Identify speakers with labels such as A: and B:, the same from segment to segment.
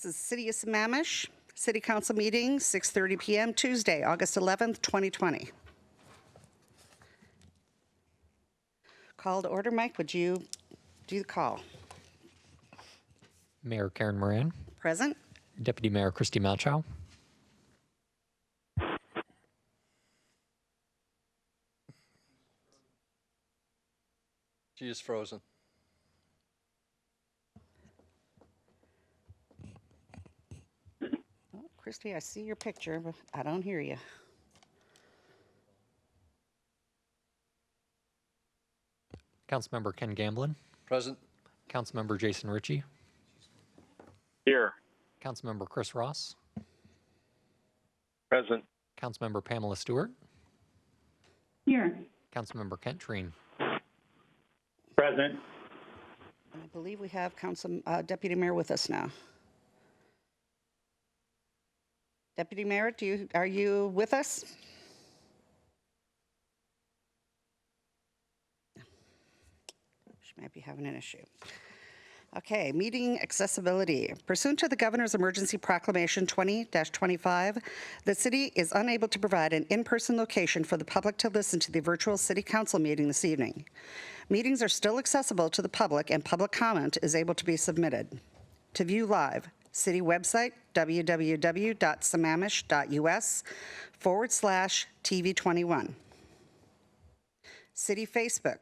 A: This is City of Sammamish, City Council meeting, 6:30 p.m. Tuesday, August 11th, 2020. Call to order. Mike, would you do the call?
B: Mayor Karen Moran.
A: Present.
B: Deputy Mayor Christy Malchow.
C: She is frozen.
A: Oh, Christy, I see your picture, but I don't hear you.
B: Councilmember Ken Gamblin.
C: Present.
B: Councilmember Jason Ritchie.
D: Here.
B: Councilmember Chris Ross.
D: Present.
B: Councilmember Pamela Stewart.
E: Here.
B: Councilmember Kent Treen.
D: Present.
A: I believe we have Deputy Mayor with us now. Deputy Mayor, are you with us? She might be having an issue. Okay, meeting accessibility. Pursuant to the Governor's Emergency Proclamation 20-25, the city is unable to provide an in-person location for the public to listen to the virtual city council meeting this evening. Meetings are still accessible to the public and public comment is able to be submitted. To view live, city website, www.sammamish.us/TV21. City Facebook,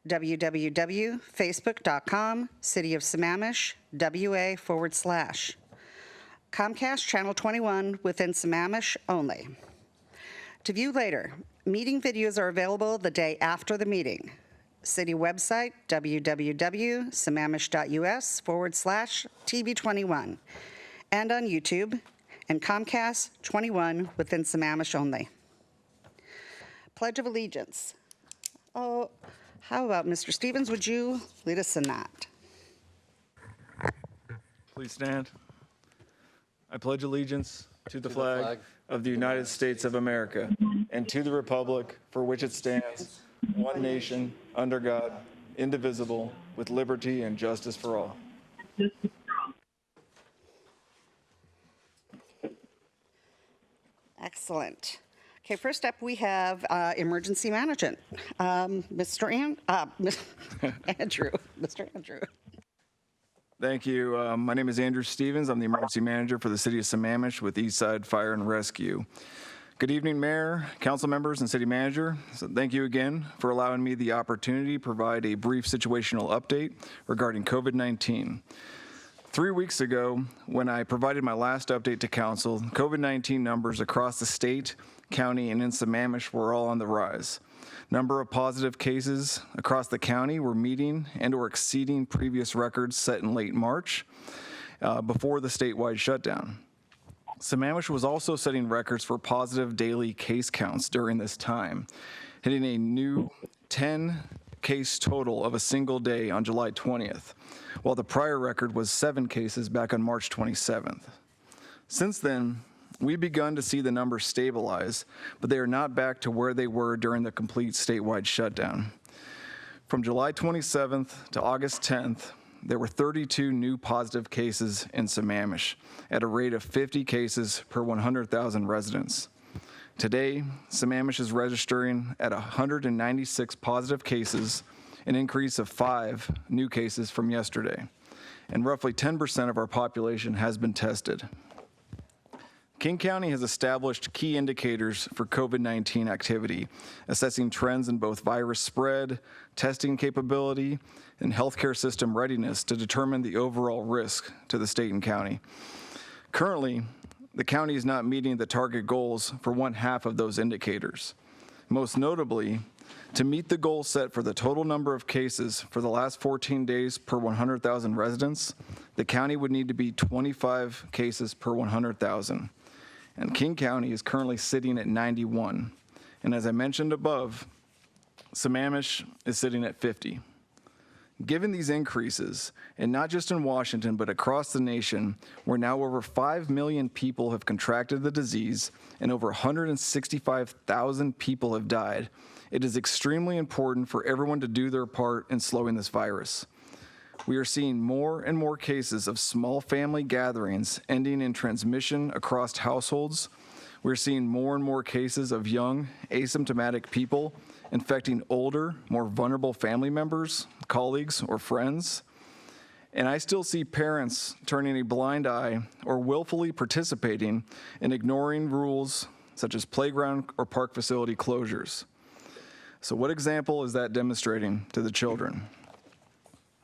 A: www.facebook.com, City of Sammamish, WA/. Comcast Channel 21 within Sammamish only. To view later, meeting videos are available the day after the meeting. City website, www.sammamish.us/TV21. And on YouTube, and Comcast 21 within Sammamish only. Pledge of Allegiance. Oh, how about Mr. Stevens, would you lead us in that?
F: Please stand. I pledge allegiance to the flag of the United States of America and to the republic for which it stands, one nation, under God, indivisible, with liberty and justice for all.
A: Excellent. Okay, first up we have emergency management. Mr. Andrew. Mr. Andrew.
F: Thank you. My name is Andrew Stevens. I'm the emergency manager for the city of Sammamish with Eastside Fire and Rescue. Good evening, Mayor, council members, and city manager. So thank you again for allowing me the opportunity to provide a brief situational update regarding COVID-19. 3 weeks ago, when I provided my last update to council, COVID-19 numbers across the state, county, and in Sammamish were all on the rise. Number of positive cases across the county were meeting and or exceeding previous records set in late March before the statewide shutdown. Sammamish was also setting records for positive daily case counts during this time, hitting a new 10 case total of a single day on July 20th, while the prior record was 7 cases back on March 27th. Since then, we've begun to see the numbers stabilize, but they are not back to where they were during the complete statewide shutdown. From July 27th to August 10th, there were 32 new positive cases in Sammamish at a rate of 50 cases per 100,000 residents. Today, Sammamish is registering at 196 positive cases, an increase of 5 new cases from yesterday, and roughly 10% of our population has been tested. King County has established key indicators for COVID-19 activity, assessing trends in both virus spread, testing capability, and healthcare system readiness to determine the overall risk to the state and county. Currently, the county is not meeting the target goals for 1/2 of those indicators. Most notably, to meet the goal set for the total number of cases for the last 14 days per 100,000 residents, the county would need to be 25 cases per 100,000. And King County is currently sitting at 91. And as I mentioned above, Sammamish is sitting at 50. Given these increases, and not just in Washington, but across the nation, where now over 5 million people have contracted the disease and over 165,000 people have died, it is extremely important for everyone to do their part in slowing this virus. We are seeing more and more cases of small family gatherings ending in transmission across households. We're seeing more and more cases of young, asymptomatic people infecting older, more vulnerable family members, colleagues, or friends. And I still see parents turning a blind eye or willfully participating in ignoring rules such as playground or park facility closures. So what example is that demonstrating to the children?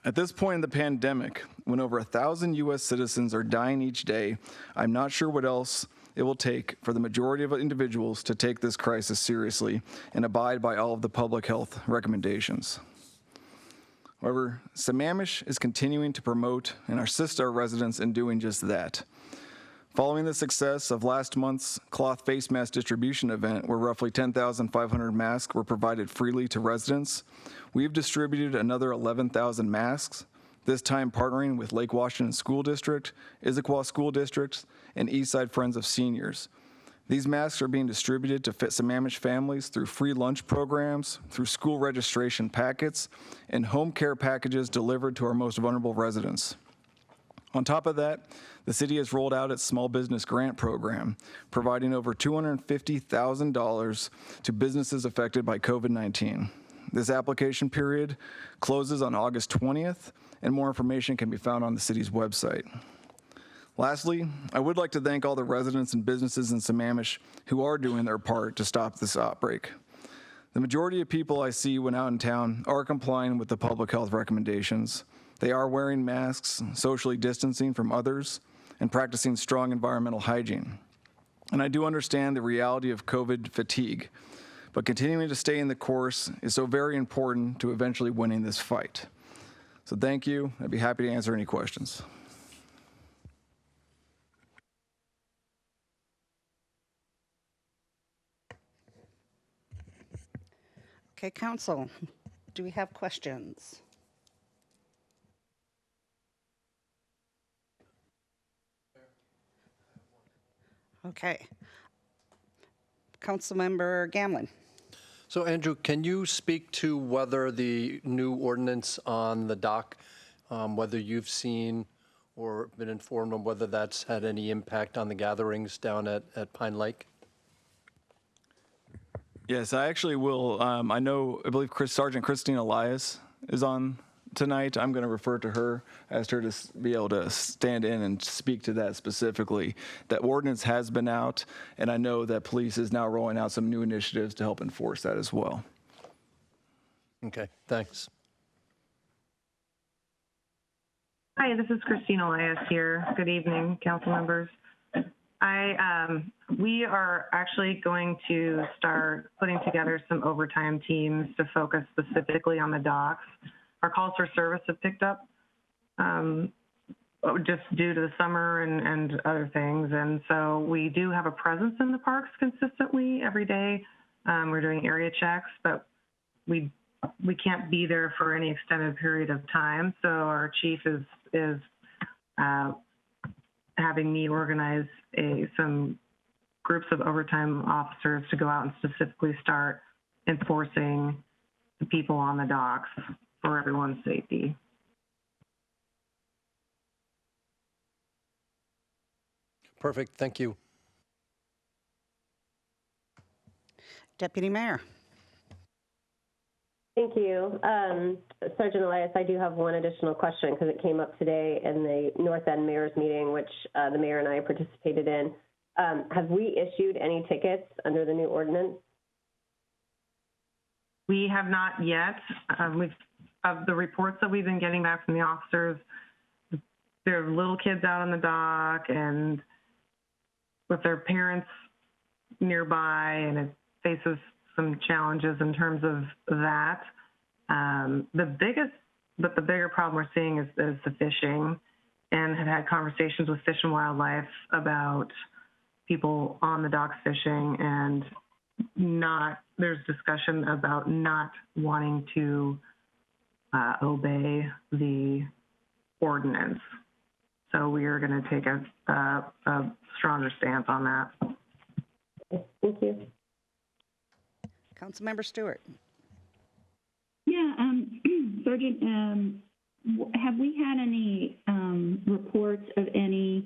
F: At this point in the pandemic, when over 1,000 U.S. citizens are dying each day, I'm not sure what else it will take for the majority of individuals to take this crisis seriously and abide by all of the public health recommendations. However, Sammamish is continuing to promote and assist our residents in doing just that. Following the success of last month's cloth face mask distribution event, where roughly 10,500 masks were provided freely to residents, we've distributed another 11,000 masks, this time partnering with Lake Washington School District, Issaquah School Districts, and Eastside Friends of Seniors. These masks are being distributed to Sammamish families through free lunch programs, through school registration packets, and home care packages delivered to our most vulnerable residents. On top of that, the city has rolled out its small business grant program, providing over $250,000 to businesses affected by COVID-19. This application period closes on August 20th, and more information can be found on the city's website. Lastly, I would like to thank all the residents and businesses in Sammamish who are doing their part to stop this outbreak. The majority of people I see when out in town are complying with the public health recommendations. They are wearing masks, socially distancing from others, and practicing strong environmental hygiene. And I do understand the reality of COVID fatigue, but continuing to stay in the course is so very important to eventually winning this fight. So thank you. I'd be happy to answer any questions.
A: Okay, council, do we have questions? Okay. Councilmember Gamlin.
C: So Andrew, can you speak to whether the new ordinance on the dock, whether you've seen or been informed on whether that's had any impact on the gatherings down at Pine Lake?
F: Yes, I actually will. I believe Sergeant Christine Elias is on tonight. I'm going to refer to her, ask her to be able to stand in and speak to that specifically. That ordinance has been out, and I know that police is now rolling out some new initiatives to help enforce that as well.
C: Okay, thanks.
G: Hi, this is Christine Elias here. Good evening, council members. We are actually going to start putting together some overtime teams to focus specifically on the docks. Our calls for service have picked up just due to the summer and other things. And so we do have a presence in the parks consistently every day. We're doing area checks, but we can't be there for any extended period of time. So our chief is having me organize some groups of overtime officers to go out and specifically start enforcing the people on the docks for everyone's safety.
C: Perfect, thank you.
A: Deputy Mayor.
H: Thank you. Sergeant Elias, I do have one additional question because it came up today in the North End Mayor's meeting, which the mayor and I participated in. Have we issued any tickets under the new ordinance?
G: We have not yet. Of the reports that we've been getting back from the officers, there are little kids out on the dock and with their parents nearby, and it faces some challenges in terms of that. The bigger problem we're seeing is the fishing, and have had conversations with Fish and Wildlife about people on the docks fishing, and there's discussion about not wanting to obey the ordinance. So we are going to take a stronger stance on that.
H: Thank you.
A: Councilmember Stewart.
E: Yeah, Sergeant, have we had any reports of any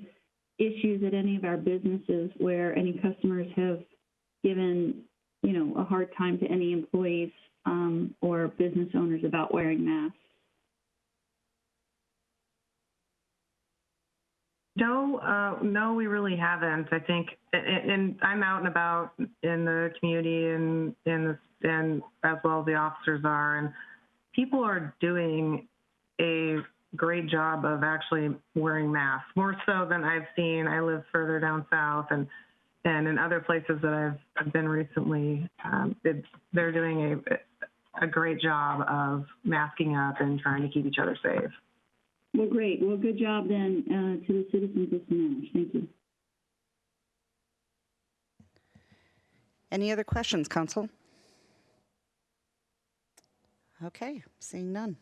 E: issues at any of our businesses where any customers have given, a hard time to any employees or business owners about wearing masks?
G: No, we really haven't. I think, and I'm out and about in the community and as well as the officers are, and people are doing a great job of actually wearing masks, more so than I've seen. I live further down south, and in other places that I've been recently, they're doing a great job of masking up and trying to keep each other safe.
E: Well, great. Well, good job then to the citizens of Sammamish. Thank you.
A: Any other questions, Council? Okay, seeing none.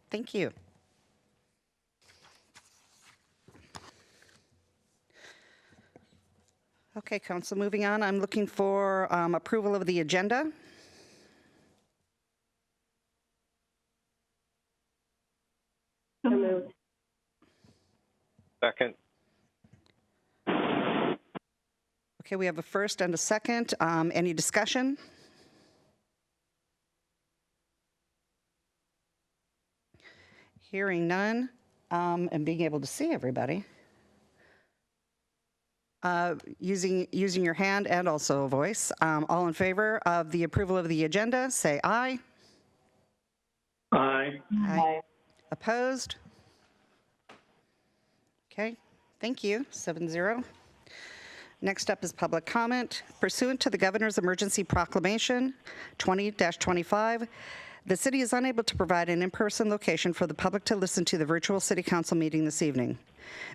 A: Thank you. Okay, Council, moving on. I'm looking for approval of the agenda.
E: So moved.
D: Second.
A: Okay, we have a first and a second. Any discussion? Hearing none, and being able to see everybody. Using your hand and also a voice. All in favor of the approval of the agenda, say aye.
D: Aye.
A: Aye. Opposed? Okay, thank you, 7-0. Next up is public comment. Pursuant to the Governor's Emergency Proclamation 20-25, the city is unable to provide an in-person location for the public to listen to the virtual city council meeting this evening.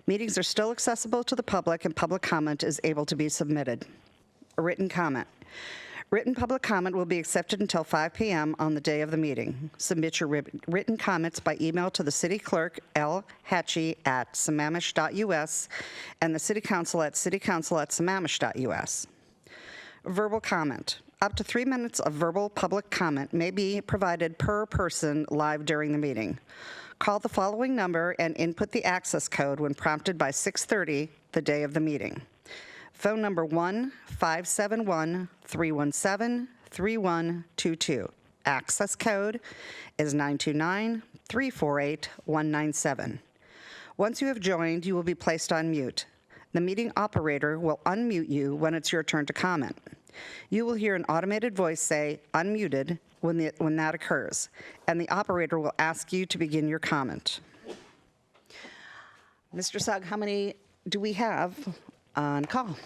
A: Meetings are still accessible to the public, and public comment is able to be submitted. A written comment. Written public comment will be accepted until 5 p.m. on the day of the meeting. Submit your written comments by email to the city clerk, lhatchie@sammamish.us, and the city council at citycouncil@sammamish.us. Verbal comment. Up to 3 minutes of verbal public comment may be provided per person live during the meeting. Call the following number and input the access code when prompted by 6:30 the day of the meeting. Phone number 1-571-317-3122. Access code is 929-348-197. Once you have joined, you will be placed on mute. The meeting operator will unmute you when it's your turn to comment. You will hear an automated voice say, "Unmuted," when that occurs, and the operator will ask you to begin your comment. Mr. Sugg, how many do we have on call?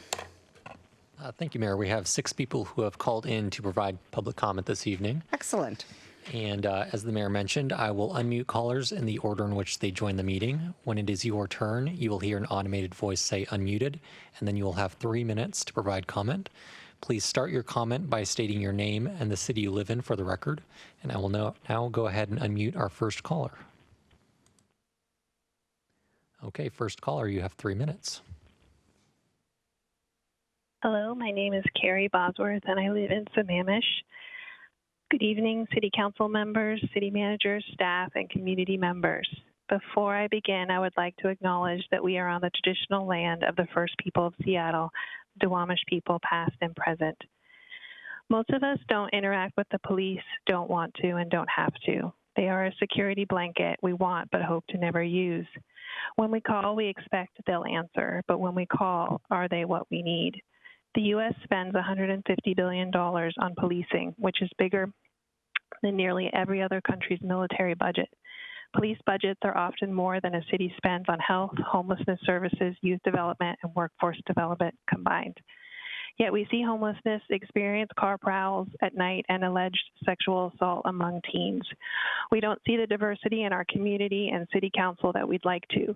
B: Thank you, Mayor. We have 6 people who have called in to provide public comment this evening.
A: Excellent.
B: And as the mayor mentioned, I will unmute callers in the order in which they join the meeting. When it is your turn, you will hear an automated voice say unmuted, and then you will have 3 minutes to provide comment. Please start your comment by stating your name and the city you live in for the record. And I will now go ahead and unmute our first caller. Okay, first caller, you have 3 minutes.
I: Hello, my name is Carrie Bosworth, and I live in Sammamish. Good evening, City Council members, City managers, staff, and community members. Before I begin, I would like to acknowledge that we are on the traditional land of the first people of Seattle, the Duwamish people, past and present. Most of us don't interact with the police, don't want to, and don't have to. They are a security blanket we want but hope to never use. When we call, we expect they'll answer, but when we call, are they what we need? The U.S. spends $150 billion on policing, which is bigger than nearly every other country's military budget. Police budgets are often more than a city spends on health, homelessness services, youth development, and workforce development combined. Yet we see homelessness, experience car prowls at night, and alleged sexual assault among teens. We don't see the diversity in our community and city council that we'd like to.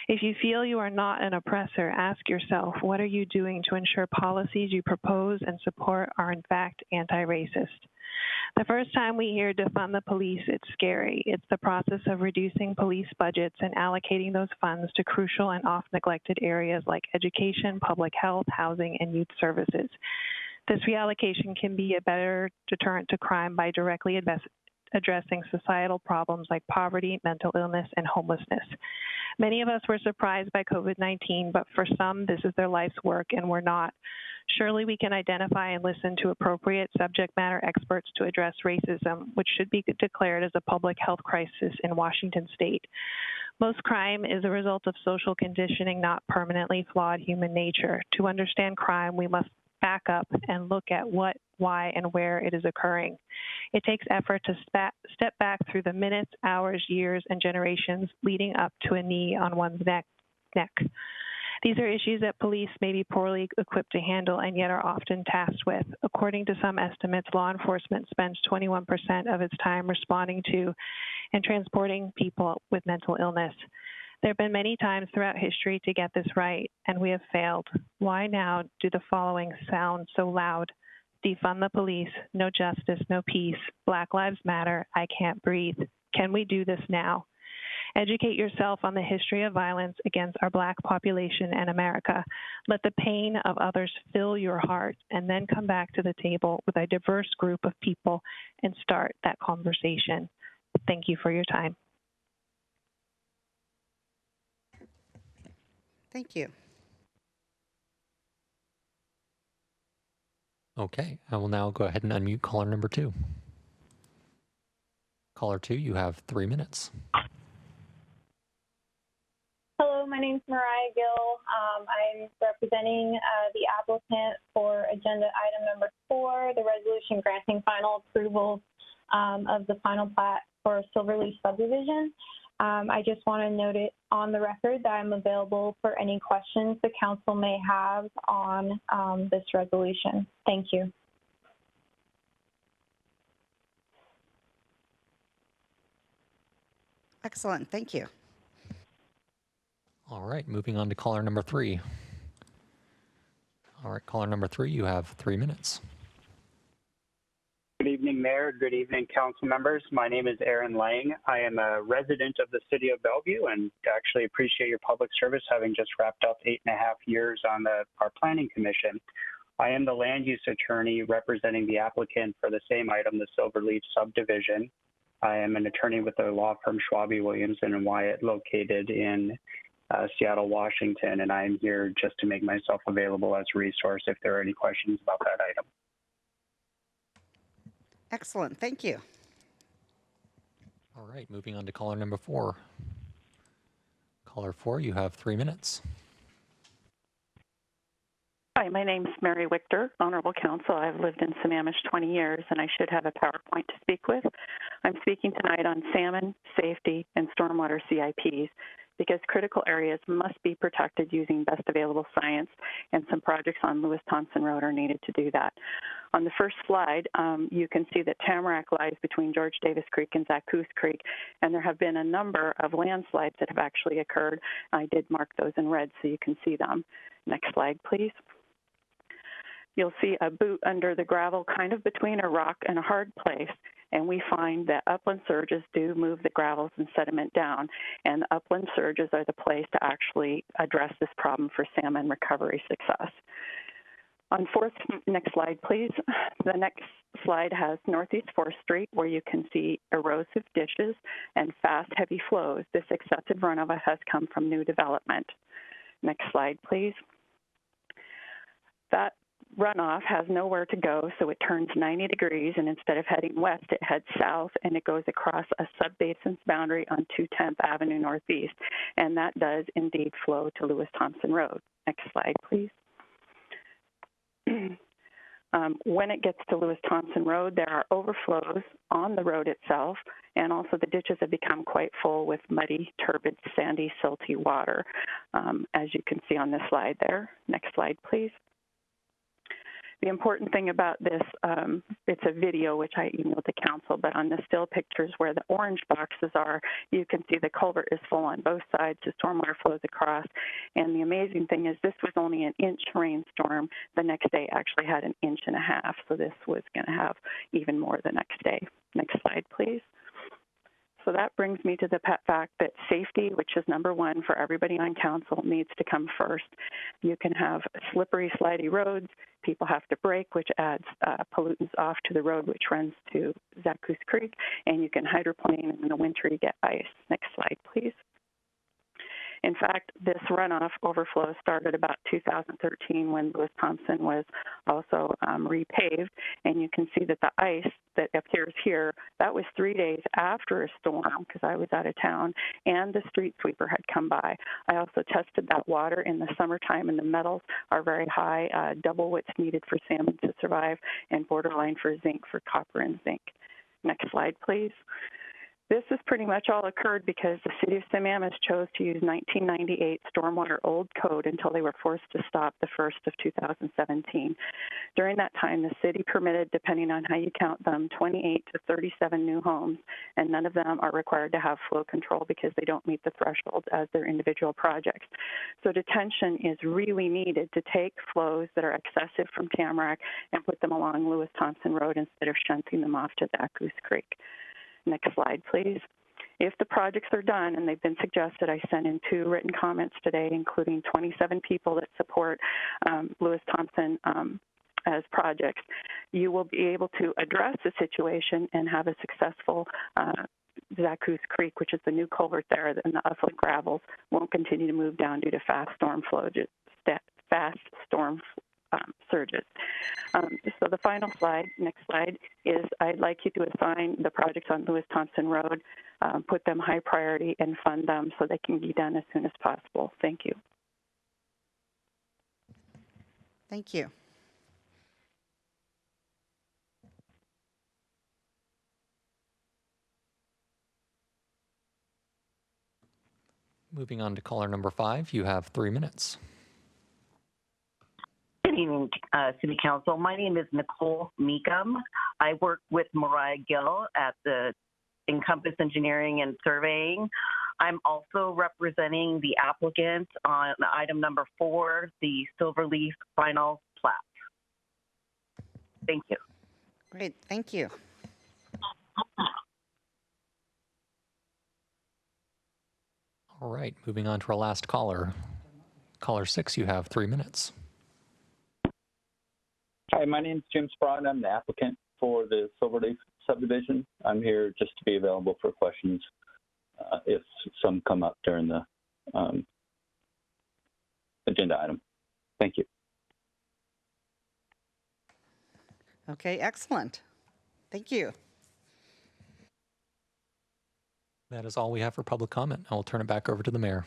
I: If you feel you are not an oppressor, ask yourself, what are you doing to ensure policies you propose and support are in fact anti-racist? The first time we hear defund the police, it's scary. It's the process of reducing police budgets and allocating those funds to crucial and oft-neglected areas like education, public health, housing, and youth services. This reallocation can be a better deterrent to crime by directly addressing societal problems like poverty, mental illness, and homelessness. Many of us were surprised by COVID-19, but for some, this is their life's work, and we're not. Surely we can identify and listen to appropriate subject matter experts to address racism, which should be declared as a public health crisis in Washington state. Most crime is a result of social conditioning, not permanently flawed human nature. To understand crime, we must back up and look at what, why, and where it is occurring. It takes effort to step back through the minutes, hours, years, and generations leading up to a knee on one's neck. These are issues that police may be poorly equipped to handle and yet are often tasked with. According to some estimates, law enforcement spends 21% of its time responding to and transporting people with mental illness. There have been many times throughout history to get this right, and we have failed. Why now do the following sound so loud? Defund the police, no justice, no peace, Black Lives Matter, I can't breathe. Can we do this now? Educate yourself on the history of violence against our Black population and America. Let the pain of others fill your heart, and then come back to the table with a diverse group of people and start that conversation. Thank you for your time.
A: Thank you.
B: Okay, I will now go ahead and unmute caller number 2. Caller 2, you have 3 minutes.
J: Hello, my name is Mariah Gill. I'm representing the applicant for agenda item number 4, the resolution granting final approval of the final plat for Silverleaf subdivision. I just want to note it on the record that I'm available for any questions the council may have on this resolution. Thank you.
A: Excellent. Thank you.
B: All right, moving on to caller number 3. All right, caller number 3, you have 3 minutes.
D: Good evening, Mayor. Good evening, council members. My name is Aaron Lang. I am a resident of the city of Bellevue and actually appreciate your public service, having just wrapped up 8.5 years on our planning commission. I am the land use attorney representing the applicant for the same item, the Silverleaf subdivision. I am an attorney with the law firm Schwabe, Williamson & Wyatt, located in Seattle, Washington, and I am here just to make myself available as a resource if there are any questions about that item.
A: Excellent. Thank you.
B: All right, moving on to caller number 4. Caller 4, you have 3 minutes.
K: Hi, my name is Mary Wichter, Honorable Counsel. I've lived in Sammamish 20 years, and I should have a PowerPoint to speak with. I'm speaking tonight on salmon, safety, and stormwater CIPs, because critical areas must be protected using best available science, and some projects on Lewis Thompson Road are needed to do that. On the first slide, you can see that Tamarack lies between George Davis Creek and Zaccoose Creek, and there have been a number of landslides that have actually occurred. I did mark those in red so you can see them. Next slide, please. You'll see a boot under the gravel, kind of between a rock and a hard place, and we find that upland surges do move the gravels and sediment down, and the upland surges are the place to actually address this problem for salmon recovery success. On next slide, please. The next slide has Northeast 4th Street, where you can see erosive ditches and fast, heavy flows. This excessive runoff has come from new development. Next slide, please. That runoff has nowhere to go, so it turns 90 degrees, and instead of heading west, it heads south, and it goes across a sub-basin's boundary on 210th Avenue Northeast, and that does indeed flow to Lewis Thompson Road. Next slide, please. When it gets to Lewis Thompson Road, there are overflows on the road itself, and also the ditches have become quite full with muddy, turbid, sandy, silty water, as you can see on this slide there. Next slide, please. The important thing about this, it's a video which I emailed to council, but on the still pictures where the orange boxes are, you can see the culvert is full on both sides, the stormwater flows across, and the amazing thing is this was only an inch rainstorm. The next day actually had an inch and a half, so this was going to have even more the next day. Next slide, please. So that brings me to the fact that safety, which is number one for everybody on council, needs to come first. You can have slippery, slidey roads. people have to brake, which adds pollutants off to the road, which runs to Zaccoose Creek, and you can hydroplane, and in the winter you get ice. Next slide, please. In fact, this runoff overflow started about 2013 when Lewis Thompson was also repaved, and you can see that the ice that appears here, that was 3 days after a storm, because I was out of town, and the street sweeper had come by. I also tested that water in the summertime, and the metals are very high, double what's needed for salmon to survive, and borderline for zinc, for copper and zinc. Next slide, please. This has pretty much all occurred because the city of Sammamish chose to use 1998 stormwater old code until they were forced to stop the 1st of 2017. During that time, the city permitted, depending on how you count them, 28 to 37 new homes, and none of them are required to have flow control because they don't meet the thresholds as their individual projects. So detention is really needed to take flows that are excessive from Tamarack and put them along Lewis Thompson Road instead of shunting them off to Zaccoose Creek. Next slide, please. If the projects are done, and they've been suggested, I sent in 2 written comments today, including 27 people that support Lewis Thompson as projects. You will be able to address the situation and have a successful Zaccoose Creek, which is the new culvert there, and the upland gravels won't continue to move down due to fast storm surges. So the final slide, next slide, is I'd like you to assign the projects on Lewis Thompson Road, put them high priority, and fund them so they can be done as soon as possible. Thank you.
A: Thank you.
B: Moving on to caller number 5, you have 3 minutes.
L: Good evening, City Council. My name is Nicole Meekum. I work with Mariah Gill at the Encompass Engineering and Surveying. I'm also representing the applicant on item number 4, the Silverleaf final plat. Thank you.
A: Great, thank you.
B: All right, moving on to our last caller. Caller 6, you have 3 minutes.
M: Hi, my name is Jim Spratt. I'm the applicant for the Silverleaf subdivision. I'm here just to be available for questions if some come up during the agenda item. Thank you.
A: Okay, excellent. Thank you.
B: That is all we have for public comment. I will turn it back over to the mayor.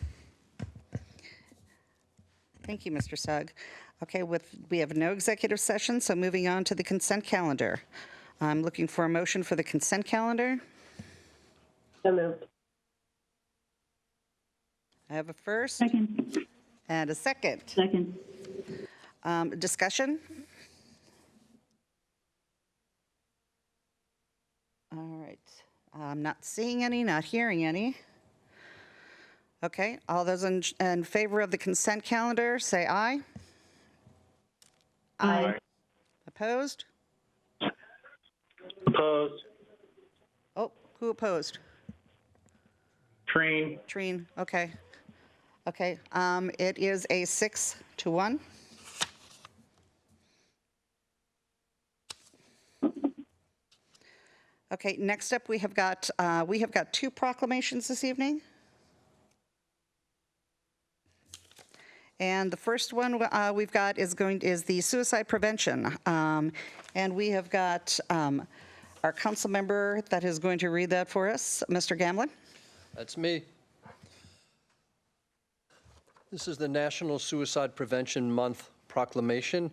A: Thank you, Mr. Sugg. Okay, we have no executive session, so moving on to the consent calendar. I'm looking for a motion for the consent calendar.
H: So moved.
A: I have a first.
E: Second.
A: And a second.
E: Second.
A: Discussion? All right. I'm not seeing any, not hearing any. Okay, all those in favor of the consent calendar, say aye.
E: Aye.
A: Opposed?
N: Opposed.
A: Oh, who opposed?
N: Treen.
A: Treen, okay. Okay, it is a 6-1. Okay, next up we have got 2 proclamations this evening. And the first one we've got is the suicide prevention. And we have got our council member that is going to read that for us, Mr. Gamlin.
C: That's me. This is the National Suicide Prevention Month proclamation,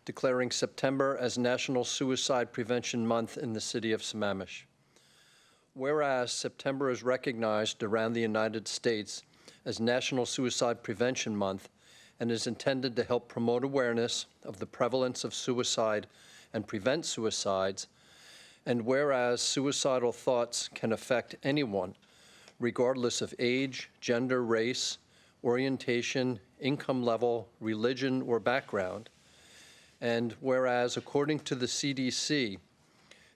C: declaring September as National Suicide Prevention Month in the city of Sammamish. Whereas September is recognized around the United States as National Suicide Prevention Month and is intended to help promote awareness of the prevalence of suicide and prevent suicides, and whereas suicidal thoughts can affect anyone, regardless of age, gender, race, orientation, income level, religion, or background, and whereas, according to the CDC,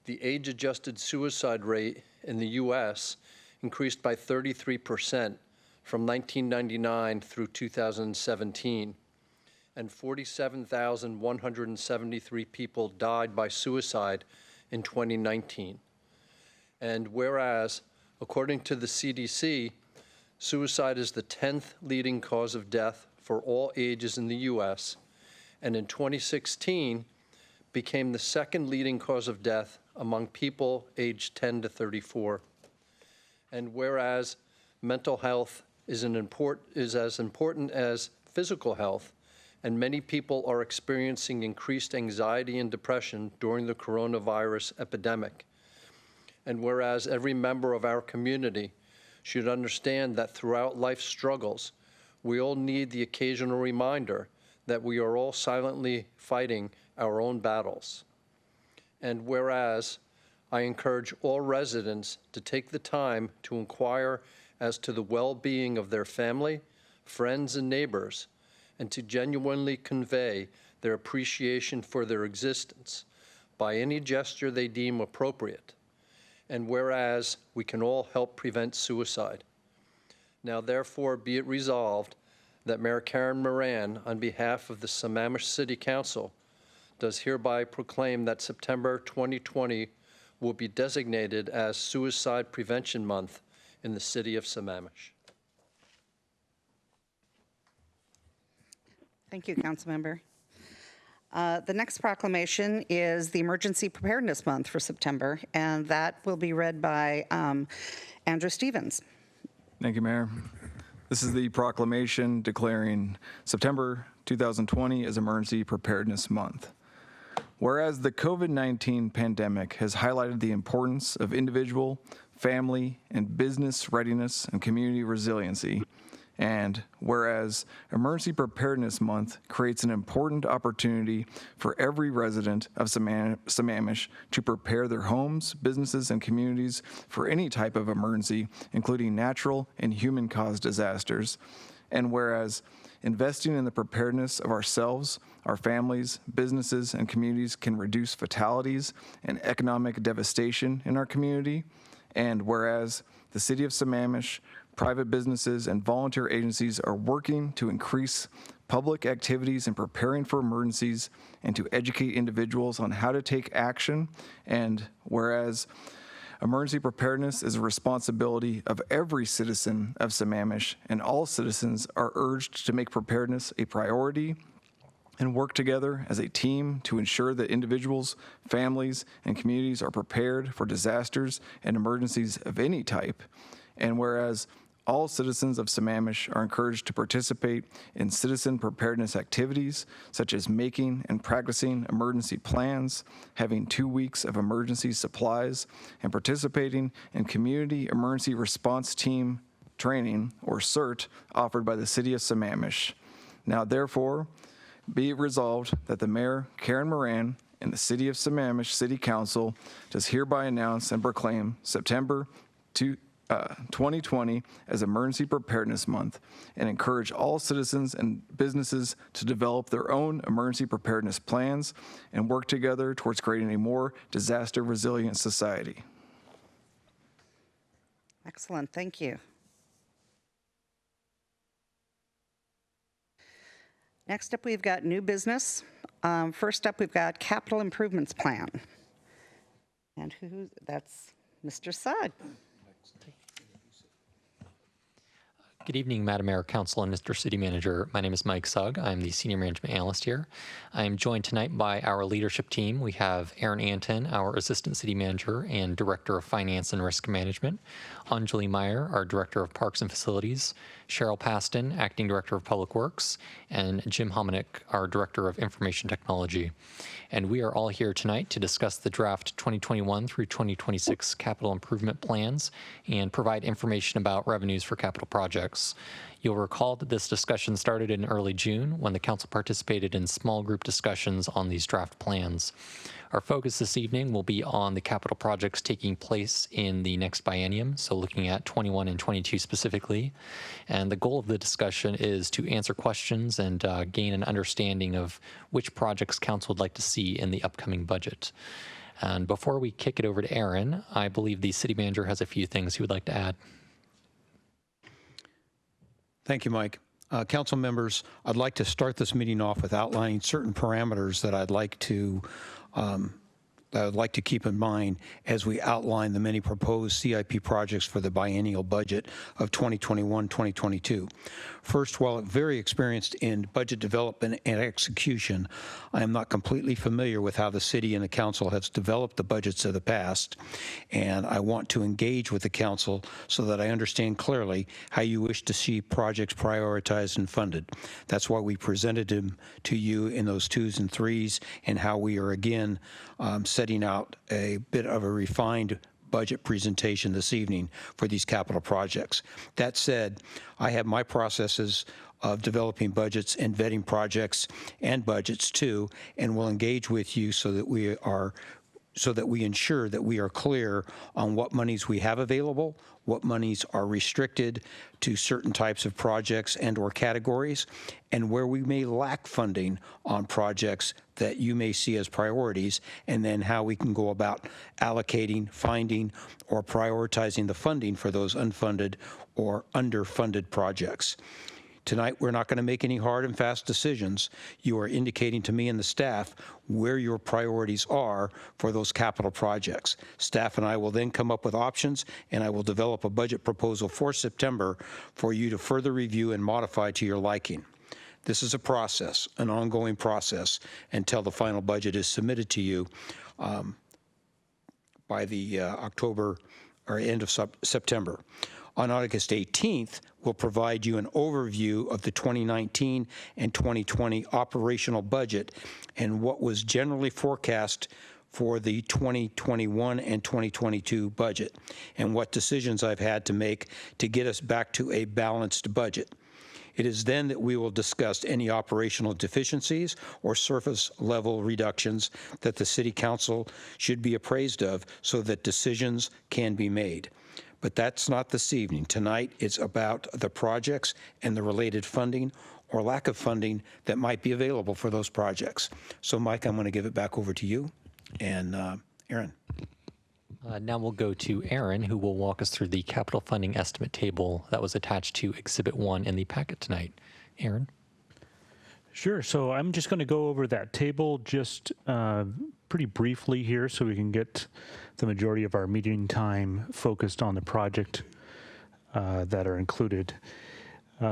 C: the age-adjusted suicide rate in the U.S. increased by 33% from 1999 through 2017. and 47,173 people died by suicide in 2019. And whereas, according to the CDC, suicide is the 10th leading cause of death for all ages in the U.S., and in 2016 became the second leading cause of death among people aged 10 to 34. And whereas mental health is as important as physical health, and many people are experiencing increased anxiety and depression during the coronavirus epidemic. And whereas every member of our community should understand that throughout life's struggles, we all need the occasional reminder that we are all silently fighting our own battles. And whereas I encourage all residents to take the time to inquire as to the well-being of their family, friends, and neighbors, and to genuinely convey their appreciation for their existence by any gesture they deem appropriate. And whereas we can all help prevent suicide. Now therefore be it resolved that Mayor Karen Moran, on behalf of the Sammamish City Council, does hereby proclaim that September 2020 will be designated as Suicide Prevention Month in the city of Sammamish.
A: Thank you, Councilmember. The next proclamation is the Emergency Preparedness Month for September, and that will be read by Andrew Stevens.
F: Thank you, Mayor. This is the proclamation declaring September 2020 as Emergency Preparedness Month. Whereas the COVID-19 pandemic has highlighted the importance of individual, family, and business readiness and community resiliency, and whereas Emergency Preparedness Month creates an important opportunity for every resident of Sammamish to prepare their homes, businesses, and communities for any type of emergency, including natural and human-caused disasters, and whereas investing in the preparedness of ourselves, our families, businesses, and communities can reduce fatalities and economic devastation in our community, and whereas the City of Sammamish, private businesses, and volunteer agencies are working to increase public activities in preparing for emergencies and to educate individuals on how to take action, and whereas emergency preparedness is a responsibility of every citizen of Sammamish, and all citizens are urged to make preparedness a priority and work together as a team to ensure that individuals, families, and communities are prepared for disasters and emergencies of any type. And whereas all citizens of Sammamish are encouraged to participate in citizen preparedness activities, such as making and practicing emergency plans, having 2 weeks of emergency supplies, and participating in Community Emergency Response Team Training, or CERT, offered by the City of Sammamish. Now, therefore, be it resolved that the Mayor, Karen Moran, and the City of Sammamish City Council does hereby announce and proclaim September 2020 as Emergency Preparedness Month, and encourage all citizens and businesses to develop their own emergency preparedness plans and work together towards creating a more disaster resilient society.
A: Excellent, thank you. Next up, we've got new business. First up, we've got capital improvements plan. And that's Mr. Saad.
B: Good evening, Madam Mayor, Council, and Mr. City Manager. My name is Mike Sugg. I'm the Senior Management Analyst here. I am joined tonight by our leadership team. We have Aaron Anton, our Assistant City Manager and Director of Finance and Risk Management, Anjali Meyer, our Director of Parks and Facilities, Cheryl Paston, Acting Director of Public Works, and Jim Hominick, our Director of Information Technology. And we are all here tonight to discuss the draft 2021 through 2026 capital improvement plans and provide information about revenues for capital projects. You'll recall that this discussion started in early June when the council participated in small group discussions on these draft plans. Our focus this evening will be on the capital projects taking place in the next biennium, so looking at 21 and 22 specifically. And the goal of the discussion is to answer questions and gain an understanding of which projects council would like to see in the upcoming budget. And before we kick it over to Aaron, I believe the city manager has a few things he would like to add.
N: Thank you, Mike. Council members, I'd like to start this meeting off with outlining certain parameters that I'd like to keep in mind as we outline the many proposed CIP projects for the biennial budget of 2021-2022. First, while very experienced in budget development and execution, I am not completely familiar with how the city and the council has developed the budgets of the past, and I want to engage with the council so that I understand clearly how you wish to see projects prioritized and funded. That's why we presented them to you in those 2s and 3s, and how we are again setting out a bit of a refined budget presentation this evening for these capital projects. That said, I have my processes of developing budgets and vetting projects and budgets too, and will engage with you so that we ensure that we are clear on what monies we have available, what monies are restricted to certain types of projects and or categories, and where we may lack funding on projects that you may see as priorities, and then how we can go about allocating, finding, or prioritizing the funding for those unfunded or underfunded projects. Tonight, we're not going to make any hard and fast decisions. You are indicating to me and the staff where your priorities are for those capital projects. Staff and I will then come up with options, and I will develop a budget proposal for September for you to further review and modify to your liking. This is a process, an ongoing process, until the final budget is submitted to you by the October or end of September. On August 18th, we'll provide you an overview of the 2019 and 2020 operational budget and what was generally forecast for the 2021 and 2022 budget, and what decisions I've had to make to get us back to a balanced budget. It is then that we will discuss any operational deficiencies or surface level reductions that the City Council should be appraised of so that decisions can be made. But that's not this evening. Tonight, it's about the projects and the related funding or lack of funding that might be available for those projects. So, Mike, I'm going to give it back over to you. And Aaron.
B: Now we'll go to Aaron, who will walk us through the capital funding estimate table that was attached to Exhibit 1 in the packet tonight. Aaron?
O: Sure. So I'm just going to go over that table just pretty briefly here so we can get the majority of our meeting time focused on the project that are included.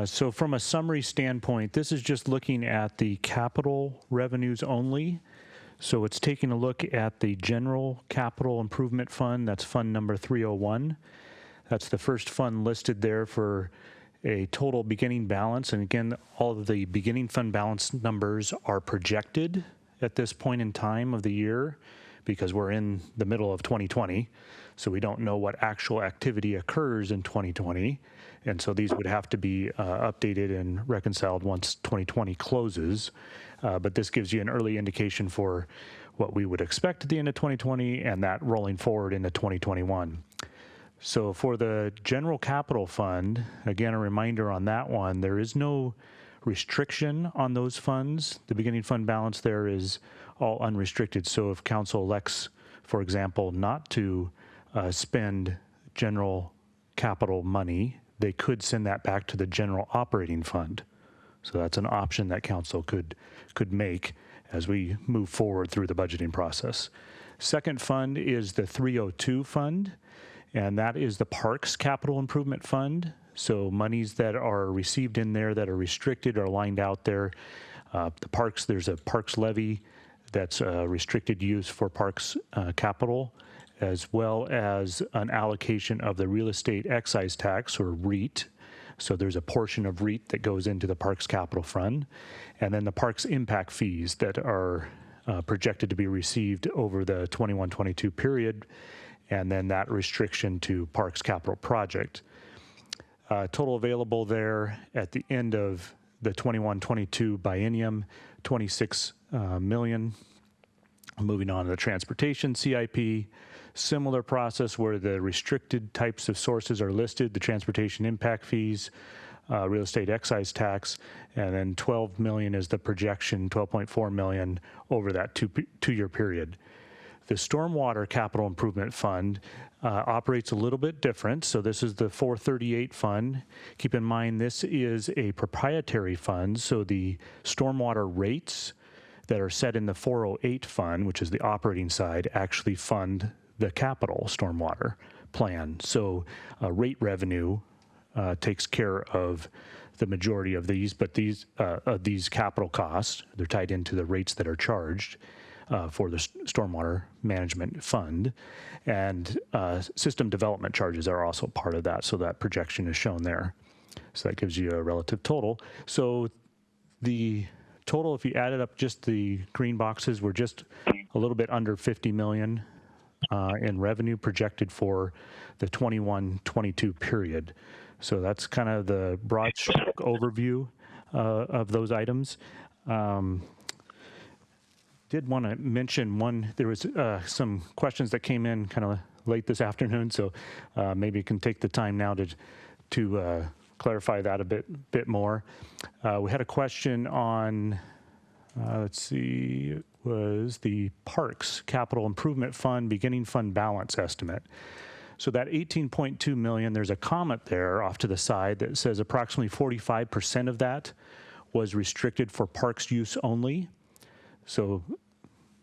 O: So from a summary standpoint, this is just looking at the capital revenues only. So it's taking a look at the General Capital Improvement Fund. That's fund number 301. That's the first fund listed there for a total beginning balance. And again, all of the beginning fund balance numbers are projected at this point in time of the year because we're in the middle of 2020. So we don't know what actual activity occurs in 2020. And so these would have to be updated and reconciled once 2020 closes. But this gives you an early indication for what we would expect at the end of 2020 and that rolling forward into 2021. So for the General Capital Fund, again, a reminder on that one, there is no restriction on those funds. The beginning fund balance there is all unrestricted. So if council elects, for example, not to spend general capital money, they could send that back to the general operating fund. So that's an option that council could make as we move forward through the budgeting process. Second fund is the 302 fund, and that is the Parks Capital Improvement Fund. So monies that are received in there that are restricted are lined out there. The parks, there's a parks levy that's restricted use for parks capital, as well as an allocation of the real estate excise tax, or REIT. So there's a portion of REIT that goes into the Parks Capital Fund, and then the parks impact fees that are projected to be received over the 21-22 period, and then that restriction to Parks Capital Project. Total available there at the end of the 21-22 biennium, $26 million. Moving on to the transportation CIP, similar process where the restricted types of sources are listed, the transportation impact fees, real estate excise tax, and then $12 million is the projection, $12.4 million over that two-year period. The Stormwater Capital Improvement Fund operates a little bit different. So this is the 438 fund. Keep in mind, this is a proprietary fund. So the stormwater rates that are set in the 408 fund, which is the operating side, actually fund the capital stormwater plan. So rate revenue takes care of the majority of these, but these capital costs, they're tied into the rates that are charged for the stormwater management fund, and system development charges are also part of that, so that projection is shown there. So that gives you a relative total. So the total, if you added up just the green boxes, we're just a little bit under 50 million in revenue projected for the 21-22 period. So that's kind of the broad stroke overview of those items. Did want to mention one, there was some questions that came in kind of late this afternoon, so maybe you can take the time now to clarify that a bit more. We had a question on, let's see, it was the Parks Capital Improvement Fund beginning fund balance estimate. So that 18.2 million, there's a comment there off to the side that says approximately 45% of that was restricted for parks use only. So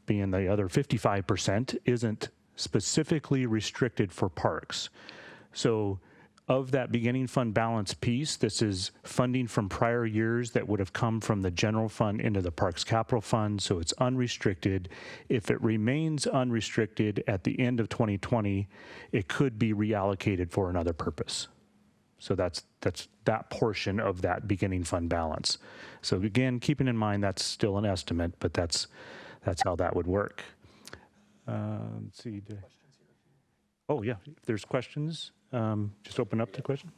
O: being the other 55% isn't specifically restricted for parks. So of that beginning fund balance piece, this is funding from prior years that would have come from the general fund into the Parks Capital Fund, so it's unrestricted. If it remains unrestricted at the end of 2020, it could be reallocated for another purpose. So that's that portion of that beginning fund balance. So again, keeping in mind that's still an estimate, but that's how that would work. Let's see. Oh yeah, if there's questions, just open up the question.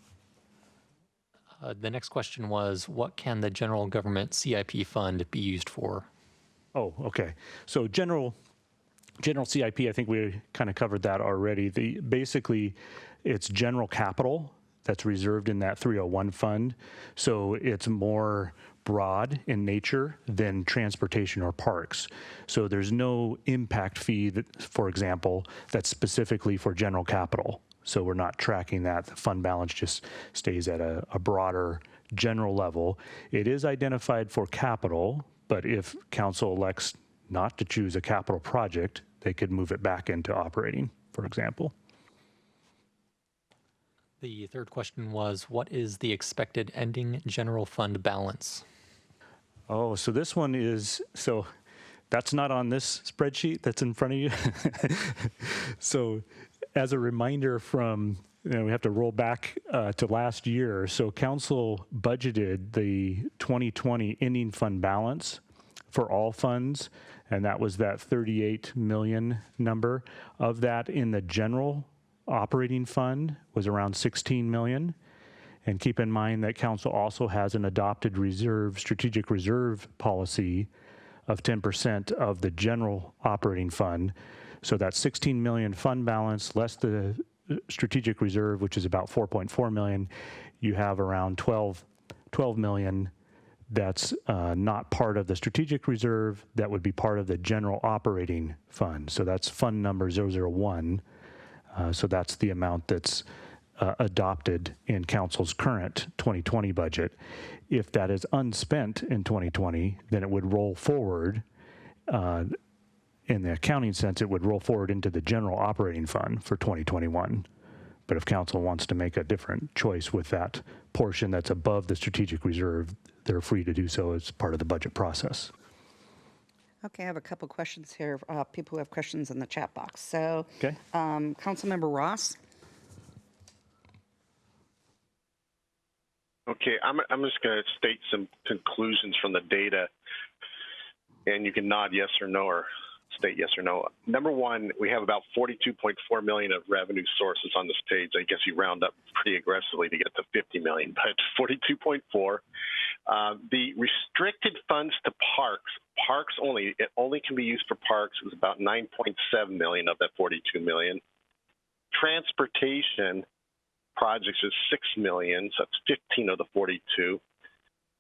B: The next question was, what can the general government CIP fund be used for?
O: Oh, okay. So general CIP, I think we kind of covered that already. Basically, it's general capital that's reserved in that 301 fund. So it's more broad in nature than transportation or parks. So there's no impact fee, for example, that's specifically for general capital. So we're not tracking that. The fund balance just stays at a broader general level. It is identified for capital, but if council elects not to choose a capital project, they could move it back into operating, for example.
B: The third question was, what is the expected ending general fund balance?
O: Oh, so this one is, so that's not on this spreadsheet that's in front of you. So as a reminder from, we have to roll back to last year. So council budgeted the 2020 ending fund balance for all funds, and that was that 38 million number. Of that, in the general operating fund was around 16 million. And keep in mind that council also has an adopted strategic reserve policy of 10% of the general operating fund. So that 16 million fund balance less the strategic reserve, which is about 4.4 million, you have around 12 million that's not part of the strategic reserve, that would be part of the general operating fund. So that's fund number 001. So that's the amount that's adopted in council's current 2020 budget. If that is unspent in 2020, then it would roll forward. In the accounting sense, it would roll forward into the general operating fund for 2021. But if council wants to make a different choice with that portion that's above the strategic reserve, they're free to do so as part of the budget process.
A: Okay, I have a couple questions here. People who have questions in the chat box. So,
O: okay.
A: Councilmember Ross.
P: Okay, I'm just going to state some conclusions from the data, and you can nod yes or no or state yes or no. Number one, we have about 42.4 million of revenue sources on this page. I guess you round up pretty aggressively to get to 50 million, but 42.4. The restricted funds to parks only, it only can be used for parks, was about 9.7 million of that 42 million. Transportation projects is 6 million, so that's 15 of the 42.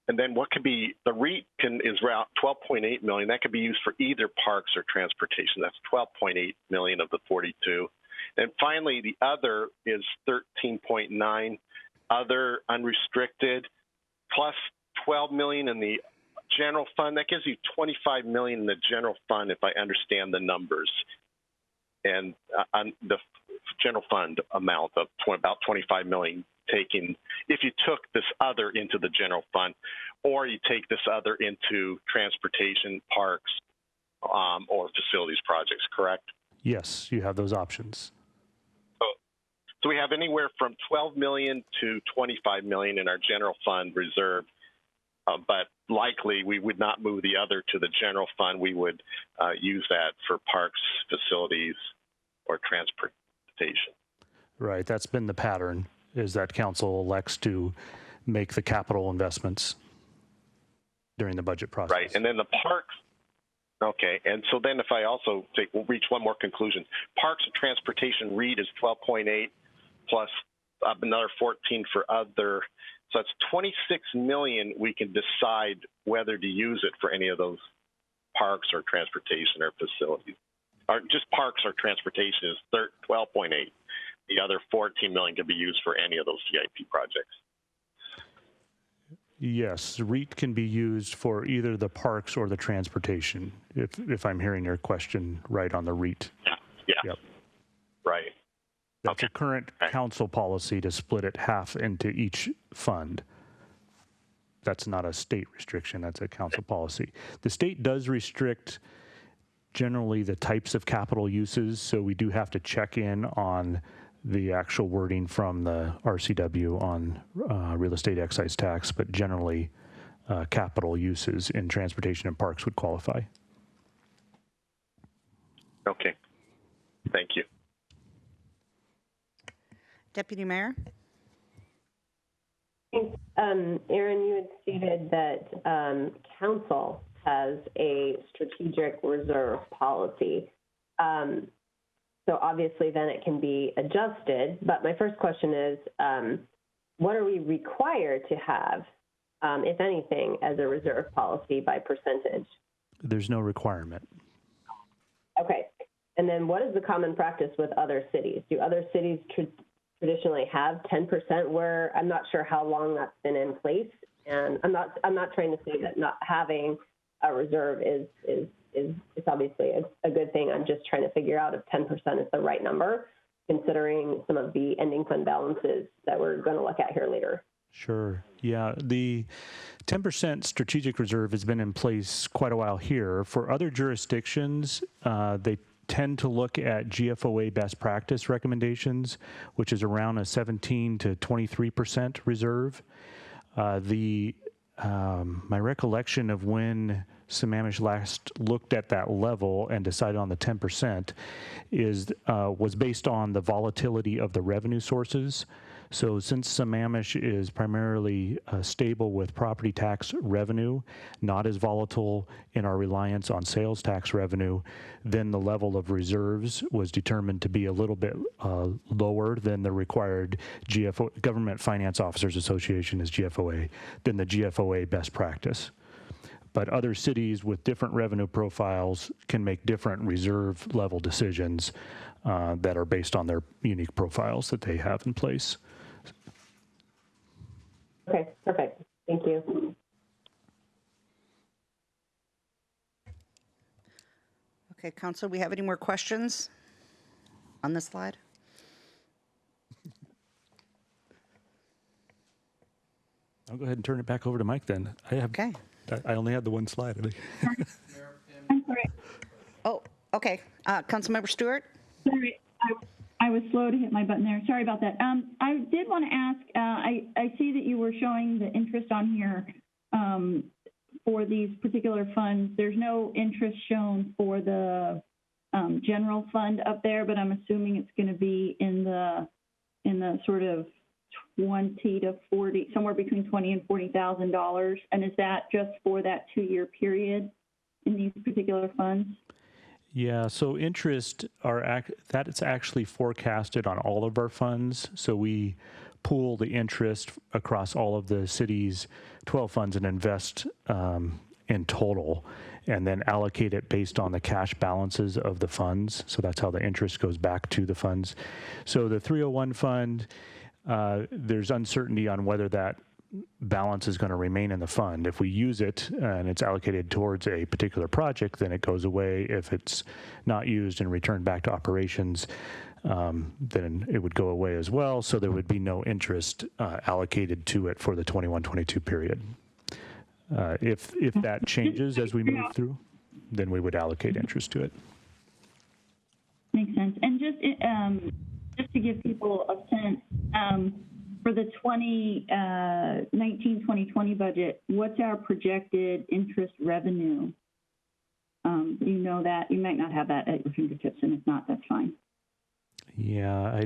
P: And then what could be, the REIT is around 12.8 million. That could be used for either parks or transportation. That's 12.8 million of the 42. And finally, the other is 13.9, other unrestricted, plus 12 million in the general fund. That gives you 25 million in the general fund, if I understand the numbers. And on the general fund amount of about 25 million, taking, if you took this other into the general fund, or you take this other into transportation, parks, or facilities projects, correct?
O: Yes, you have those options.
P: So we have anywhere from 12 million to 25 million in our general fund reserve, but likely we would not move the other to the general fund. We would use that for parks, facilities, or transportation.
O: Right, that's been the pattern, is that council elects to make the capital investments during the budget process.
P: Right, and then the parks, okay, and so then if I also we'll reach one more conclusion. Parks and transportation REIT is 12.8 plus another 14 for other, so that's 26 million. We can decide whether to use it for any of those parks or transportation or facilities. Or just parks or transportation is 12.8. The other 14 million can be used for any of those CIP projects.
O: Yes, REIT can be used for either the parks or the transportation, if I'm hearing your question right on the REIT.
P: Yeah.
O: Yep.
P: Right.
O: That's a current council policy to split it half into each fund. That's not a state restriction, that's a council policy. The state does restrict generally the types of capital uses, so we do have to check in on the actual wording from the RCW on real estate excise tax, but generally capital uses in transportation and parks would qualify.
P: Okay, thank you.
A: Deputy Mayor?
H: Aaron, you had stated that council has a strategic reserve policy. So obviously then it can be adjusted, but my first question is, what are we required to have, if anything, as a reserve policy by percentage?
O: There's no requirement.
H: Okay, and then what is the common practice with other cities? Do other cities traditionally have 10%, where I'm not sure how long that's been in place? And I'm not trying to say that not having a reserve is obviously a good thing. I'm just trying to figure out if 10% is the right number, considering some of the ending fund balances that we're going to look at here later.
O: Sure. Yeah, the 10% strategic reserve has been in place quite a while here. For other jurisdictions, they tend to look at GFOA best practice recommendations, which is around a 17 to 23% reserve. My recollection of when Sammamish last looked at that level and decided on the 10% was based on the volatility of the revenue sources. So since Sammamish is primarily stable with property tax revenue, not as volatile in our reliance on sales tax revenue, then the level of reserves was determined to be a little bit lower than the required Government Finance Officers Association is GFOA, than the GFOA best practice. But other cities with different revenue profiles can make different reserve level decisions that are based on their unique profiles that they have in place.
H: Okay, perfect. Thank you.
A: Okay, Council, we have any more questions on this slide?
O: I'll go ahead and turn it back over to Mike then.
A: Okay.
O: I only had the one slide.
E: I'm sorry.
A: Oh, okay. Councilmember Stewart?
E: Sorry, I was slow to hit my button there. Sorry about that. I did want to ask, I see that you were showing the interest on here for these particular funds. There's no interest shown for the general fund up there, but I'm assuming it's going to be in the sort of 20 to 40, somewhere between $20,000 and $40,000. And is that just for that 2-year period in these particular funds?
O: Yeah, so interest that is actually forecasted on all of our funds. So we pool the interest across all of the city's 12 funds and invest in total, and then allocate it based on the cash balances of the funds. So that's how the interest goes back to the funds. So the 301 fund, there's uncertainty on whether that balance is going to remain in the fund. If we use it and it's allocated towards a particular project, then it goes away. If it's not used and returned back to operations, then it would go away as well. So there would be no interest allocated to it for the 21-22 period. If that changes as we move through, then we would allocate interest to it.
E: Makes sense. And just to give people a sense, for the 2019-2020 budget, what's our projected interest revenue? You know that? You might not have that at your fingertips, and if not, that's fine.
O: Yeah, I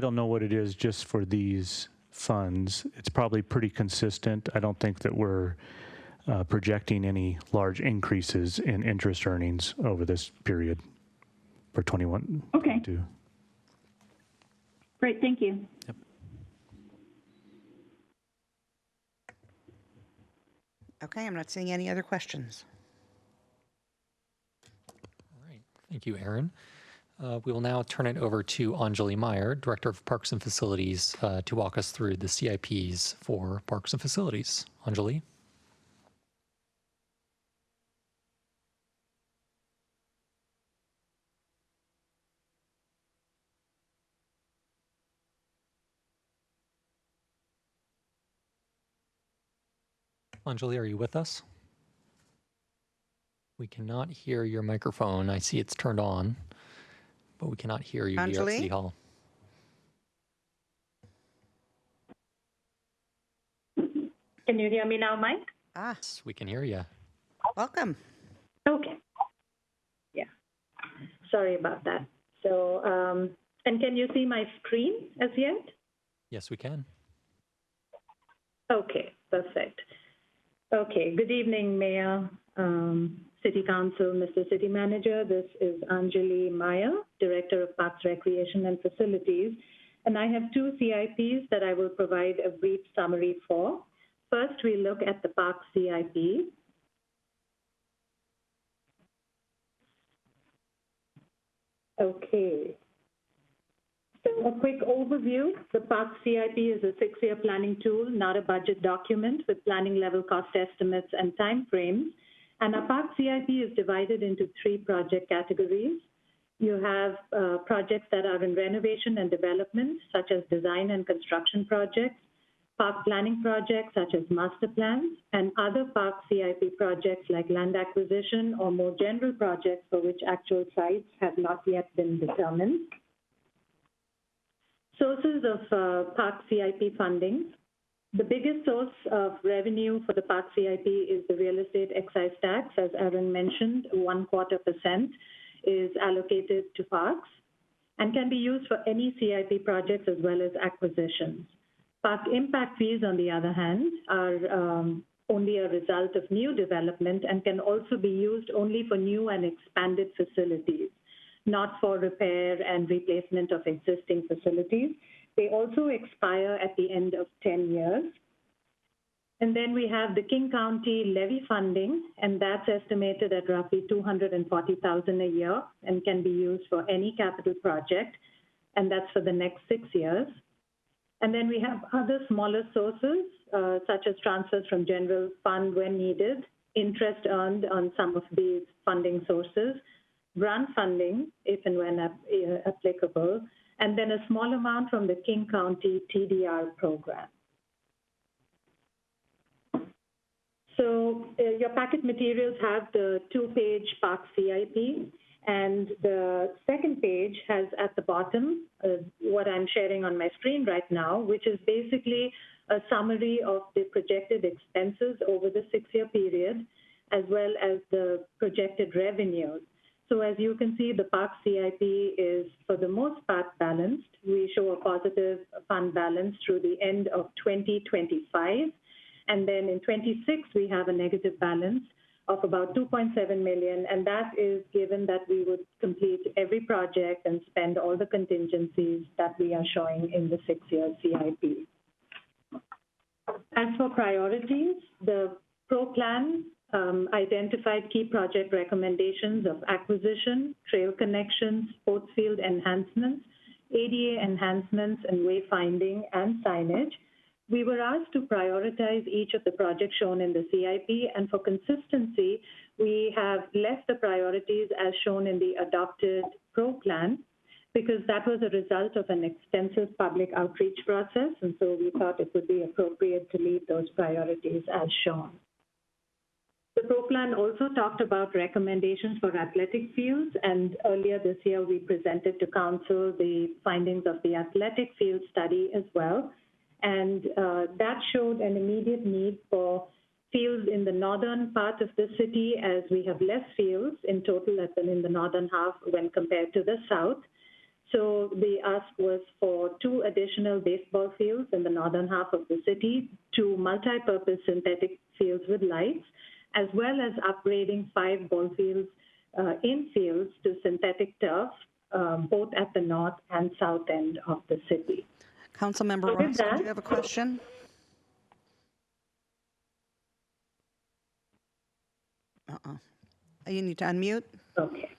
O: don't know what it is just for these funds. It's probably pretty consistent. I don't think that we're projecting any large increases in interest earnings over this period for 21.
E: Okay.
O: 22.
E: Great, thank you.
O: Yep.
A: Okay, I'm not seeing any other questions.
B: All right, thank you, Aaron. We will now turn it over to Anjali Meyer, Director of Parks and Facilities, to walk us through the CIPs for Parks and Facilities. Anjali? Anjali, are you with us? We cannot hear your microphone. I see it's turned on, but we cannot hear you here at City Hall.
Q: Can you hear me now, Mike?
B: Yes, we can hear you.
A: Welcome.
Q: Okay. Yeah. Sorry about that. So, and can you see my screen as yet?
B: Yes, we can.
Q: Okay, perfect. Okay, good evening, Mayor, City Council, Mr. City Manager. This is Anjali Meyer, Director of Parks, Recreation and Facilities, and I have two CIPs that I will provide a brief summary for. First, we look at the Parks CIP. Okay. So a quick overview. The Parks CIP is a 6-year planning tool, not a budget document, with planning level cost estimates and timeframes. And our Parks CIP is divided into 3 project categories. You have projects that are in renovation and development, such as design and construction projects, park planning projects such as master plans, and other park CIP projects like land acquisition or more general projects for which actual sites have not yet been determined. Sources of park CIP funding. The biggest source of revenue for the park CIP is the real estate excise tax. As Aaron mentioned, 0.25% is allocated to parks and can be used for any CIP projects as well as acquisitions. Park impact fees, on the other hand, are only a result of new development and can also be used only for new and expanded facilities, not for repair and replacement of existing facilities. They also expire at the end of 10 years. And then we have the King County levy funding, and that's estimated at roughly $240,000 a year and can be used for any capital project, and that's for the next 6 years. And then we have other smaller sources, such as transfers from general fund when needed, interest earned on some of these funding sources, grant funding, if and when applicable, and then a small amount from the King County TDR program. So your packet materials have the 2-page Park CIP, and the second page has at the bottom what I'm sharing on my screen right now, which is basically a summary of the projected expenses over the 6-year period, as well as the projected revenues. So as you can see, the Park CIP is, for the most part, balanced. We show a positive fund balance through the end of 2025. And then in 26, we have a negative balance of about $2.7 million, and that is given that we would complete every project and spend all the contingencies that we are showing in the 6-year CIP. As for priorities, the Pro Plan identified key project recommendations of acquisition, trail connections, sports field enhancements, ADA enhancements, and wayfinding and signage. We were asked to prioritize each of the projects shown in the CIP, and for consistency, we have left the priorities as shown in the adopted Pro Plan, because that was a result of an extensive public outreach process, and so we thought it would be appropriate to leave those priorities as shown. The Pro Plan also talked about recommendations for athletic fields, and earlier this year we presented to Council the findings of the athletic field study as well. And that showed an immediate need for fields in the northern part of the city, as we have less fields in total in the northern half when compared to the south. So the ask was for 2 additional baseball fields in the northern half of the city, 2 multi-purpose synthetic fields with lights, as well as upgrading 5 ball fields in fields to synthetic turf, both at the north and south end of the city.
A: Councilmember Ross, do you have a question? You need to unmute.
Q: Okay.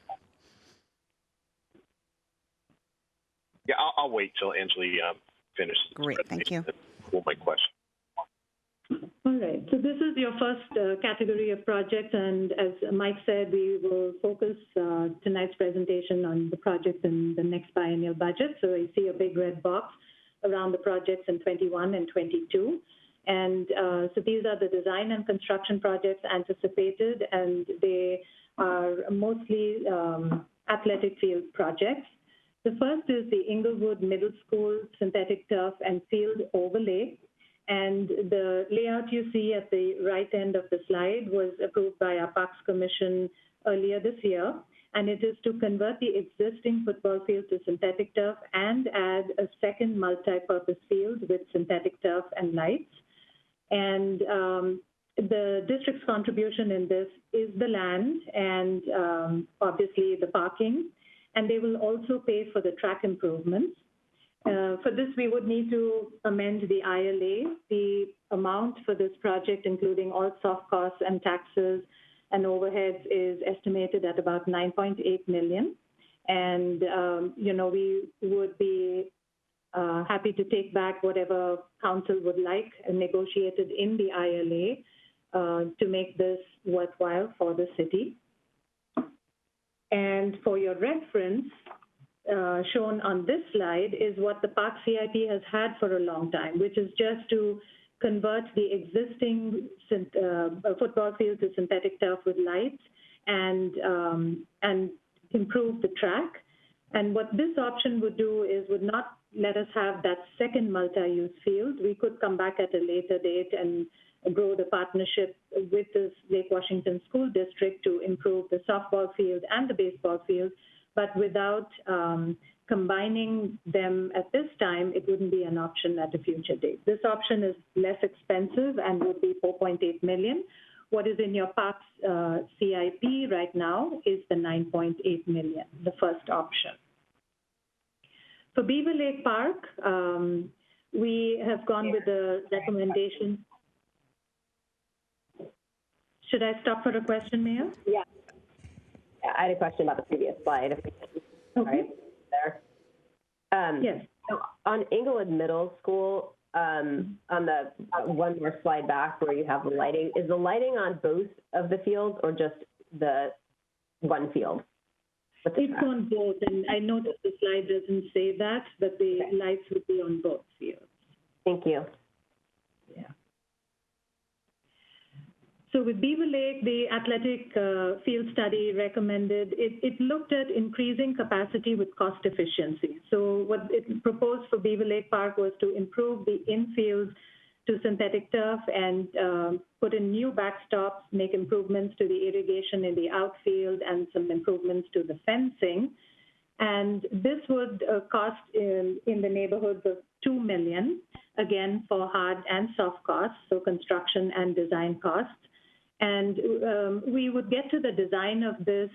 P: Yeah, I'll wait till Anjali finishes.
A: Great, thank you.
P: Hold my question.
Q: All right, so this is your first category of projects, and as Mike said, we will focus tonight's presentation on the projects in the next biennial budget. So you see a big red box around the projects in 21 and 22. And so these are the design and construction projects anticipated, and they are mostly athletic field projects. The first is the Inglewood Middle School synthetic turf and field overlay. And the layout you see at the right end of the slide was approved by our Parks Commission earlier this year. And it is to convert the existing football field to synthetic turf and add a second multi-purpose field with synthetic turf and lights. And the district's contribution in this is the land and obviously the parking. And they will also pay for the track improvements. For this, we would need to amend the ILA. The amount for this project, including all soft costs and taxes and overheads, is estimated at about $9.8 million. And, you know, we would be happy to take back whatever council would like and negotiated in the ILA to make this worthwhile for the city. And for your reference, shown on this slide is what the Park CIP has had for a long time, which is just to convert the existing football field to synthetic turf with lights and improve the track. And what this option would do is would not let us have that second multi-use field. We could come back at a later date and grow the partnership with the Lake Washington School District to improve the softball field and the baseball field. But without combining them at this time, it wouldn't be an option at a future date. This option is less expensive and would be $4.8 million. What is in your Parks CIP right now is the $9.8 million, the first option. For Beaver Lake Park, we have gone with the recommendation. Should I stop for a question, Mayor?
H: Yeah. I had a question about the previous slide. Sorry, there.
Q: Yes.
H: So on Inglewood Middle School, on the one more slide back where you have the lighting, is the lighting on both of the fields or just the one field?
Q: It's on both, and I noticed the slide doesn't say that, but the lights would be on both fields.
H: Thank you.
Q: Yeah. So with Beaver Lake, the athletic field study recommended, it looked at increasing capacity with cost efficiency. So what it proposed for Beaver Lake Park was to improve the infield to synthetic turf and put in new backstops, make improvements to the irrigation in the outfield and some improvements to the fencing. And this would cost in the neighborhoods of $2 million, again, for hard and soft costs, so construction and design costs. And we would get to the design of this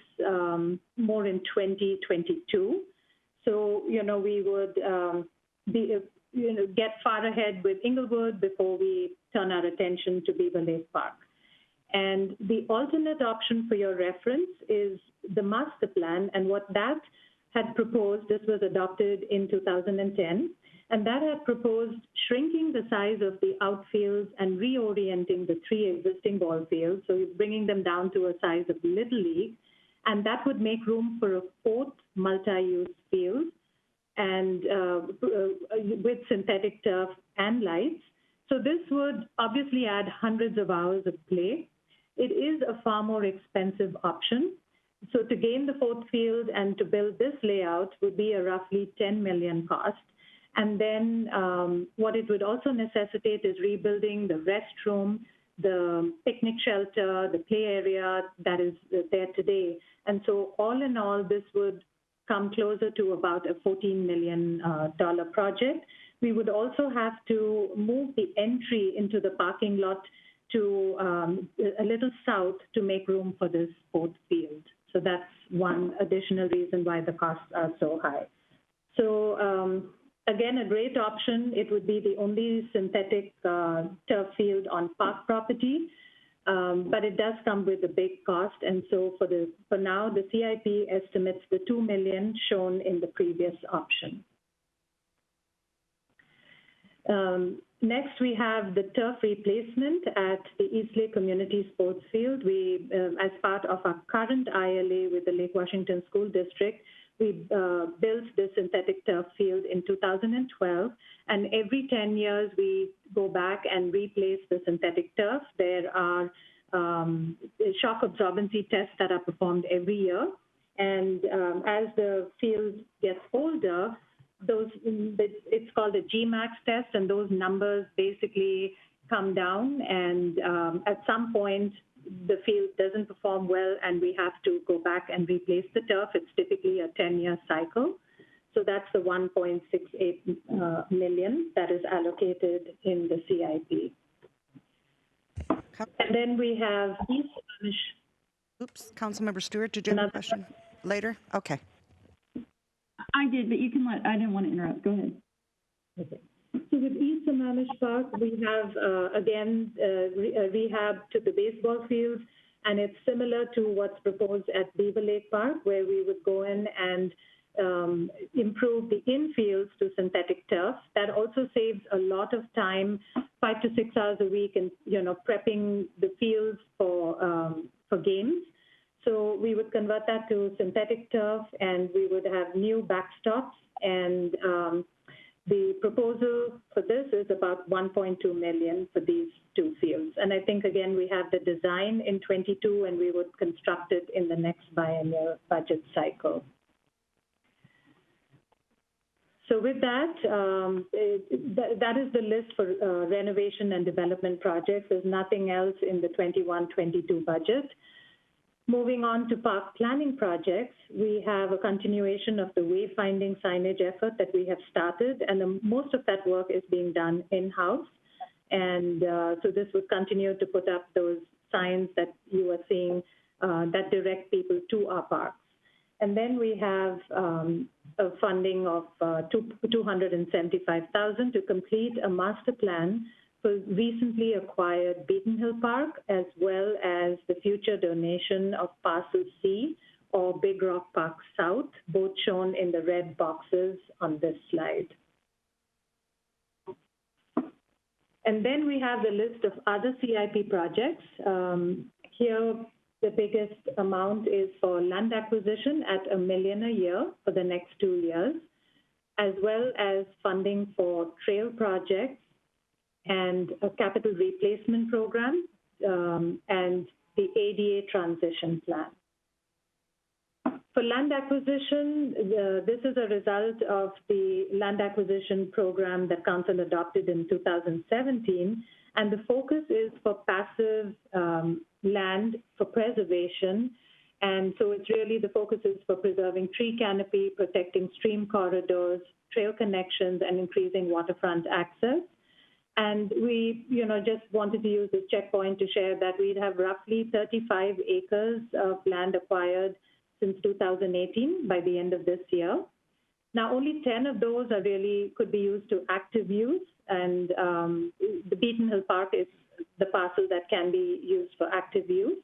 Q: more in 2022. So, we would get far ahead with Inglewood before we turn our attention to Beaver Lake Park. And the alternate option for your reference is the master plan, and what that had proposed, this was adopted in 2010, and that had proposed shrinking the size of the outfields and reorienting the 3 existing ball fields, so bringing them down to a size of Little League, and that would make room for a 4th multi-use field, and with synthetic turf and lights. So this would obviously add hundreds of hours of play. It is a far more expensive option. So to gain the 4th field and to build this layout would be a roughly $10 million cost. And then what it would also necessitate is rebuilding the restroom, the picnic shelter, the play area that is there today. And so all in all, this would come closer to about a $14 million project. We would also have to move the entry into the parking lot to a little south to make room for this 4th field. So that's one additional reason why the costs are so high. So again, a great option. It would be the only synthetic turf field on park property, but it does come with a big cost. And so for now, the CIP estimates the $2 million shown in the previous option. Next, we have the turf replacement at the Eastlake Community Sports Field. We, as part of our current ILA with the Lake Washington School District, we built the synthetic turf field in 2012, and every 10 years we go back and replace the synthetic turf. There are shock absorbency tests that are performed every year, and as the field gets older, it's called a GMAX test, and those numbers basically come down, and at some point the field doesn't perform well and we have to go back and replace the turf. It's typically a 10-year cycle. So that's the $1.68 million that is allocated in the CIP. And then we have East Samish.
A: Oops, Councilmember Stewart, did you have a question later? Okay.
E: I did, but you can I didn't want to interrupt. Go ahead.
Q: Okay. So with East Sammamish Park, we have, again, a rehab to the baseball fields, and it's similar to what's proposed at Beaver Lake Park, where we would go in and improve the infields to synthetic turf. That also saves a lot of time, 5 to 6 hours a week, and prepping the fields for games. So we would convert that to synthetic turf, and we would have new backstops. And the proposal for this is about $1.2 million for these 2 fields. And I think, again, we have the design in 22, and we would construct it in the next biennial budget cycle. So with that, that is the list for renovation and development projects. There's nothing else in the 21-22 budget. Moving on to park planning projects, we have a continuation of the wayfinding signage effort that we have started, and most of that work is being done in-house. And so this would continue to put up those signs that you are seeing that direct people to our parks. And then we have a funding of $275,000 to complete a master plan for recently acquired Beaton Hill Park, as well as the future donation of Parcel C or Big Rock Park South, both shown in the red boxes on this slide. And then we have the list of other CIP projects. Here, the biggest amount is for land acquisition at $1 million a year for the next 2 years, as well as funding for trail projects and a capital replacement program, and the ADA transition plan. For land acquisition, this is a result of the land acquisition program that Council adopted in 2017, and the focus is for passive land for preservation. And so it's really the focus is for preserving tree canopy, protecting stream corridors, trail connections, and increasing waterfront access. And we, just wanted to use this checkpoint to share that we'd have roughly 35 acres of land acquired since 2018 by the end of this year. Now, only 10 of those could be used to active use, and the Beaton Hill Park is the parcel that can be used for active use.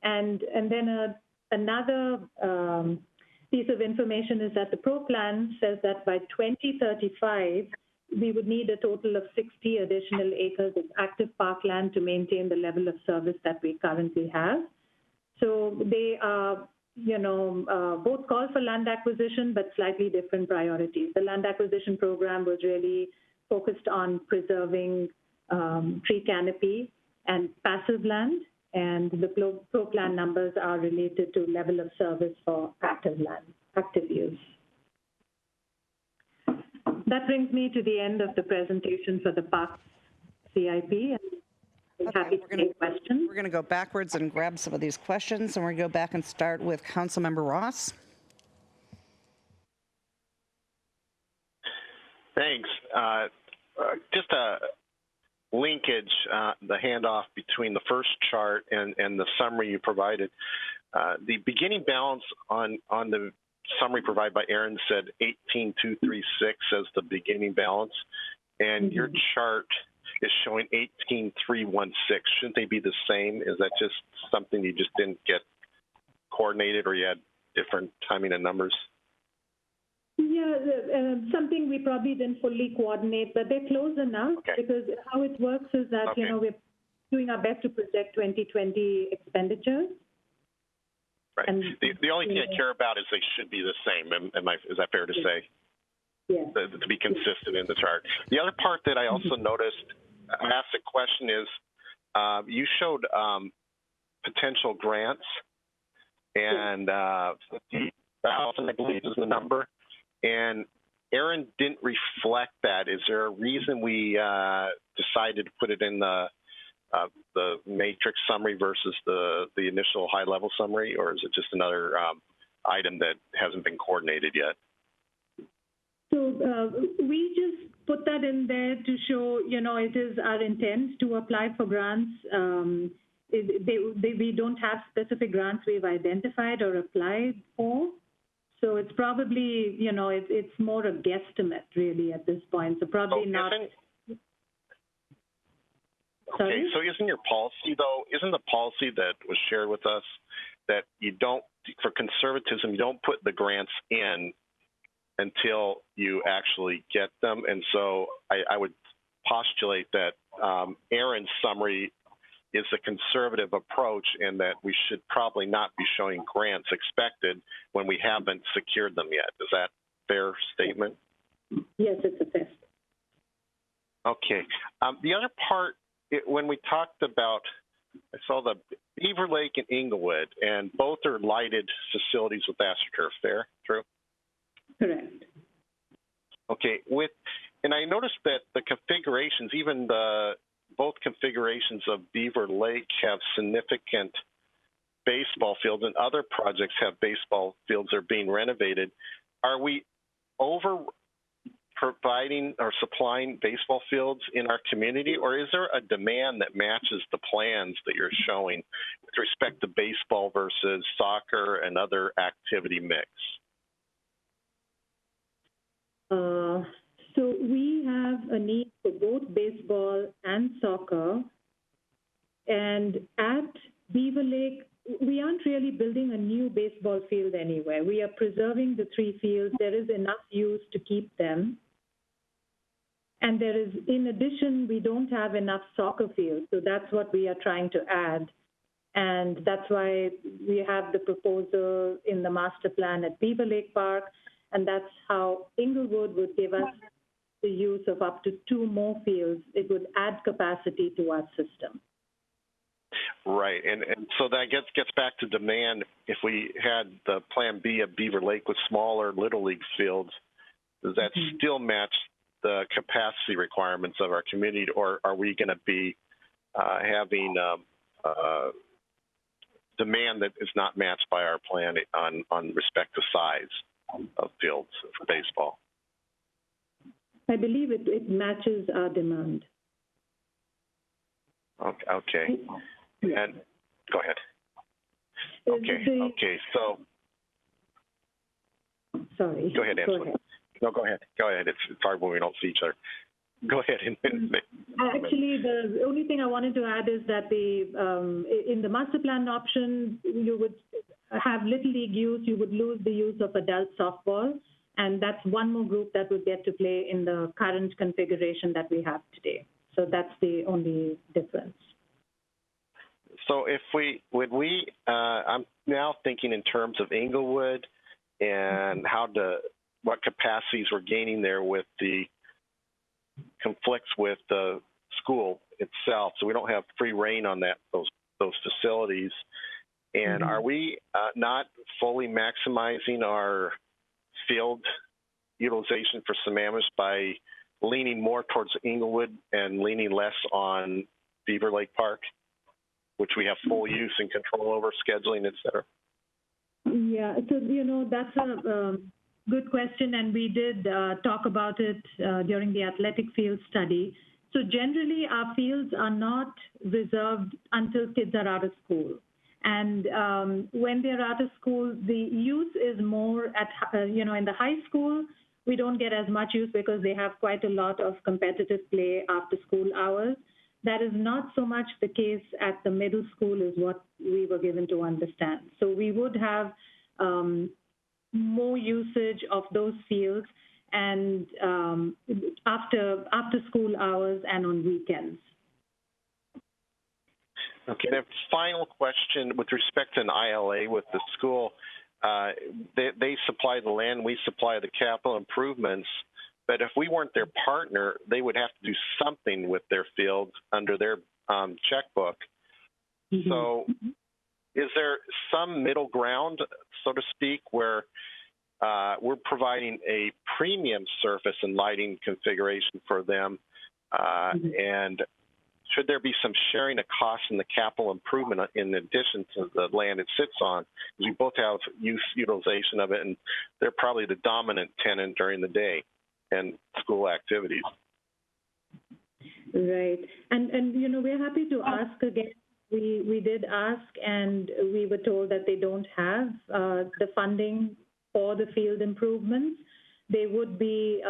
Q: And then another piece of information is that the Pro Plan says that by 2035, we would need a total of 60 additional acres of active parkland to maintain the level of service that we currently have. So they are, both call for land acquisition, but slightly different priorities. The land acquisition program was really focused on preserving tree canopy and passive land, and the Pro Plan numbers are related to level of service for active land, active use. That brings me to the end of the presentation for the Park CIP. I'm happy to take questions.
A: We're going to go backwards and grab some of these questions, and we're going to go back and start with Councilmember Ross.
P: Thanks. Just a linkage, the handoff between the first chart and the summary you provided. The beginning balance on the summary provided by Aaron said 18,236 as the beginning balance, and your chart is showing 18,316. Shouldn't they be the same? Is that just something you just didn't get coordinated, or you had different timing and numbers?
Q: Yeah, something we probably didn't fully coordinate, but they're close enough, because how it works is that, we're doing our best to project 2020 expenditures.
P: Right. And the only thing I care about is they should be the same. Is that fair to say?
Q: Yes.
P: To be consistent in the chart. The other part that I also noticed, I asked a question is, you showed potential grants, and 50,000, I believe, is the number. And Aaron didn't reflect that. Is there a reason we decided to put it in the matrix summary versus the initial high-level summary, or is it just another item that hasn't been coordinated yet?
Q: So we just put that in there to show, it is our intent to apply for grants. We don't have specific grants we've identified or applied for. So it's probably, it's more a guesstimate really at this point. So probably not.
P: Okay, so isn't your policy, though, isn't the policy that was shared with us that you don't, for conservatism, you don't put the grants in until you actually get them? And so I would postulate that Aaron's summary is a conservative approach, and that we should probably not be showing grants expected when we haven't secured them yet. Is that a fair statement?
Q: Yes, it's a fair.
P: Okay. The other part, when we talked about, I saw the Beaver Lake and Inglewood, and both are lighted facilities with AstroTurf. Fair? True?
Q: Correct.
P: Okay. And I noticed that the configurations, even both configurations of Beaver Lake have significant baseball fields, and other projects have baseball fields that are being renovated. Are we over providing or supplying baseball fields in our community, or is there a demand that matches the plans that you're showing with respect to baseball versus soccer and other activity mix?
Q: So we have a need for both baseball and soccer. And at Beaver Lake, we aren't really building a new baseball field anywhere. We are preserving the 3 fields. There is enough use to keep them. And there is, in addition, we don't have enough soccer fields. So that's what we are trying to add. And that's why we have the proposal in the master plan at Beaver Lake Park. And that's how Inglewood would give us the use of up to 2 more fields. It would add capacity to our system.
P: Right, and so that gets back to demand. If we had the Plan B of Beaver Lake with smaller Little League fields, does that still match the capacity requirements of our community, or are we going to be having demand that is not matched by our plan on respect to size of fields for baseball?
Q: I believe it matches our demand.
P: Okay. And go ahead. Okay. So.
Q: Sorry.
P: Go ahead, Angela.
Q: Go ahead.
P: No, go ahead. Go ahead. It's hard when we don't see each other. Go ahead.
Q: Actually, the only thing I wanted to add is that in the master plan option, you would have Little League use, you would lose the use of adult softball, and that's one more group that would get to play in the current configuration that we have today. So that's the only difference.
P: So I'm now thinking in terms of Inglewood and what capacities we're gaining there with the conflicts with the school itself. So we don't have free reign on those facilities. And are we not fully maximizing our field utilization for Sammamish by leaning more towards Inglewood and leaning less on Beaver Lake Park, which we have full use and control over, scheduling, et cetera?
Q: Yeah, so, that's a good question, and we did talk about it during the athletic field study. So generally, our fields are not reserved until kids are out of school. And when they're out of school, the use is more in the high school, we don't get as much use because they have quite a lot of competitive play after school hours. That is not so much the case at the middle school is what we were given to understand. So we would have more usage of those fields and after school hours and on weekends.
P: Okay, then final question with respect to an ILA with the school. They supply the land, we supply the capital improvements, but if we weren't their partner, they would have to do something with their fields under their checkbook. Mm-hmm. So is there some middle ground, so to speak, where we're providing a premium surface and lighting configuration for them, and should there be some sharing of costs in the capital improvement in addition to the land it sits on? Because we both have utilization of it, and they're probably the dominant tenant during the day and school activities.
Q: Right. And we're happy to ask again. We did ask, and we were told that they don't have the funding for the field improvements. They would be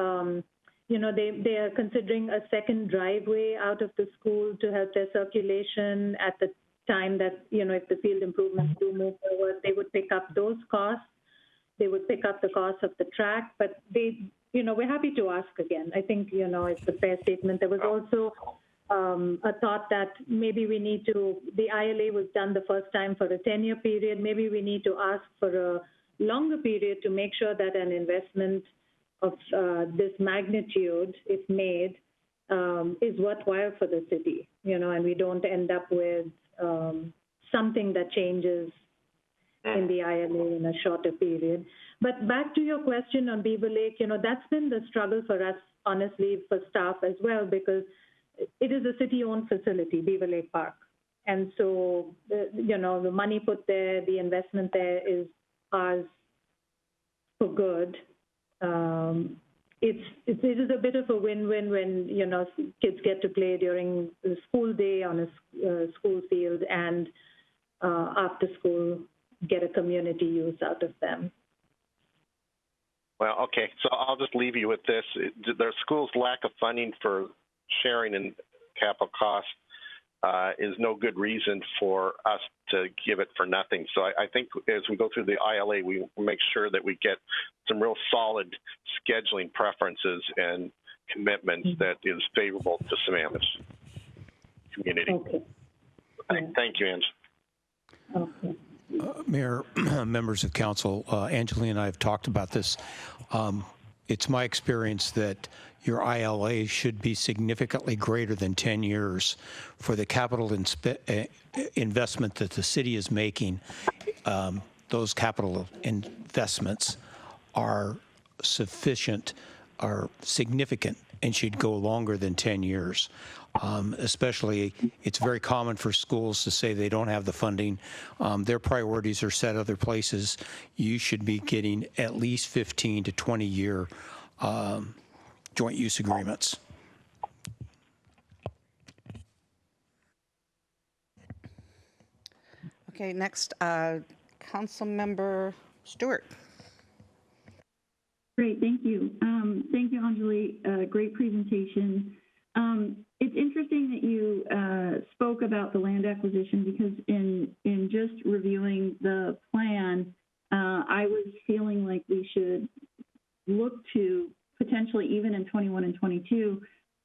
Q: they are considering a second driveway out of the school to help their circulation at the time that, if the field improvements do move forward, they would pick up those costs. They would pick up the cost of the track, but we're happy to ask again. I think, it's a fair statement. There was also a thought that maybe we need the ILA was done the first time for a 10-year period. Maybe we need to ask for a longer period to make sure that an investment of this magnitude, if made, is worthwhile for the city, and we don't end up with something that changes in the ILA in a shorter period. But back to your question on Beaver Lake, that's been the struggle for us, honestly, for staff as well, because it is a city-owned facility, Beaver Lake Park. And so, the money put there, the investment there is ours for good. It is a bit of a win-win when, kids get to play during the school day on a school field and after school get a community use out of them.
P: Well, okay, so I'll just leave you with this. The school's lack of funding for sharing in capital costs is no good reason for us to give it for nothing. So I think as we go through the ILA, we make sure that we get some real solid scheduling preferences and commitments that is favorable to Sammamish community.
Q: Okay.
P: Thank you, Ange.
Q: Okay.
N: Mayor, members of council, Angelina and I have talked about this. It's my experience that your ILA should be significantly greater than 10 years for the capital investment that the city is making. Those capital investments are sufficient, are significant, and should go longer than 10 years. Especially, it's very common for schools to say they don't have the funding. Their priorities are set other places. You should be getting at least 15 to 20-year joint use agreements.
A: Okay, next, Councilmember Stewart.
E: Great, thank you. Thank you, Anjali. Great presentation. It's interesting that you spoke about the land acquisition because in just reviewing the plan, I was feeling like we should look to potentially even in 21 and 22,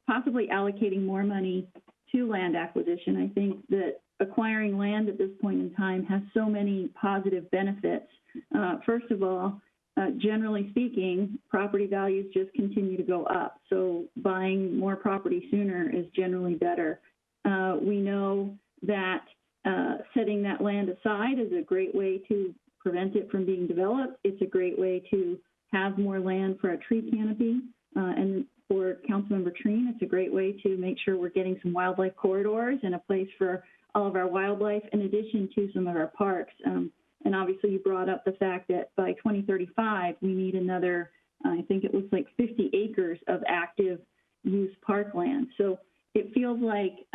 E: possibly allocating more money to land acquisition. I think that acquiring land at this point in time has so many positive benefits. First of all, generally speaking, property values just continue to go up. So buying more property sooner is generally better. We know that setting that land aside is a great way to prevent it from being developed. It's a great way to have more land for a tree canopy. And for Councilmember Treen, it's a great way to make sure we're getting some wildlife corridors and a place for all of our wildlife in addition to some of our parks. And obviously you brought up the fact that by 2035, we need another, I think it looks like 50 acres of active use parkland. So it feels like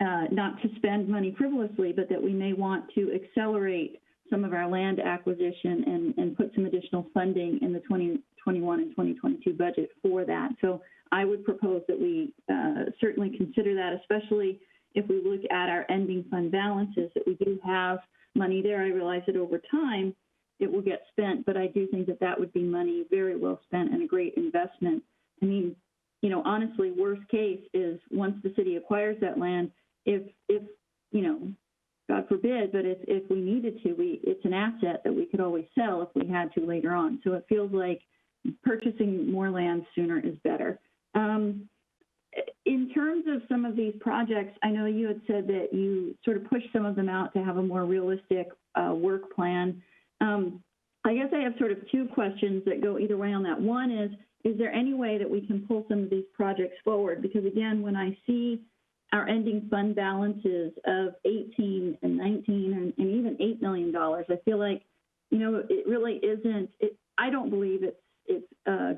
E: not to spend money frivolously, but that we may want to accelerate some of our land acquisition and put some additional funding in the 2021 and 2022 budget for that. So I would propose that we certainly consider that, especially if we look at our ending fund balances, that we do have money there. I realize that over time it will get spent, but I do think that that would be money very well spent and a great investment. I mean, you know, honestly, worst case is once the city acquires that land, if you know, God forbid, but if we needed to, it's an asset that we could always sell if we had to later on. So it feels like purchasing more land sooner is better. In terms of some of these projects, I know you had said that you sort of pushed some of them out to have a more realistic work plan. I guess I have sort of two questions that go either way on that. One is there any way that we can pull some of these projects forward? Because again, when I see our ending fund balances of 18 and 19 and even $8 million, I feel like, you know, it really isn't, I don't believe it's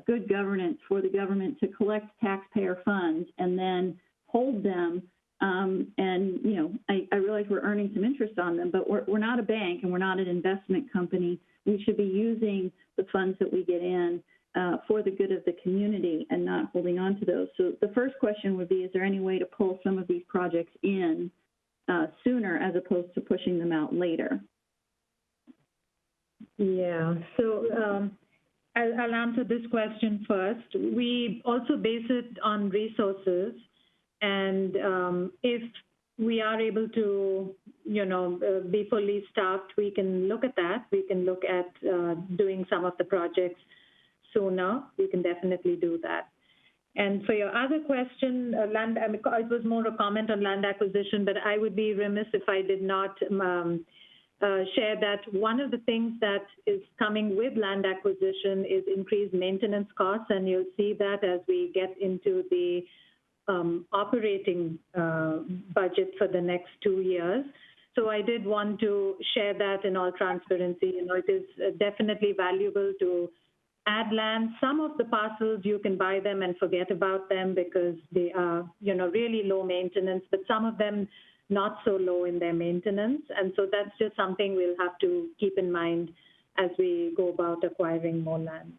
E: good governance for the government to collect taxpayer funds and then hold them. And, you know, I realize we're earning some interest on them, but we're not a bank and we're not an investment company. We should be using the funds that we get in for the good of the community and not holding on to those. So the first question would be, is there any way to pull some of these projects in sooner as opposed to pushing them out later?
Q: Yeah, so I'll answer this question first. We also base it on resources, and if we are able to, you know, be fully staffed, we can look at that. We can look at doing some of the projects sooner. We can definitely do that. And for your other question, it was more a comment on land acquisition, but I would be remiss if I did not share that one of the things that is coming with land acquisition is increased maintenance costs, and you'll see that as we get into the operating budget for the next 2 years. So I did want to share that in all transparency. You know, it is definitely valuable to add land. Some of the parcels, you can buy them and forget about them because they are, you know, really low maintenance, but some of them not so low in their maintenance. And so that's just something we'll have to keep in mind as we go about acquiring more land.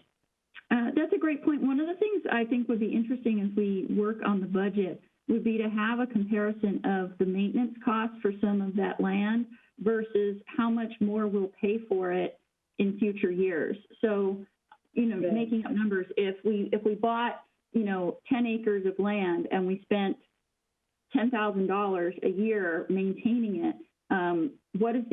E: That's a great point. One of the things I think would be interesting as we work on the budget would be to have a comparison of the maintenance costs for some of that land versus how much more we'll pay for it in future years. So, you know, making up numbers, if we bought, you know, 10 acres of land and we spent $10,000 a year maintaining it, what is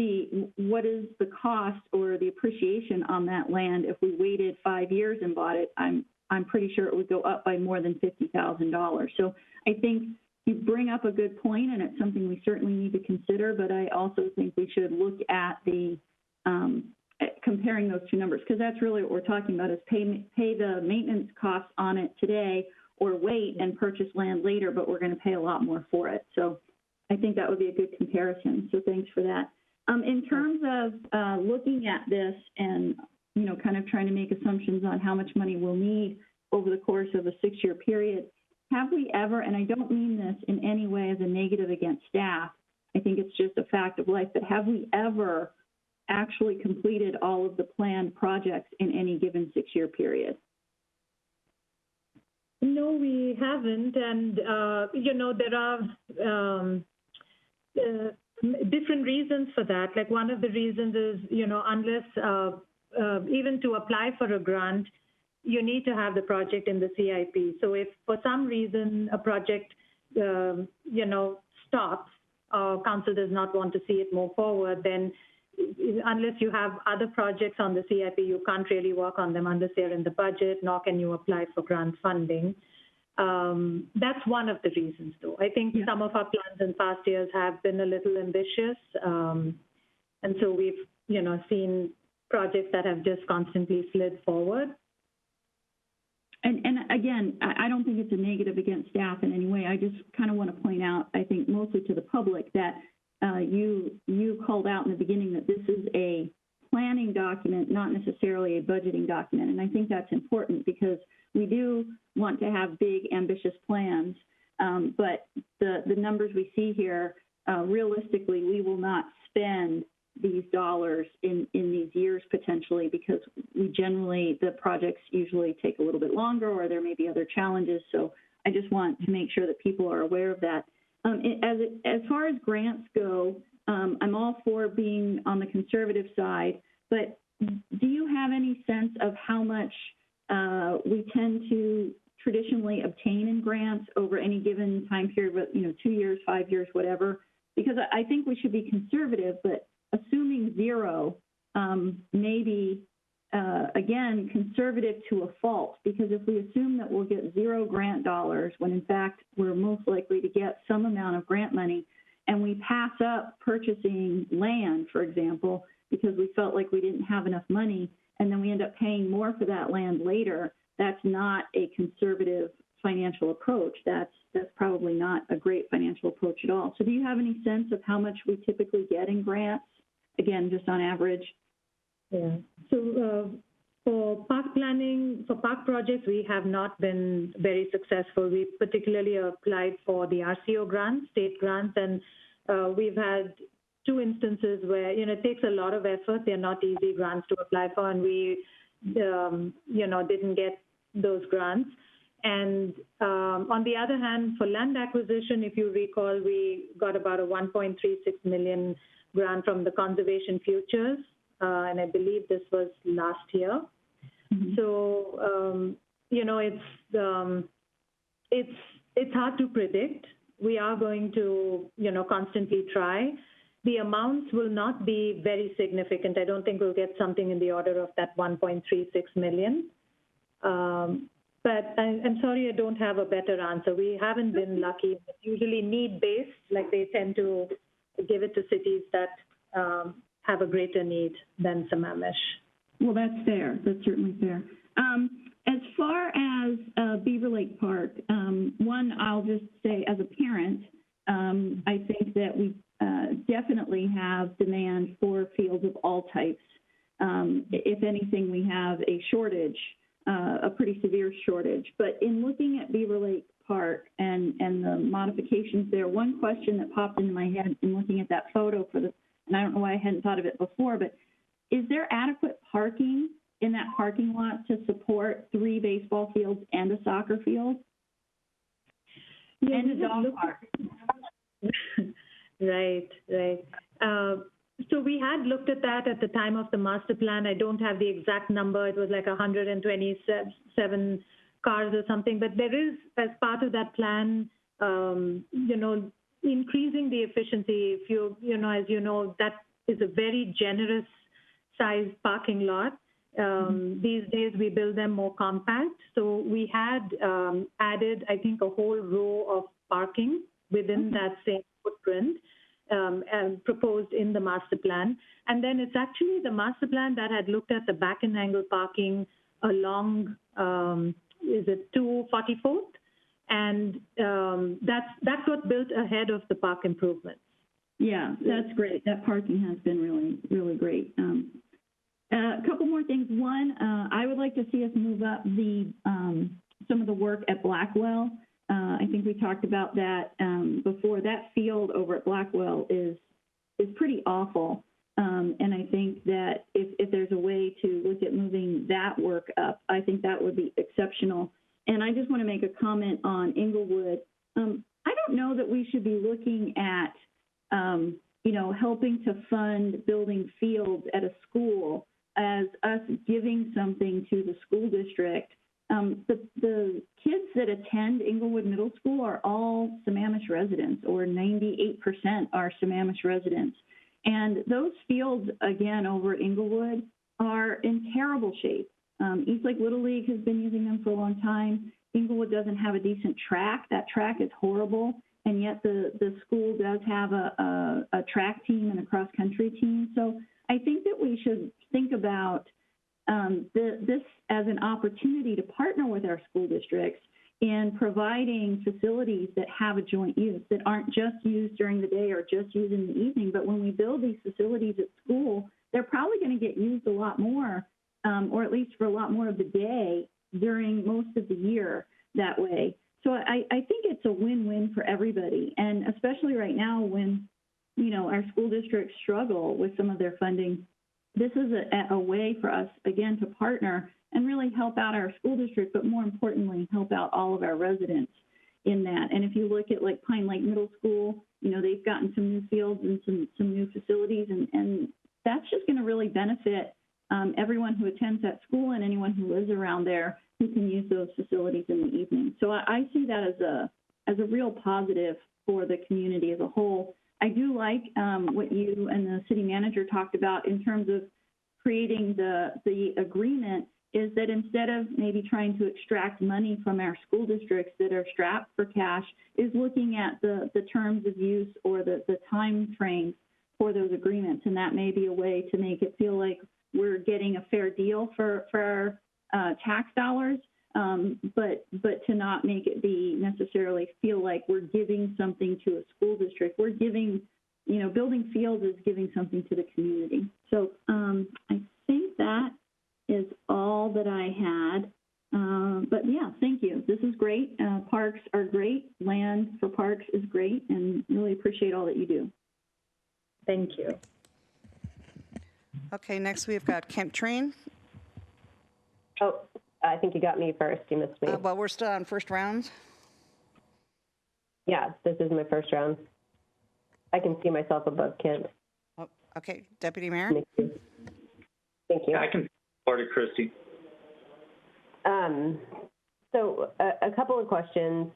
E: the cost or the appreciation on that land if we waited 5 years and bought it? I'm pretty sure it would go up by more than $50,000. So I think you bring up a good point, and it's something we certainly need to consider. But I also think we should look at the comparing those two numbers, because that's really what we're talking about: is pay the maintenance costs on it today, or wait and purchase land later, but we're going to pay a lot more for it. So I think that would be a good comparison. So thanks for that. In terms of looking at this and, you know, kind of trying to make assumptions on how much money we'll need over the course of a 6-year period, have we ever, and I don't mean this in any way as a negative against staff, I think it's just a fact of life. But have we ever actually completed all of the planned projects in any given 6-year period?
Q: No, we haven't. And, there are different reasons for that. Like one of the reasons is, unless even to apply for a grant, you need to have the project in the CIP. So if for some reason a project, stops, or council does not want to see it move forward, then unless you have other projects on the CIP, you can't really work on them unless they're in the budget, nor can you apply for grant funding. That's one of the reasons, though. I think some of our plans in past years have been a little ambitious. And so we've, seen projects that have just constantly slid forward.
E: And again, I don't think it's a negative against staff in any way. I just kind of want to point out, I think mostly to the public, that you called out in the beginning that this is a planning document, not necessarily a budgeting document. And I think that's important because we do want to have big, ambitious plans. But the numbers we see here, realistically, we will not spend these dollars in these years potentially, because the projects usually take a little bit longer, or there may be other challenges. So I just want to make sure that people are aware of that. As far as grants go, I'm all for being on the conservative side, but do you have any sense of how much we tend to traditionally obtain in grants over any given time period, 2 years, 5 years, whatever? Because I think we should be conservative, but assuming zero, maybe, again, conservative to a fault, because if we assume that we'll get zero grant dollars, when in fact we're most likely to get some amount of grant money, and we pass up purchasing land, for example, because we felt like we didn't have enough money, and then we end up paying more for that land later, that's not a conservative financial approach. That's probably not a great financial approach at all. So do you have any sense of how much we typically get in grants? Again, just on average.
Q: Yeah. So for park planning, for park projects, we have not been very successful. We particularly applied for the RCO grants, state grants, and we've had 2 instances where, it takes a lot of effort. They're not easy grants to apply for, and we, didn't get those grants. And on the other hand, for land acquisition, if you recall, we got about a $1.36 million grant from the Conservation Futures, and I believe this was last year. Mm-hmm. So, it's hard to predict. We are going to, constantly try. The amounts will not be very significant. I don't think we'll get something in the order of that $1.36 million. But I'm sorry, I don't have a better answer. We haven't been lucky. It's usually need-based, like they tend to give it to cities that have a greater need than Sammamish.
E: Well, that's fair. That's certainly fair. As far as Beaver Lake Park, one, I'll just say as a parent, I think that we definitely have demand for fields of all types. If anything, we have a shortage, a pretty severe shortage. But in looking at Beaver Lake Park and the modifications there, one question that popped into my head in looking at that photo and I don't know why I hadn't thought of it before, but is there adequate parking in that parking lot to support 3 baseball fields and a soccer field?
Q: Yeah,
E: and a dog park. Right.
Q: So we had looked at that at the time of the master plan. I don't have the exact number. It was like 127 cars or something. But there is, as part of that plan, increasing the efficiency. If as you know, that is a very generous sized parking lot. These days we build them more compact. So we had added, I think, a whole row of parking within that same footprint and proposed in the master plan. And then it's actually the master plan that had looked at the back and angle parking along, 244th? And that's what built ahead of the park improvements.
E: Yeah, that's great. That parking has been really, really great. A couple more things. One, I would like to see us move up some of the work at Blackwell. I think we talked about that before. That field over at Blackwell is pretty awful. And I think that if there's a way to look at moving that work up, I think that would be exceptional. And I just want to make a comment on Inglewood. I don't know that we should be looking at, helping to fund building fields at a school as us giving something to the school district. The kids that attend Inglewood Middle School are all Sammamish residents, or 98% are Sammamish residents. And those fields, again, over at Inglewood are in terrible shape. Eastlake Little League has been using them for a long time. Inglewood doesn't have a decent track. That track is horrible. And yet the school does have a track team and a cross-country team. So I think that we should think about this as an opportunity to partner with our school districts in providing facilities that have a joint use, that aren't just used during the day or just used in the evening. But when we build these facilities at school, they're probably going to get used a lot more, or at least for a lot more of the day during most of the year that way. So I think it's a win-win for everybody, and especially right now when, our school districts struggle with some of their funding. This is a way for us, again, to partner and really help out our school district, but more importantly, help out all of our residents in that. And if you look at like Pine Lake Middle School, they've gotten some new fields and some new facilities, and that's just going to really benefit everyone who attends that school and anyone who lives around there who can use those facilities in the evening. So I see that as a real positive for the community as a whole. I do like what you and the city manager talked about in terms of creating the agreement, is that instead of maybe trying to extract money from our school districts that are strapped for cash, is looking at the terms of use or the time frames for those agreements. And that may be a way to make it feel like we're getting a fair deal for our tax dollars, but to not make it be necessarily feel like we're giving something to a school district. We're giving, building fields is giving something to the community. So I think that is all that I had. But yeah, thank you. This is great. Parks are great. Land for parks is great, and really appreciate all that you do.
Q: Thank you.
A: Okay, next we've got Kemp Train.
H: Oh, I think you got me first. You missed me.
A: Well, we're still on first round.
H: Yeah, this is my first round. I can see myself above Kent.
A: Oh, okay, Deputy Mayor.
H: Thank you.
M: I can support it, Christy.
H: So a couple of questions.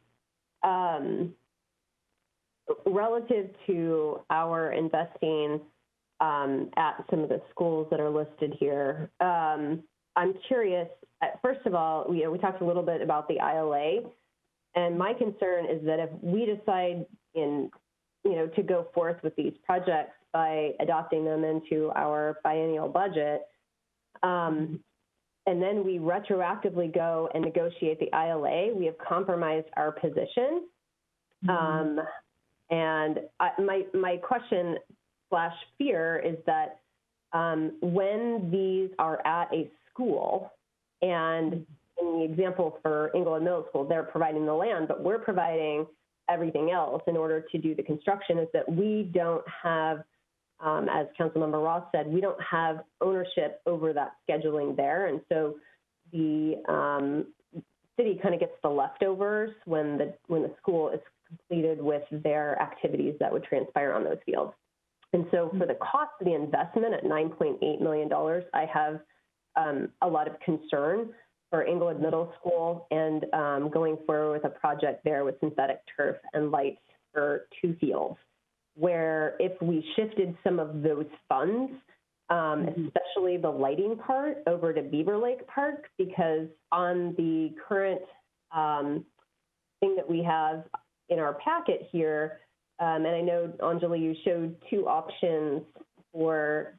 H: Relative to our investing at some of the schools that are listed here, I'm curious. First of all, we talked a little bit about the ILA, and my concern is that if we decide to go forth with these projects by adopting them into our biennial budget, and then we retroactively go and negotiate the ILA, we have compromised our position. Mm-hmm. And my question / fear is that when these are at a school, and in the example for Inglewood Middle School, they're providing the land, but we're providing everything else in order to do the construction, is that we don't have, as Councilmember Ross said, we don't have ownership over that scheduling there. And so the city kind of gets the leftovers when the school is completed with their activities that would transpire on those fields. And so for the cost of the investment at $9.8 million, I have a lot of concern for Inglewood Middle School and going forward with a project there with synthetic turf and lights for 2 fields, where if we shifted some of those funds, especially the lighting part, over to Beaver Lake Park, because on the current thing that we have in our packet here, and I know, Anjali, you showed 2 options for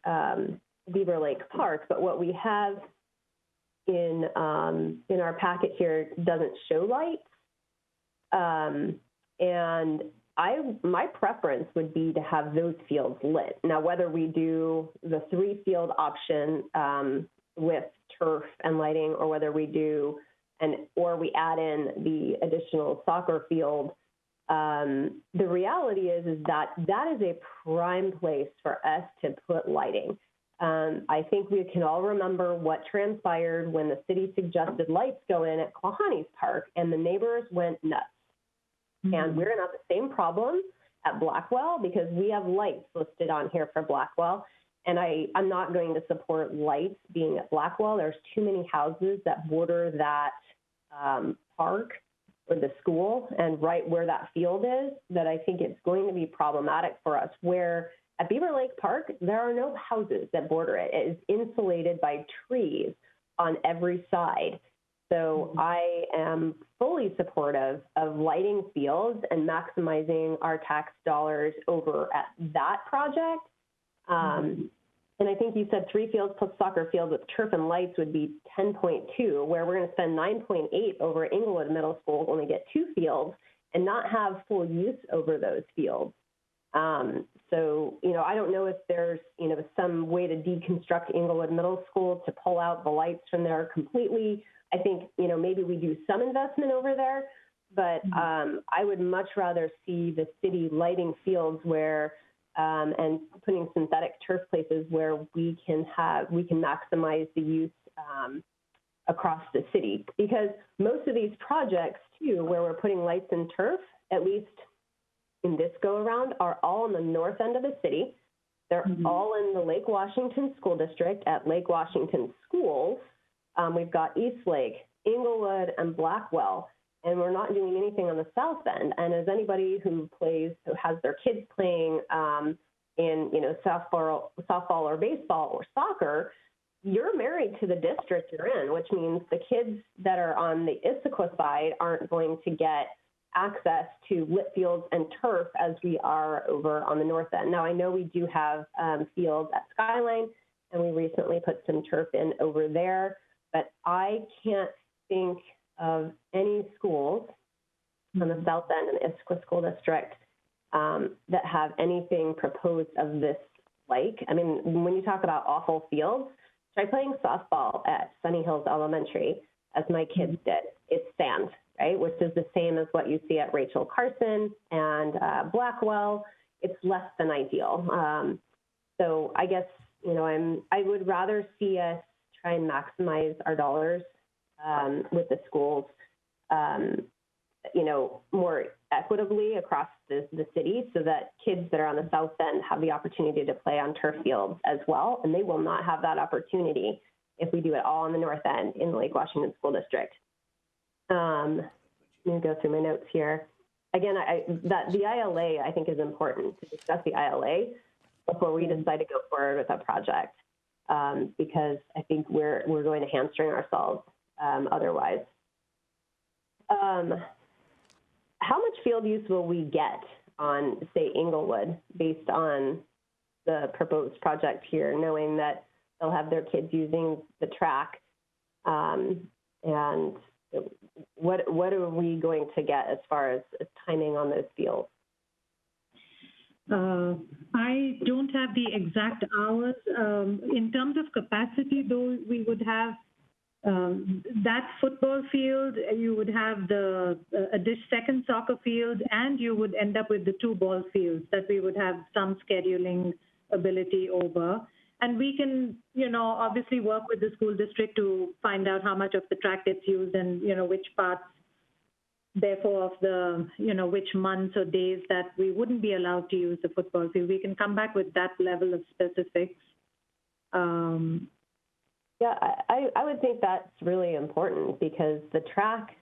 H: Beaver Lake Park, but what we have in our packet here doesn't show lights. And my preference would be to have those fields lit. Now, whether we do the 3-field option with turf and lighting, or whether we do or we add in the additional soccer field, the reality is that that is a prime place for us to put lighting. I think we can all remember what transpired when the city suggested lights go in at Klahani's Park, and the neighbors went nuts. Mm-hmm. And we're going to have the same problem at Blackwell because we have lights listed on here for Blackwell. And I'm not going to support lights being at Blackwell. There's too many houses that border that park or the school and right where that field is that I think it's going to be problematic for us. Where at Beaver Lake Park, there are no houses that border it. It is insulated by trees on every side. So I am fully supportive of lighting fields and maximizing our tax dollars over at that project. And I think you said 3 fields plus soccer field with turf and lights would be 10.2, where we're going to spend 9.8 over Inglewood Middle School, only get 2 fields, and not have full use over those fields. So, I don't know if there's, some way to deconstruct Inglewood Middle School to pull out the lights from there completely. I think, maybe we do some investment over there, but I would much rather see the city lighting fields where, and putting synthetic turf places where we can maximize the use across the city. Because most of these projects, too, where we're putting lights and turf, at least in this go-around, are all in the north end of the city. They're all in the Lake Washington School District at Lake Washington Schools. We've got East Lake, Inglewood, and Blackwell, and we're not doing anything on the south end. And as anybody who has their kids playing in, softball or baseball or soccer, you're married to the district you're in, which means the kids that are on the Issaquah side aren't going to get access to lit fields and turf as we are over on the north end. Now, I know we do have fields at Skyline, and we recently put some turf in over there, but I can't think of any schools on the south end in the Issaquah School District that have anything proposed of this like. I mean, when you talk about awful fields, try playing softball at Sunny Hills Elementary, as my kids did. It's sand, right, which is the same as what you see at Rachel Carson and Blackwell. It's less than ideal. So I guess, I would rather see us try and maximize our dollars with the schools, more equitably across the city so that kids that are on the south end have the opportunity to play on turf fields as well. And they will not have that opportunity if we do it all on the north end in the Lake Washington School District. Let me go through my notes here. Again, the ILA, I think, is important to discuss the ILA before we decide to go forward with that project, because I think we're going to hamstring ourselves otherwise. How much field use will we get on, say, Inglewood, based on the proposed project here, knowing that they'll have their kids using the track? And what are we going to get as far as timing on those fields?
Q: I don't have the exact hours. In terms of capacity, though, we would have that football field, you would have the second soccer field, and you would end up with the 2 ball fields that we would have some scheduling ability over. And we can, obviously work with the school district to find out how much of the track gets used and, which parts, therefore, of the, which months or days that we wouldn't be allowed to use the football field. We can come back with that level of specifics.
H: Yeah, I would think that's really important, because the track,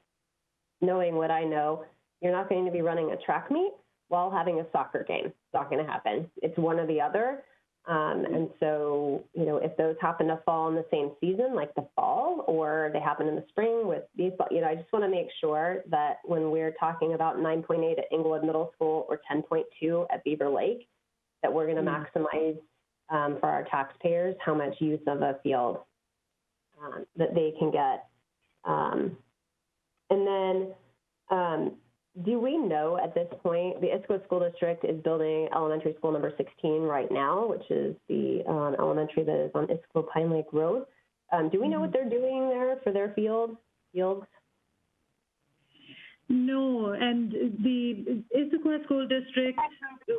H: knowing what I know, you're not going to be running a track meet while having a soccer game. It's not going to happen. It's one or the other. And so, if those happen to fall in the same season, like the fall, or they happen in the spring with baseball, I just want to make sure that when we're talking about 9.8 at Inglewood Middle School or 10.2 at Beaver Lake, that we're going to maximize for our taxpayers how much use of a field that they can get. And then, do we know at this point, the Issaquah School District is building elementary school number 16 right now, which is the elementary that is on Issaquah Pine Lake Road. Do we know what they're doing there for their fields?
Q: Sure, and the Issaquah School District,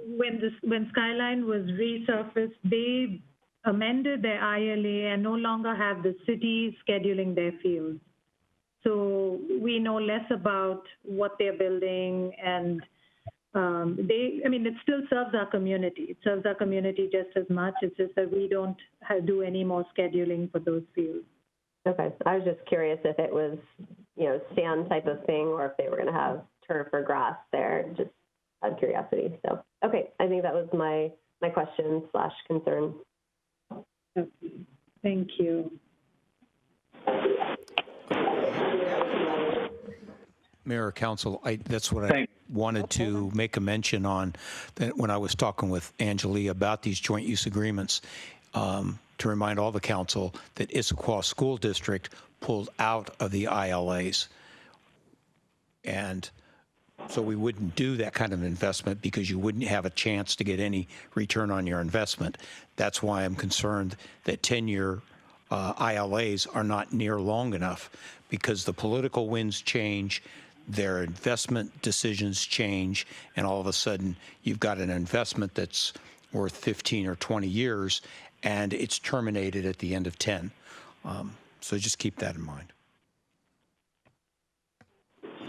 Q: when Skyline was resurfaced, they amended their ILA and no longer have the city scheduling their fields. So we know less about what they're building, and it still serves our community. It serves our community just as much. It's just that we don't do any more scheduling for those fields.
H: Okay, I was just curious if it was, sand type of thing, or if they were going to have turf or grass there, just out of curiosity. So, okay, I think that was my question / concern.
Q: Okay, thank you.
N: Mayor or Council, that's what I wanted to make a mention on that when I was talking with Anjali about these joint use agreements, to remind all the council that Issaquah School District pulled out of the ILAs. And so we wouldn't do that kind of investment because you wouldn't have a chance to get any return on your investment. That's why I'm concerned that 10-year ILAs are not near long enough, because the political winds change, their investment decisions change, and all of a sudden you've got an investment that's worth 15 or 20 years and it's terminated at the end of 10. So just keep that in mind.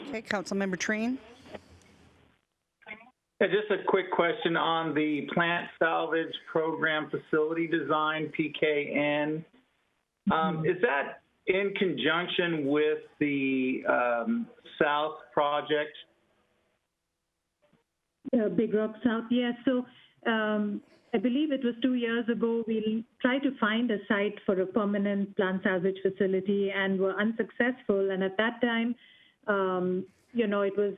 A: Okay, Councilmember Treen.
R: Just a quick question on the plant salvage program facility design, PKN. Is that in conjunction with the South project?
Q: Big Rock South, yes. So I believe it was 2 years ago, we tried to find a site for a permanent plant salvage facility and were unsuccessful. And at that time, it was,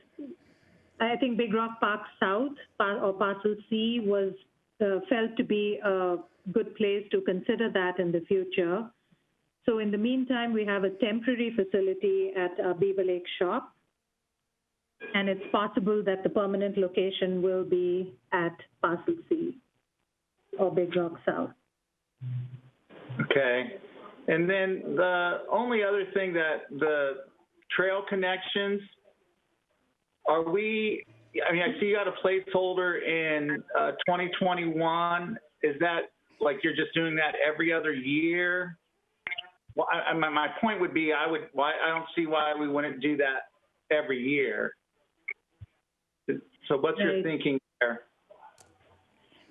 Q: I think Big Rock Park South or Parcel C was felt to be a good place to consider that in the future. So in the meantime, we have a temporary facility at Beaver Lake Shop, and it's possible that the permanent location will be at Parcel C or Big Rock South.
R: Okay. And then the only other thing that the trail connections, I see you got a placeholder in 2021. Is that like you're just doing that every other year? Well, my point would be, I don't see why we wouldn't do that every year. So what's your thinking there?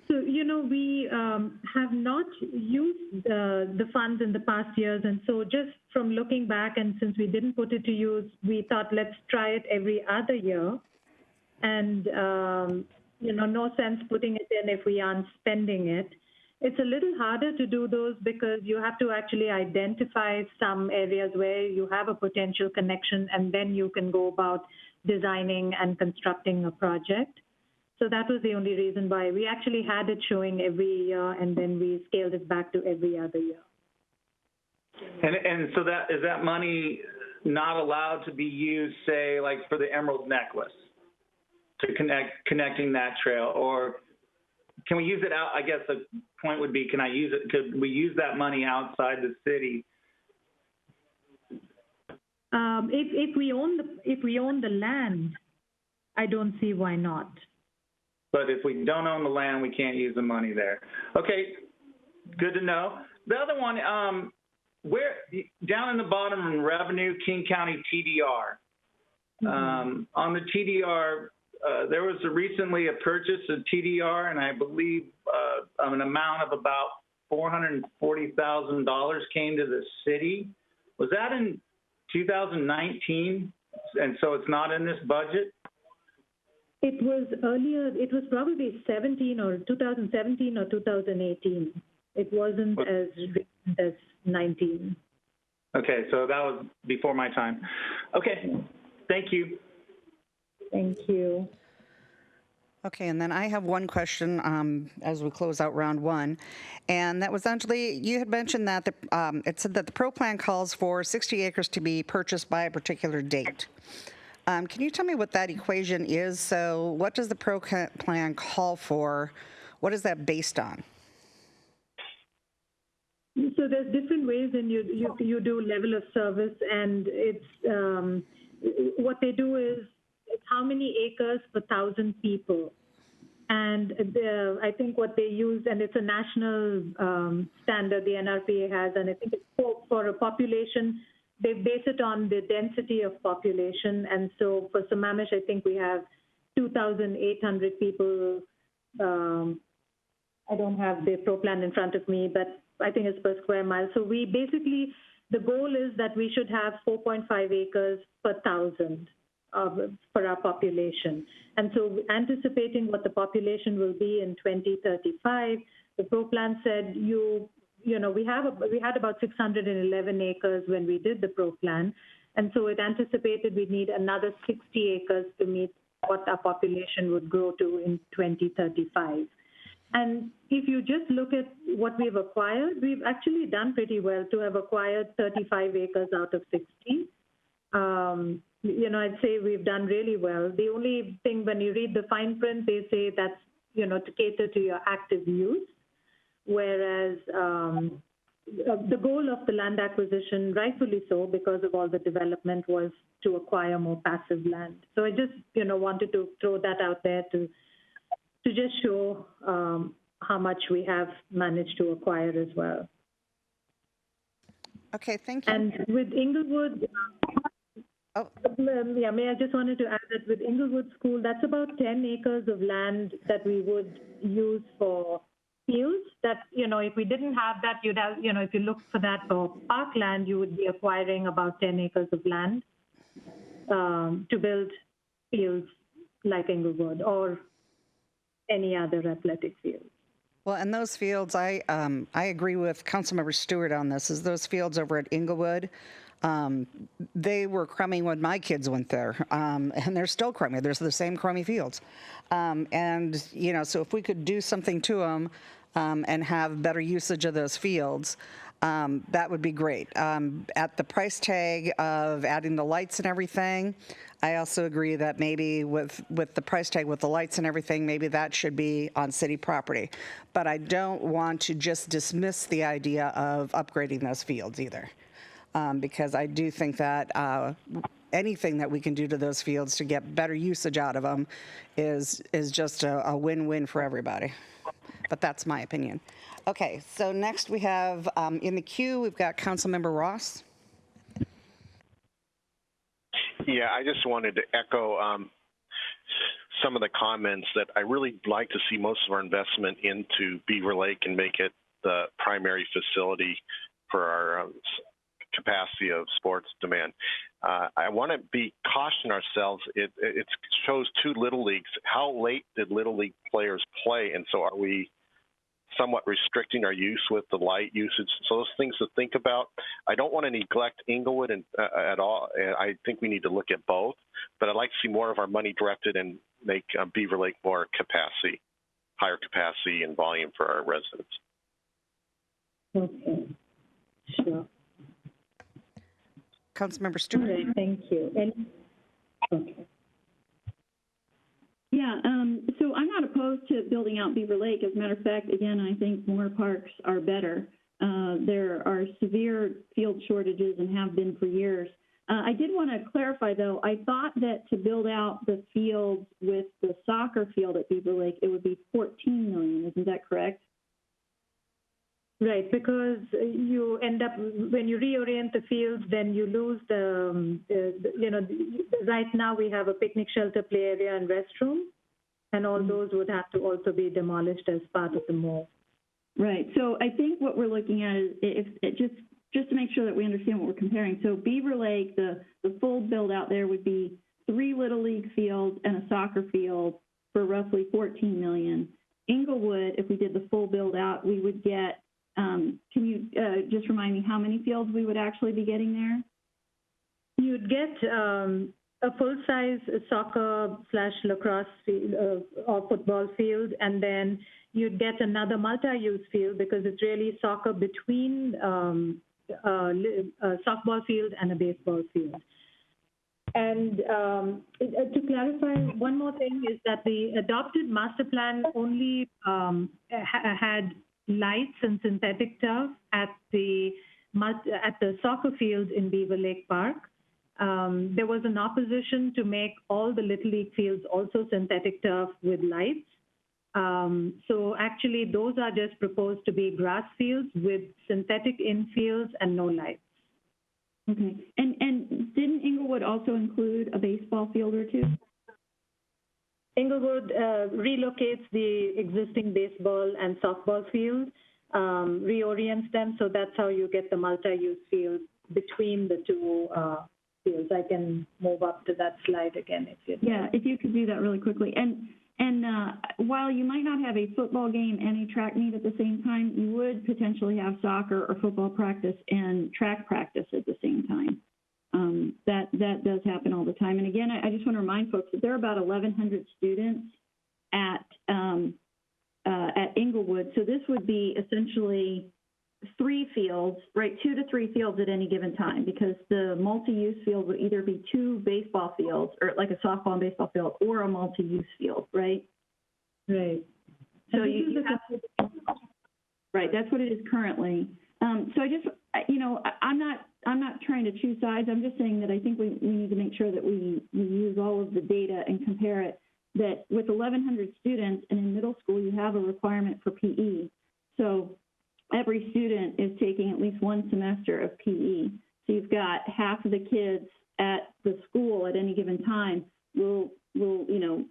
Q: So, we have not used the funds in the past years. And so just from looking back, and since we didn't put it to use, we thought, let's try it every other year. And, no sense putting it in if we aren't spending it. It's a little harder to do those because you have to actually identify some areas where you have a potential connection, and then you can go about designing and constructing a project. So that was the only reason why we actually had it showing every year, and then we scaled it back to every other year.
R: And so is that money not allowed to be used, say, like for the Emerald Necklace, to connecting that trail, or can we use it out? I guess the point would be, could we use that money outside the city?
Q: If we own the land, I don't see why not.
R: But if we don't own the land, we can't use the money there. Okay, good to know. The other one, where down in the bottom in revenue, King County TDR. On the TDR, there was recently a purchase of TDR, and I believe an amount of about $440,000 came to the city. Was that in 2019? And so it's not in this budget?
Q: It was earlier. It was probably 2017 or 2018. It wasn't as recent as 19.
R: Okay, so that was before my time. Okay, thank you.
Q: Thank you.
A: Okay, and then I have one question as we close out round one, and that was, Anjali, you had mentioned that it said that the pro plan calls for 60 acres to be purchased by a particular date. Can you tell me what that equation is? So what does the pro plan call for? What is that based on?
Q: So there's different ways, and you do level of service, and it's what they do is it's how many acres per 1,000 people. And I think what they use, and it's a national standard the NRPA has, and I think it's for a population, they base it on the density of population. And so for Sammamish, I think we have 2,800 people. I don't have the pro plan in front of me, but I think it's per square mile. So we basically, the goal is that we should have 4.5 acres per 1,000 for our population. And so anticipating what the population will be in 2035, the pro plan said we had about 611 acres when we did the pro plan. And so it anticipated we'd need another 60 acres to meet what our population would grow to in 2035. And if you just look at what we've acquired, we've actually done pretty well to have acquired 35 acres out of 60. I'd say we've done really well. The only thing, when you read the fine print, they say that's, to cater to your active use, whereas the goal of the land acquisition, rightfully so, because of all the development, was to acquire more passive land. So I just, wanted to throw that out there to just show how much we have managed to acquire as well.
A: Okay, thank you.
Q: And with Inglewood, I just wanted to add that with Inglewood School, that's about 10 acres of land that we would use for fields. That, if we didn't have that, you'd have, if you look for that for parkland, you would be acquiring about 10 acres of land to build fields like Inglewood or any other athletic field.
A: Well, and those fields, I agree with Councilmember Stewart on this, is those fields over at Inglewood, they were crummy when my kids went there, and they're still crummy. There's the same crummy fields. And, so if we could do something to them and have better usage of those fields, that would be great. At the price tag of adding the lights and everything, I also agree that maybe with the price tag with the lights and everything, maybe that should be on city property. But I don't want to just dismiss the idea of upgrading those fields either. Because I do think that anything that we can do to those fields to get better usage out of them is just a win-win for everybody. But that's my opinion. Okay, so next we have in the queue, we've got Councilmember Ross.
P: Yeah, I just wanted to echo some of the comments that I really like to see most of our investment into Beaver Lake and make it the primary facility for our capacity of sports demand. I want to caution ourselves. It shows 2 Little Leagues. How late did Little League players play? And so are we somewhat restricting our use with the light usage? So those things to think about. I don't want to neglect Inglewood at all. I think we need to look at both, but I'd like to see more of our money directed and make Beaver Lake more capacity, higher capacity and volume for our residents.
Q: Okay, sure.
A: Councilmember Stewart.
Q: Okay, thank you. Okay.
E: Yeah, so I'm not opposed to building out Beaver Lake. As a matter of fact, again, I think more parks are better. There are severe field shortages and have been for years. I did want to clarify, though, I thought that to build out the fields with the soccer field at Beaver Lake, it would be $14 million. Isn't that correct?
Q: Right, because you end up, when you reorient the fields, then you lose right now we have a picnic shelter, play area, and restroom, and all those would have to also be demolished as part of the move.
E: Right, so I think what we're looking at is just to make sure that we understand what we're comparing. So Beaver Lake, the full build out there would be 3 Little League fields and a soccer field for roughly $14 million. Inglewood, if we did the full build out, we would get, can you just remind me how many fields we would actually be getting there?
Q: You'd get a full-size soccer/lacrosse field or football field, and then you'd get another multi-use field because it's really soccer between a softball field and a baseball field. And to clarify, one more thing is that the adopted master plan only had lights and synthetic turf at the soccer field in Beaver Lake Park. There was an opposition to make all the Little League fields also synthetic turf with lights. So actually, those are just proposed to be grass fields with synthetic infields and no lights.
E: Okay. And didn't Inglewood also include a baseball field or two?
Q: Inglewood relocates the existing baseball and softball field, reorients them, so that's how you get the multi-use field between the two fields. I can move up to that slide again if you'd
E: Yeah, if you could do that really quickly. And while you might not have a football game and a track meet at the same time, you would potentially have soccer or football practice and track practice at the same time. That does happen all the time. And again, I just want to remind folks that there are about 1,100 students at Inglewood. So this would be essentially 3 fields, right? 2 to 3 fields at any given time, because the multi-use field would either be 2 baseball fields, or like a softball and baseball field, or a multi-use field, right?
Q: Right.
E: So you have, right, that's what it is currently. So I just, I'm not trying to choose sides. I'm just saying that I think we need to make sure that we use all of the data and compare it, that with 1,100 students, and in middle school, you have a requirement for PE. So every student is taking at least 1 semester of PE. So you've got half of the kids at the school at any given time will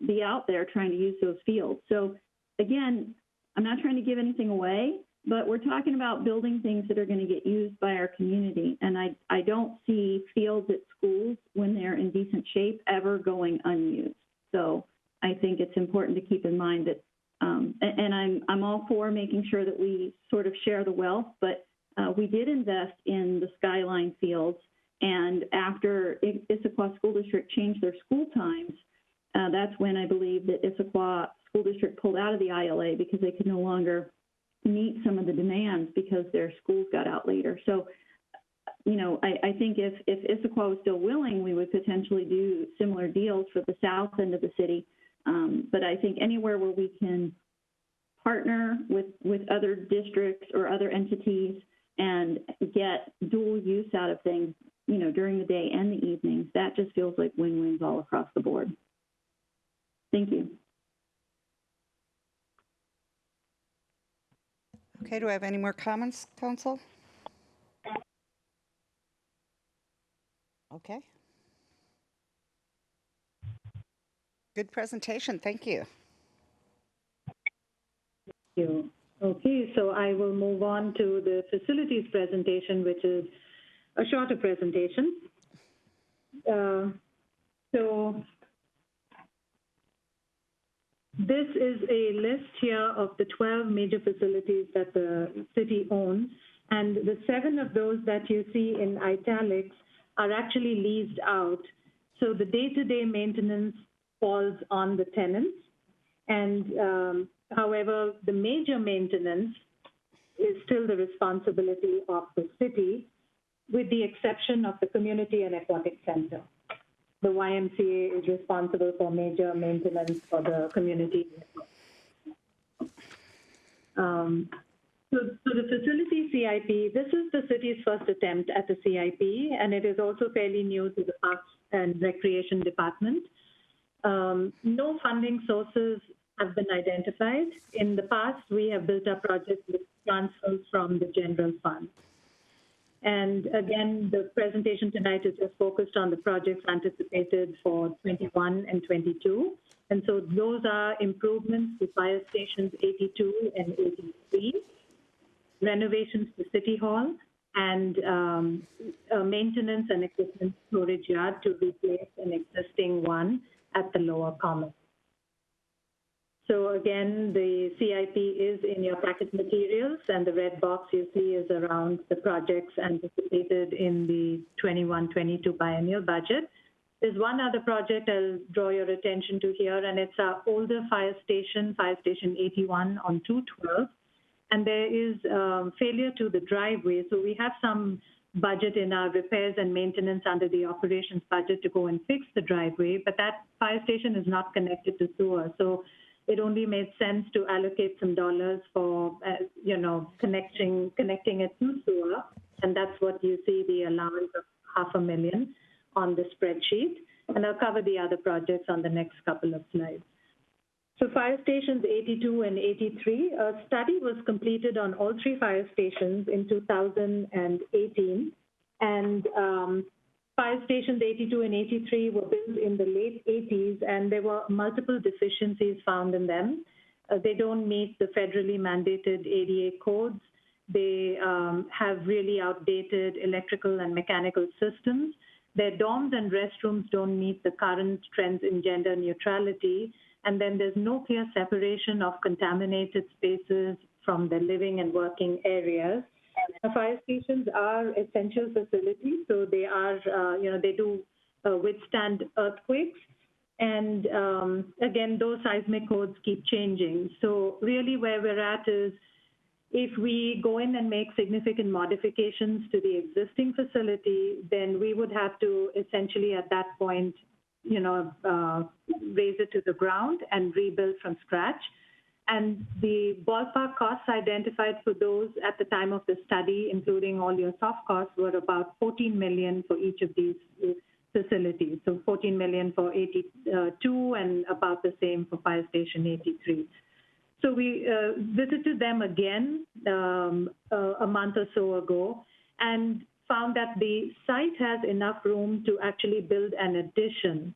E: be out there trying to use those fields. So again, I'm not trying to give anything away, but we're talking about building things that are going to get used by our community. And I don't see fields at schools, when they're in decent shape, ever going unused. So I think it's important to keep in mind that, and I'm all for making sure that we sort of share the wealth, but we did invest in the Skyline fields. And after Issaquah School District changed their school times, that's when I believe that Issaquah School District pulled out of the ILA, because they could no longer meet some of the demands because their schools got out later. So, I think if Issaquah was still willing, we would potentially do similar deals for the south end of the city. But I think anywhere where we can partner with other districts or other entities and get dual use out of things, during the day and the evenings, that just feels like win-wins all across the board. Thank you.
A: Okay, do I have any more comments, Council? Okay. Good presentation, thank you.
Q: Thank you. Okay, so I will move on to the facilities presentation, which is a shorter presentation. So this is a list here of the 12 major facilities that the city owns, and the 7 of those that you see in italics are actually leased out. So the day-to-day maintenance falls on the tenants, and however, the major maintenance is still the responsibility of the city, with the exception of the Community and Aquatic Center. The YMCA is responsible for major maintenance for the community. So the facility CIP, this is the city's first attempt at the CIP, and it is also fairly new to the Parks and Recreation Department. No funding sources have been identified. In the past, we have built up projects with transfers from the general fund. And again, the presentation tonight is just focused on the projects anticipated for 21 and 22. And so those are improvements to fire stations 82 and 83, renovations to City Hall, and maintenance and equipment storage yard to replace an existing one at the Lower Common. So again, the CIP is in your packet materials, and the red box you see is around the projects anticipated in the 21-22 biennial budget. There's one other project I'll draw your attention to here, and it's our older fire station 81 on 212. And there is failure to the driveway. So we have some budget in our repairs and maintenance under the operations budget to go and fix the driveway, but that fire station is not connected to sewer. So it only made sense to allocate some dollars for, connecting it to sewer. And that's what you see, the allowance of $500,000. on the spreadsheet. And I'll cover the other projects on the next couple of slides. So fire stations 82 and 83, a study was completed on all three fire stations in 2018. And fire stations 82 and 83 were built in the late 80s, and there were multiple deficiencies found in them. They don't meet the federally mandated ADA codes. They have really outdated electrical and mechanical systems. Their dorms and restrooms don't meet the current trends in gender neutrality. And then there's no clear separation of contaminated spaces from the living and working areas. Fire stations are essential facilities, so they are, they do withstand earthquakes. And again, those seismic codes keep changing. So really where we're at is if we go in and make significant modifications to the existing facility, then we would have to essentially at that point, raise it to the ground and rebuild from scratch. And the ballpark costs identified for those at the time of the study, including all your soft costs, were about $14 million for each of these facilities. So $14 million for 82 and about the same for Fire Station 83. So we visited them again a month or so ago and found that the site has enough room to actually build an addition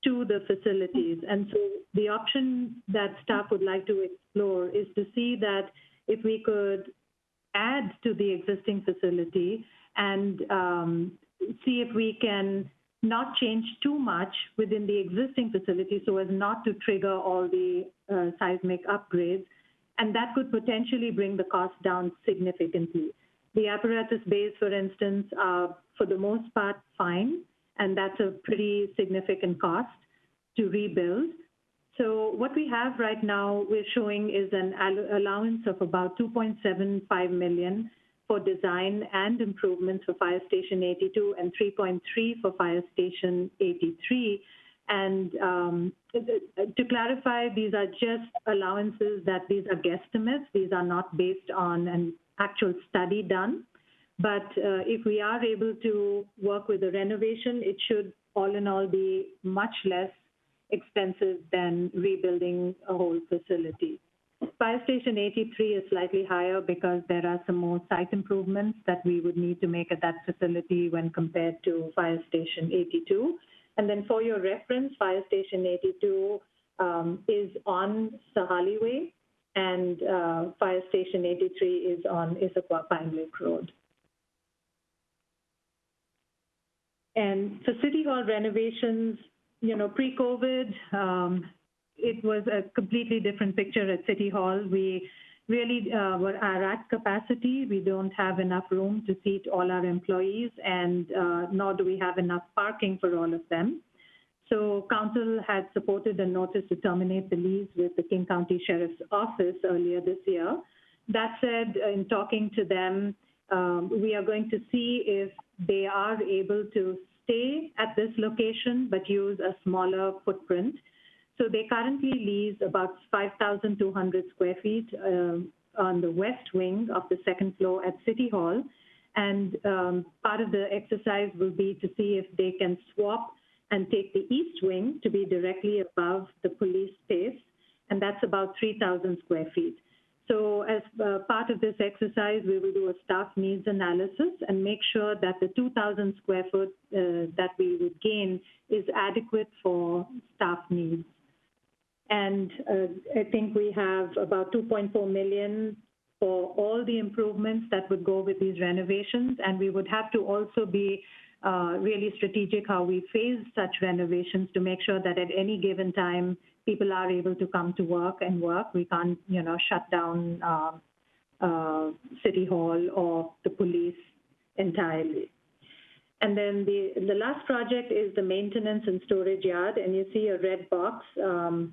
Q: to the facilities. And so the option that staff would like to explore is to see that if we could add to the existing facility and see if we can not change too much within the existing facility so as not to trigger all the seismic upgrades. And that could potentially bring the cost down significantly. The apparatus bays, for instance, are for the most part fine, and that's a pretty significant cost to rebuild. So what we have right now, we're showing is an allowance of about $2.75 million for design and improvements for Fire Station 82 and $3.3 for Fire Station 83. And to clarify, these are just allowances that these are guesstimates. These are not based on an actual study done. But if we are able to work with the renovation, it should all in all be much less expensive than rebuilding a whole facility. Fire Station 83 is slightly higher because there are some more site improvements that we would need to make at that facility when compared to Fire Station 82. And then for your reference, Fire Station 82 is on Sahali Way, and Fire Station 83 is on Issaquah Pine Lake Road. And for City Hall renovations, pre-COVID, it was a completely different picture at City Hall. We really are at capacity. We don't have enough room to seat all our employees, and nor do we have enough parking for all of them. So council had supported a notice to terminate the lease with the King County Sheriff's Office earlier this year. That said, in talking to them, we are going to see if they are able to stay at this location but use a smaller footprint. So they currently lease about 5,200 square feet on the west wing of the second floor at City Hall. And part of the exercise will be to see if they can swap and take the east wing to be directly above the police space. And that's about 3,000 square feet. So as part of this exercise, we will do a staff needs analysis and make sure that the 2,000 square foot that we would gain is adequate for staff needs. And I think we have about $2.4 million for all the improvements that would go with these renovations. And we would have to also be really strategic how we phase such renovations to make sure that at any given time, people are able to come to work and work. We can't, shut down City Hall or the police entirely. And then the last project is the maintenance and storage yard. And you see a red box on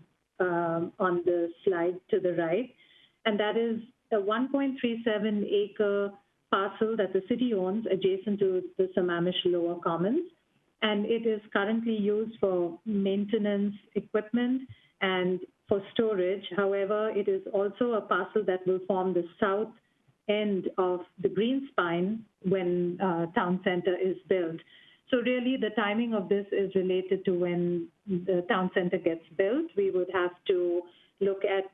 Q: the slide to the right. And that is a 1.37 acre parcel that the city owns adjacent to the Sammamish Lower Commons. And it is currently used for maintenance equipment and for storage. However, it is also a parcel that will form the south end of the green spine when town center is built. So really, the timing of this is related to when the town center gets built. We would have to look at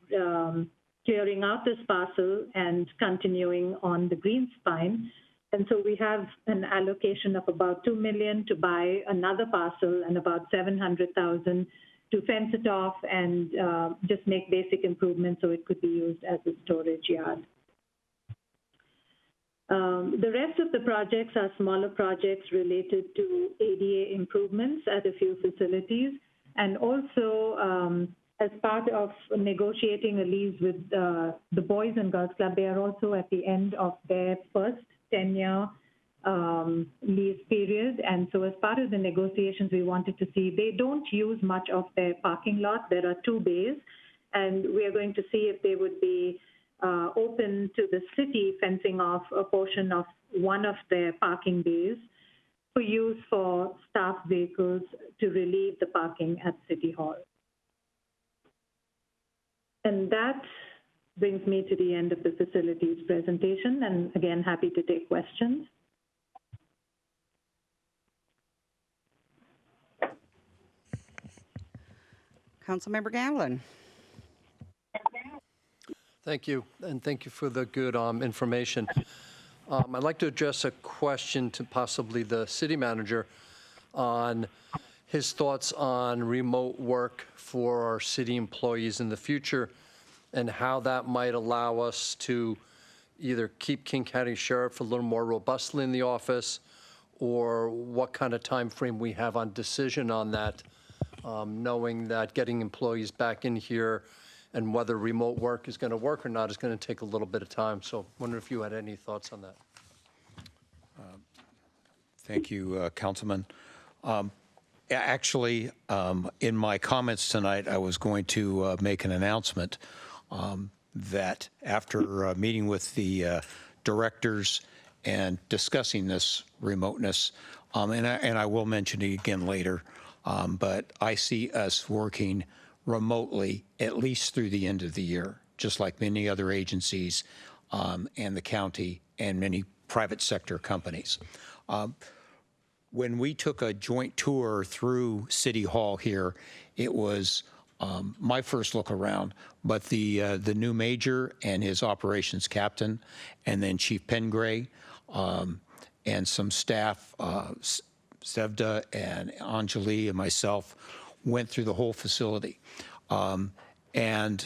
Q: clearing out this parcel and continuing on the green spine. And so we have an allocation of about $2 million to buy another parcel and about $700,000 to fence it off and just make basic improvements so it could be used as a storage yard. The rest of the projects are smaller projects related to ADA improvements at a few facilities, and also as part of negotiating a lease with the Boys and Girls Club, they are also at the end of their first 10-year lease period. And so as part of the negotiations, we wanted to see, they don't use much of their parking lot. There are 2 bays, and we are going to see if they would be open to the city fencing off a portion of one of their parking bays for use for staff vehicles to relieve the parking at City Hall. And that brings me to the end of the facilities presentation, and again, happy to take questions.
A: Councilmember Gamblin.
C: Thank you, and thank you for the good information. I'd like to address a question to possibly the city manager on his thoughts on remote work for our city employees in the future and how that might allow us to either keep King County Sheriff a little more robustly in the office, or what kind of time frame we have on decision on that, knowing that getting employees back in here and whether remote work is going to work or not is going to take a little bit of time. So I wonder if you had any thoughts on that.
N: Thank you, Councilman. Actually, in my comments tonight, I was going to make an announcement that after meeting with the directors and discussing this remoteness, and I will mention it again later, but I see us working remotely at least through the end of the year, just like many other agencies and the county and many private sector companies. When we took a joint tour through City Hall here, it was my first look around, but the new major and his operations captain, and then Chief Pengray, and some staff, Sevda and Anjali and myself, went through the whole facility. And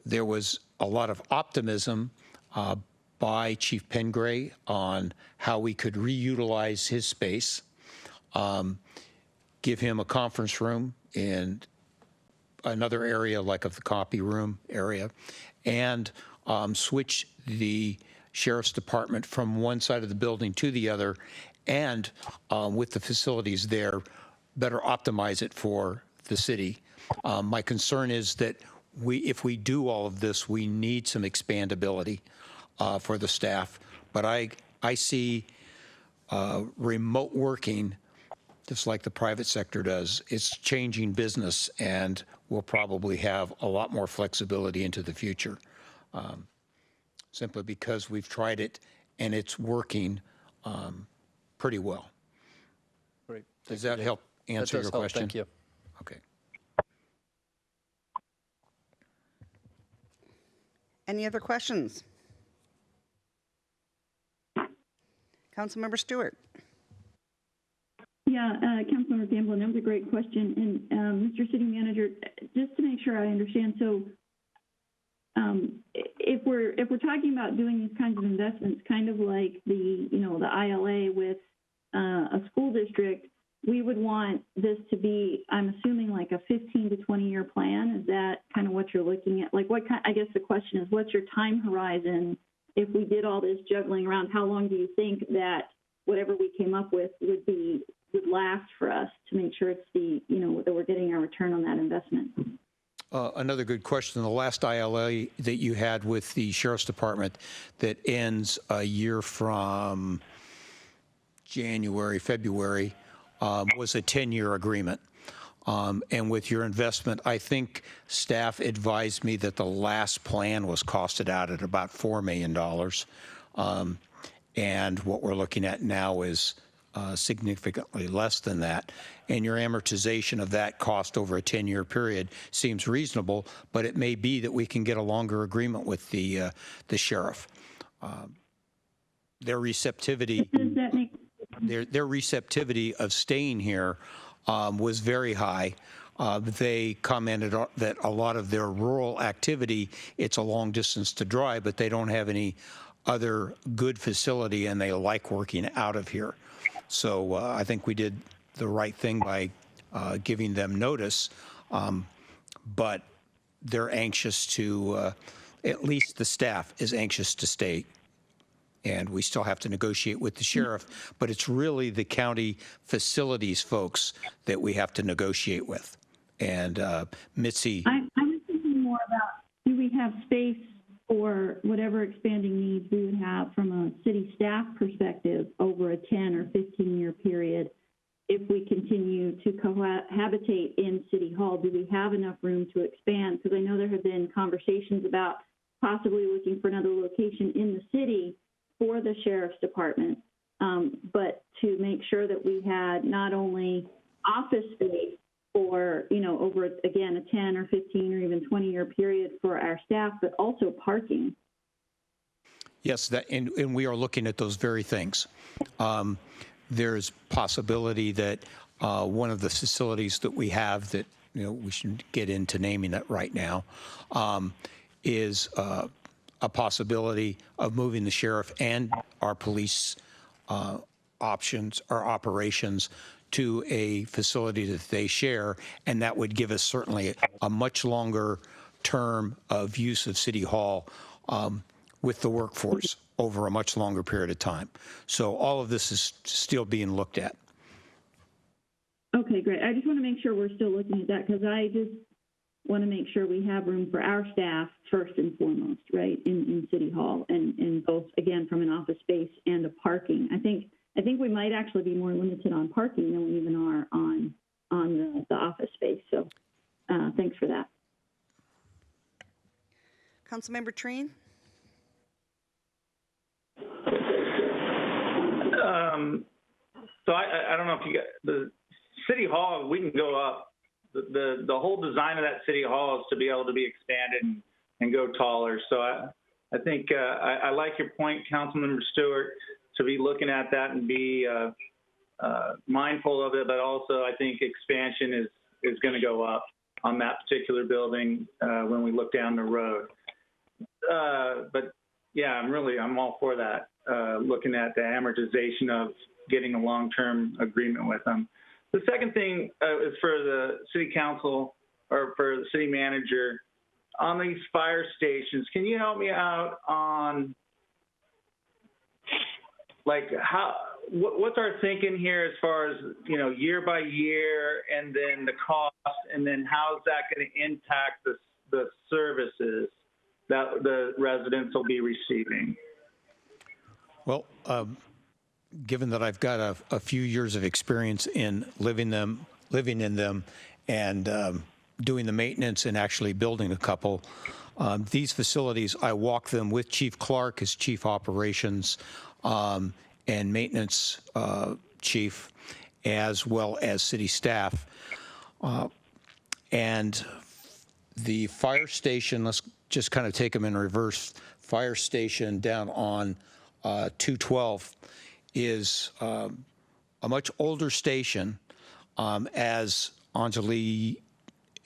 N: there was a lot of optimism by Chief Pengray on how we could reutilize his space, give him a conference room in another area like of the copy room area, and switch the sheriff's department from one side of the building to the other, and with the facilities there, better optimize it for the city. My concern is that if we do all of this, we need some expandability for the staff. But I see remote working just like the private sector does. It's changing business, and we'll probably have a lot more flexibility into the future, simply because we've tried it and it's working pretty well.
C: Great.
N: Does that help answer your question?
C: Thank you.
N: Okay.
A: Any other questions? Councilmember Stewart.
E: Yeah, Councilmember Gamblin, that was a great question. And Mr. City Manager, just to make sure I understand, so if we're talking about doing these kinds of investments, kind of like the ILA with a school district, we would want this to be, I'm assuming, like a 15 to 20 year plan. Is that kind of what you're looking at? Like, I guess the question is, what's your time horizon? If we did all this juggling around, how long do you think that whatever we came up with would last for us to make sure it's that we're getting our return on that investment?
N: Another good question. The last ILA that you had with the Sheriff's Department that ends a year from January, February, was a 10-year agreement. And with your investment, I think staff advised me that the last plan was costed out at about $4 million. And what we're looking at now is significantly less than that, and your amortization of that cost over a 10-year period seems reasonable, but it may be that we can get a longer agreement with the sheriff. Their receptivity, their receptivity of staying here was very high. They commented that a lot of their rural activity, it's a long distance to drive, but they don't have any other good facility, and they like working out of here. So I think we did the right thing by giving them notice, but they're anxious to, at least the staff is anxious to stay. And we still have to negotiate with the sheriff, but it's really the county facilities folks that we have to negotiate with. And Mitzi.
E: I was thinking more about, do we have space for whatever expanding needs we would have from a city staff perspective over a 10 or 15-year period if we continue to cohabitate in City Hall? Do we have enough room to expand? Because I know there have been conversations about possibly looking for another location in the city for the sheriff's department, but to make sure that we had not only office space for, over, again, a 10 or 15 or even 20-year period for our staff, but also parking.
N: Yes, and we are looking at those very things. There's possibility that one of the facilities that we have that, we shouldn't get into naming it right now, is a possibility of moving the sheriff and our police options or operations to a facility that they share, and that would give us certainly a much longer term of use of City Hall with the workforce over a much longer period of time. So all of this is still being looked at.
E: Okay, great. I just want to make sure we're still looking at that, because I just want to make sure we have room for our staff first and foremost, right, in City Hall, and both, again, from an office space and a parking. I think we might actually be more limited on parking than we even are on the office space. So thanks for that.
A: Councilmember Treen?
R: So I don't know if you got the City Hall, we can go up. The whole design of that City Hall is to be able to be expanded and go taller. So I think I like your point, Councilmember Stewart, to be looking at that and be mindful of it, but also I think expansion is going to go up on that particular building when we look down the road. But yeah, I'm all for that, looking at the amortization of getting a long-term agreement with them. The second thing is for the city council or for the city manager on these fire stations. Can you help me out on what's our thinking here as far as, year by year, and then the cost, and then how's that going to impact the services that the residents will be receiving?
N: Well, given that I've got a few years of experience in living in them, and doing the maintenance and actually building a couple, these facilities, I walk them with Chief Clark as Chief Operations and Maintenance Chief, as well as city staff. And the fire station, let's just kind of take them in reverse. Fire station down on 212 is a much older station. As Anjali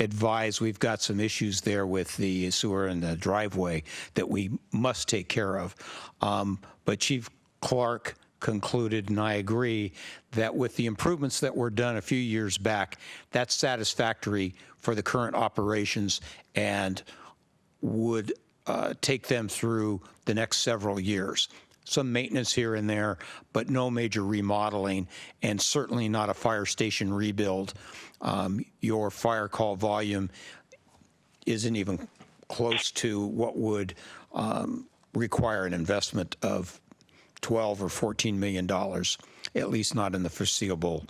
N: advised, we've got some issues there with the sewer and the driveway that we must take care of. But Chief Clark concluded, and I agree, that with the improvements that were done a few years back, that's satisfactory for the current operations and would take them through the next several years. Some maintenance here and there, but no major remodeling, and certainly not a fire station rebuild. Your fire call volume isn't even close to what would require an investment of $12 or $14 million, at least not in the foreseeable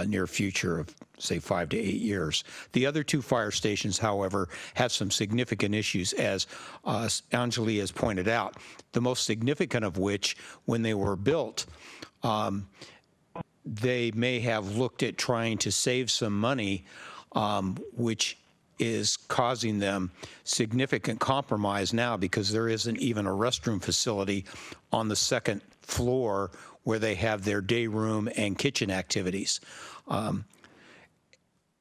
N: near future of, say, 5 to 8 years. The other two fire stations, however, have some significant issues, as Anjali has pointed out, the most significant of which, when they were built, they may have looked at trying to save some money, which is causing them significant compromise now because there isn't even a restroom facility on the second floor where they have their day room and kitchen activities.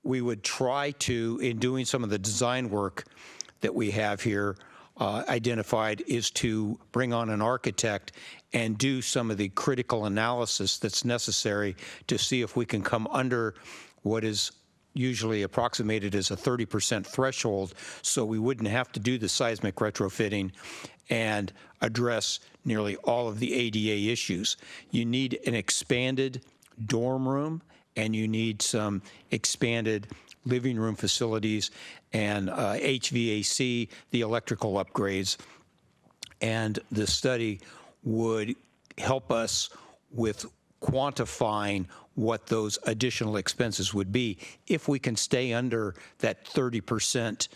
N: We would try to, in doing some of the design work that we have here identified, is to bring on an architect and do some of the critical analysis that's necessary to see if we can come under what is usually approximated as a 30% threshold, so we wouldn't have to do the seismic retrofitting and address nearly all of the ADA issues. You need an expanded dorm room, and you need some expanded living room facilities and HVAC, the electrical upgrades. And the study would help us with quantifying what those additional expenses would be if we can stay under that 30%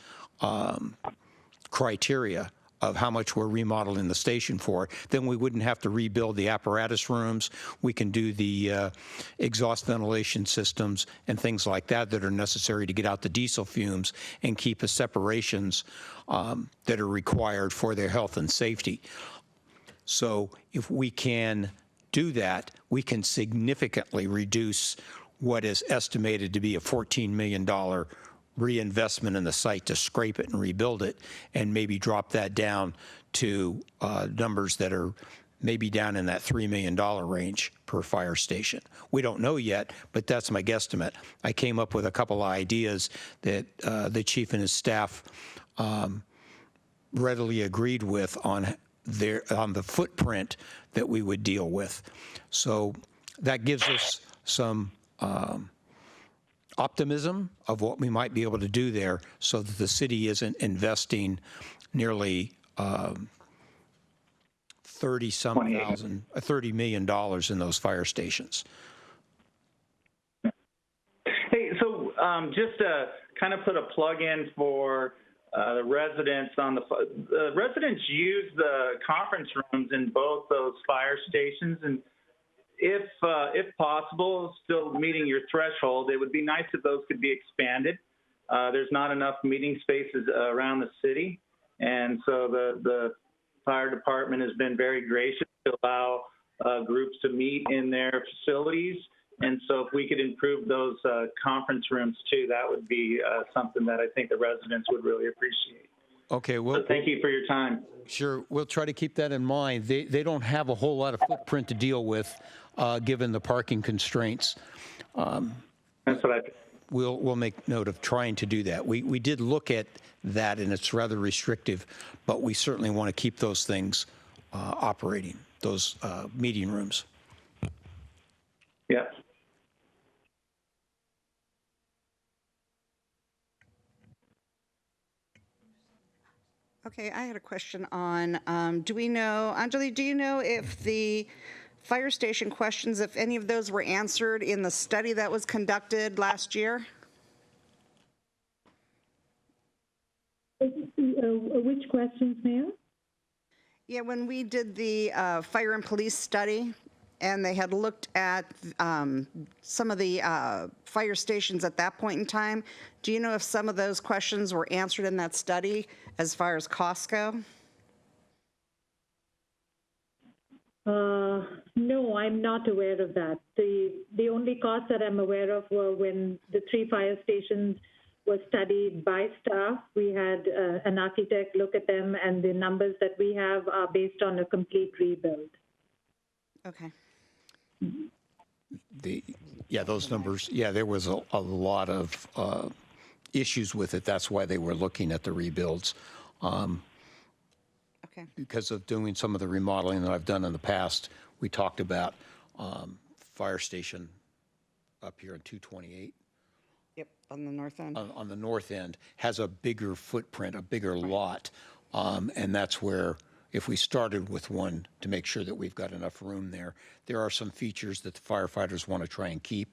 N: criteria of how much we're remodeling the station for. Then we wouldn't have to rebuild the apparatus rooms. We can do the exhaust ventilation systems and things like that that are necessary to get out the diesel fumes and keep the separations that are required for their health and safety. So if we can do that, we can significantly reduce what is estimated to be a $14 million reinvestment in the site to scrape it and rebuild it, and maybe drop that down to numbers that are maybe down in that $3 million range per fire station. We don't know yet, but that's my guesstimate. I came up with a couple of ideas that the chief and his staff readily agreed with on the footprint that we would deal with. So that gives us some optimism of what we might be able to do there, so that the city isn't investing nearly $30 million in those fire stations.
R: Hey, so just to kind of put a plug in for the residents on the residents use the conference rooms in both those fire stations, and if possible, still meeting your threshold, it would be nice if those could be expanded. There's not enough meeting spaces around the city, and so the fire department has been very gracious to allow groups to meet in their facilities. And so if we could improve those conference rooms too, that would be something that I think the residents would really appreciate.
N: Okay, well,
R: so thank you for your time.
N: Sure, we'll try to keep that in mind. They don't have a whole lot of footprint to deal with, given the parking constraints.
R: That's what I.
N: We'll make note of trying to do that. We did look at that, and it's rather restrictive, but we certainly want to keep those things operating, those meeting rooms.
R: Yeah.
A: Okay, I had a question on, do we know, Anjali, do you know if the fire station questions, if any of those were answered in the study that was conducted last year?
Q: Which questions, Mayor?
A: Yeah, when we did the fire and police study, and they had looked at some of the fire stations at that point in time, do you know if some of those questions were answered in that study as far as costs go?
Q: No, I'm not aware of that. The only costs that I'm aware of were when the 3 fire stations were studied by staff. We had an architect look at them, and the numbers that we have are based on a complete rebuild.
A: Okay.
N: Those numbers, there was a lot of issues with it. That's why they were looking at the rebuilds.
A: Okay.
N: Because of doing some of the remodeling that I've done in the past, we talked about fire station up here in 228.
A: Yep, on the north end.
N: On the north end, has a bigger footprint, a bigger lot, and that's where, if we started with one to make sure that we've got enough room there, there are some features that the firefighters want to try and keep,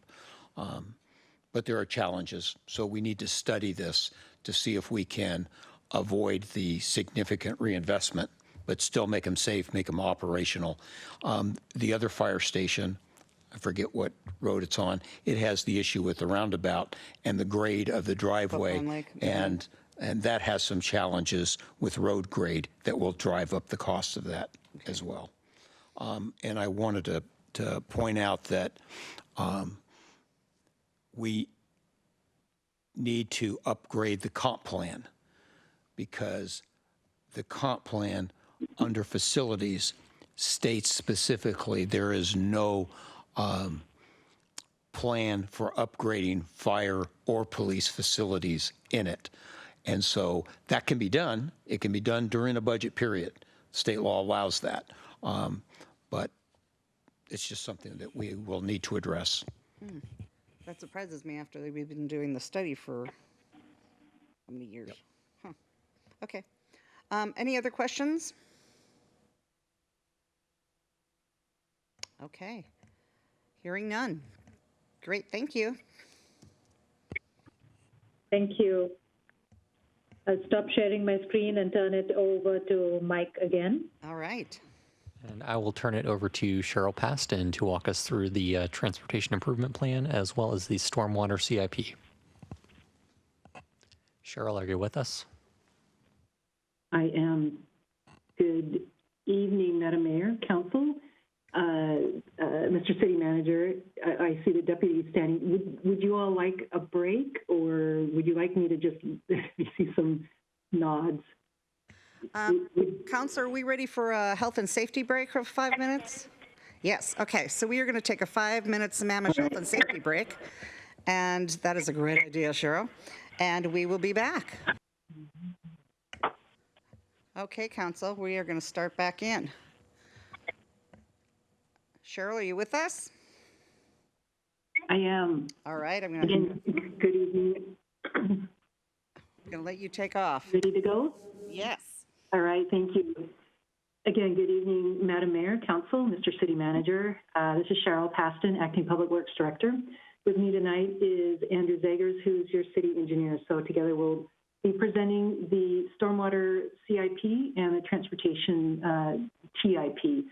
N: but there are challenges. So we need to study this to see if we can avoid the significant reinvestment, but still make them safe, make them operational. The other fire station I forget what road it's on, it has the issue with the roundabout and the grade of the driveway.
A: Buffalo Lake.
N: And that has some challenges with road grade that will drive up the cost of that as well. And I wanted to point out that we need to upgrade the comp plan, because the comp plan under facilities states specifically there is no plan for upgrading fire or police facilities in it. And so that can be done. It can be done during a budget period. State law allows that. But it's just something that we will need to address.
A: That surprises me after we've been doing the study for how many years? Huh. Okay. Any other questions? Okay. Hearing none. Great, thank you.
Q: Thank you. I'll stop sharing my screen and turn it over to Mike again.
A: All right.
B: And I will turn it over to Cheryl Paston to walk us through the Transportation Improvement Plan as well as the Stormwater CIP. Cheryl, are you with us?
S: I am. Good evening, Madam Mayor, Council, Mr. City Manager. I see the deputy standing. Would you all like a break, or would you like me to just see some nods?
A: Counselor, are we ready for a health and safety break for 5 minutes? Yes, okay, so we are going to take a 5-minute Sammamish health and safety break, and that is a great idea, Cheryl, and we will be back. Okay, Council, we are going to start back in. Cheryl, are you with us?
S: I am.
A: All right, I'm going
S: Again, good evening.
A: I'm going to let you take off.
S: Ready to go?
A: Yes.
S: All right, thank you. Again, good evening, Madam Mayor, Council, Mr. City Manager. This is Cheryl Paston, Acting Public Works Director. With me tonight is Andrew Zagers, who's your city engineer. So together we'll be presenting the Stormwater CIP and the Transportation TIP.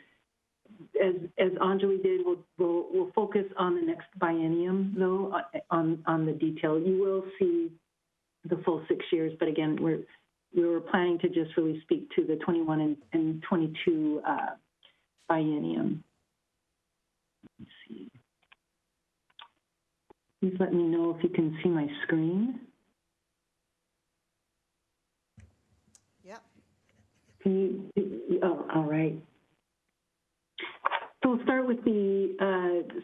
S: As Anjali did, we'll focus on the next biennium, though, on the detail. You will see the full 6 years, but again, we were planning to just really speak to the 21 and 22 biennium. Let's see. Please let me know if you can see my screen.
A: Yep.
S: Can you, oh, all right. So we'll start with the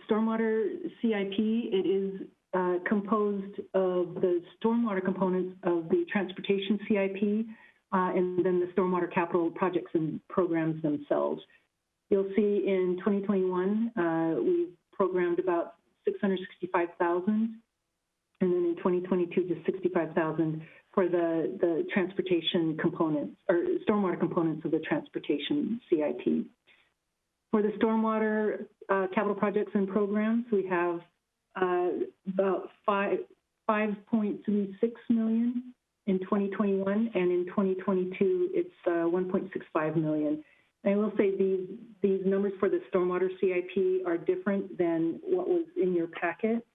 S: Stormwater CIP. It is composed of the stormwater components of the Transportation CIP and then the stormwater capital projects and programs themselves. You'll see in 2021, we've programmed about $665,000, and then in 2022, just $65,000 for the transportation components or stormwater components of the Transportation CIP. For the stormwater capital projects and programs, we have about $5.36 million in 2021, and in 2022, it's $1.65 million. And I will say these numbers for the stormwater CIP are different than what was in your packet.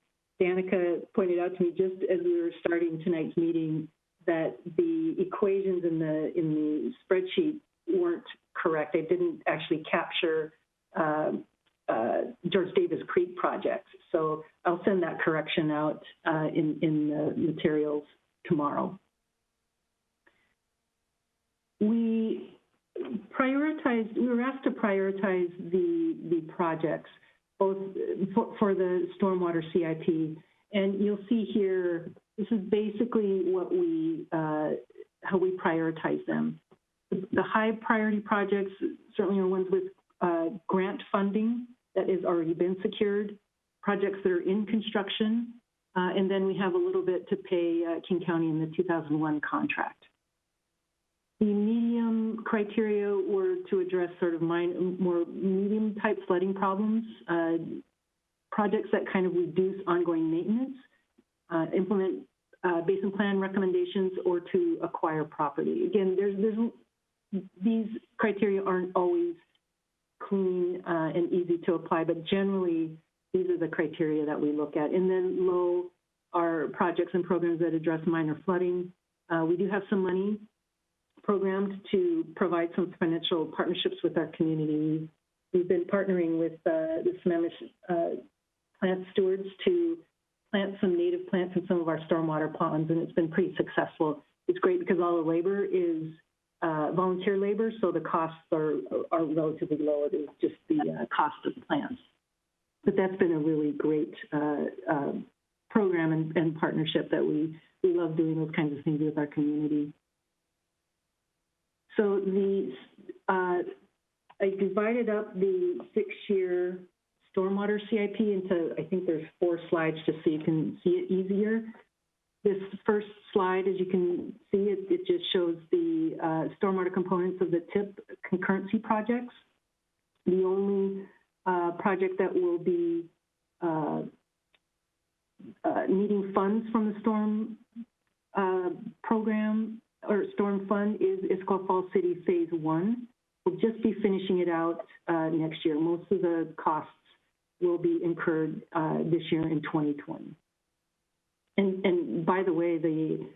S: Danica pointed out to me just as we were starting tonight's meeting that the equations in the spreadsheet weren't correct. They didn't actually capture George Davis Creek projects. So I'll send that correction out in the materials tomorrow. We were asked to prioritize the projects, both for the stormwater CIP. And you'll see here, this is basically what how we prioritize them. The high priority projects certainly are ones with grant funding that has already been secured, projects that are in construction, and then we have a little bit to pay King County in the 2001 contract. The medium criteria were to address sort of more medium type flooding problems, projects that kind of reduce ongoing maintenance, implement basin plan recommendations, or to acquire property. Again, these criteria aren't always clean and easy to apply, but generally these are the criteria that we look at. And then low are projects and programs that address minor flooding. We do have some money programmed to provide some financial partnerships with our community. We've been partnering with the Sammamish plant stewards to plant some native plants in some of our stormwater ponds, and it's been pretty successful. It's great because all the labor is volunteer labor, so the costs are relatively low. It is just the cost of plants. But that's been a really great program and partnership that we love doing those kinds of things with our community. So I divided up the 6-year stormwater CIP into, I think there's 4 slides just so you can see it easier. This first slide, as you can see, it just shows the stormwater components of the TIP concurrency projects. The only project that will be needing funds from the storm program or storm fund is Issaquah Falls City Phase 1. We'll just be finishing it out next year. Most of the costs will be incurred this year in 2020. And by the way, the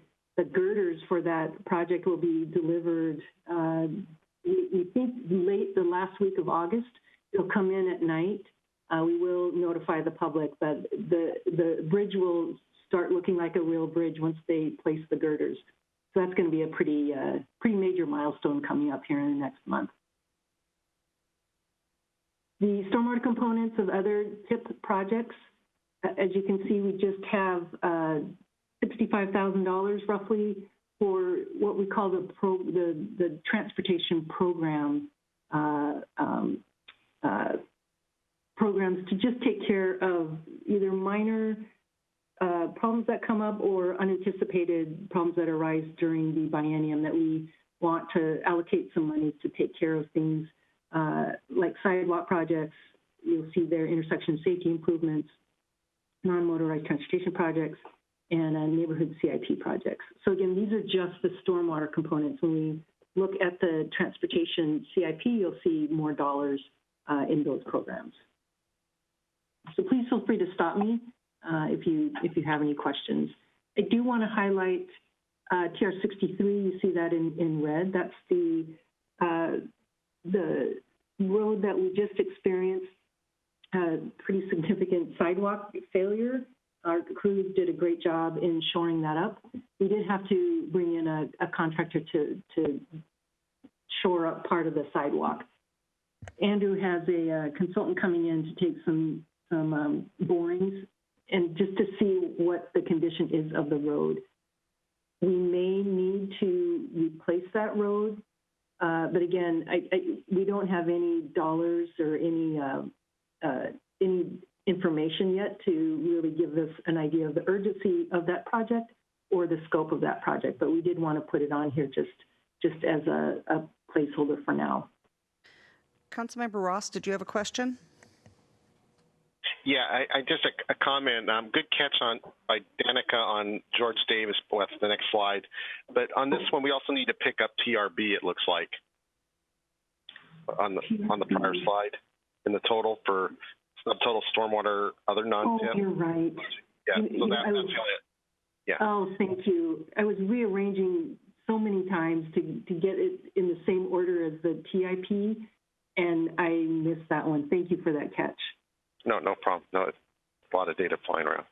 S: girders for that project will be delivered, we think late the last week of August. It'll come in at night. We will notify the public, but the bridge will start looking like a real bridge once they place the girders. So that's going to be a pretty major milestone coming up here in the next month. The stormwater components of other TIP projects, as you can see, we just have $65,000 roughly for what we call the transportation program programs to just take care of either minor problems that come up or unanticipated problems that arise during the biennium that we want to allocate some money to take care of things like sidewalk projects. You'll see there intersection safety improvements, non-motorized transportation projects, and neighborhood CIP projects. So again, these are just the stormwater components. When we look at the transportation CIP, you'll see more dollars in those programs. So please feel free to stop me if you have any questions. I do want to highlight TR 63. You see that in red. That's the road that we just experienced pretty significant sidewalk failure. Our crews did a great job in shoring that up. We did have to bring in a contractor to shore up part of the sidewalk. Andrew has a consultant coming in to take some borings and just to see what the condition is of the road. We may need to replace that road, but again, we don't have any dollars or any information yet to really give us an idea of the urgency of that project or the scope of that project. But we did want to put it on here just as a placeholder for now.
A: Councilmember Ross, did you have a question?
P: Yeah, I just a comment. Good catch by Danica on George Davis. Well, that's the next slide. But on this one, we also need to pick up TRB. It looks like on the prior slide in the total for subtotal stormwater other non-TIP.
S: Oh, you're right.
P: Yeah, so that's really it. Yeah.
S: Oh, thank you. I was rearranging so many times to get it in the same order as the TIP, and I missed that one. Thank you for that catch.
P: No problem. No, it's a lot of data flying around.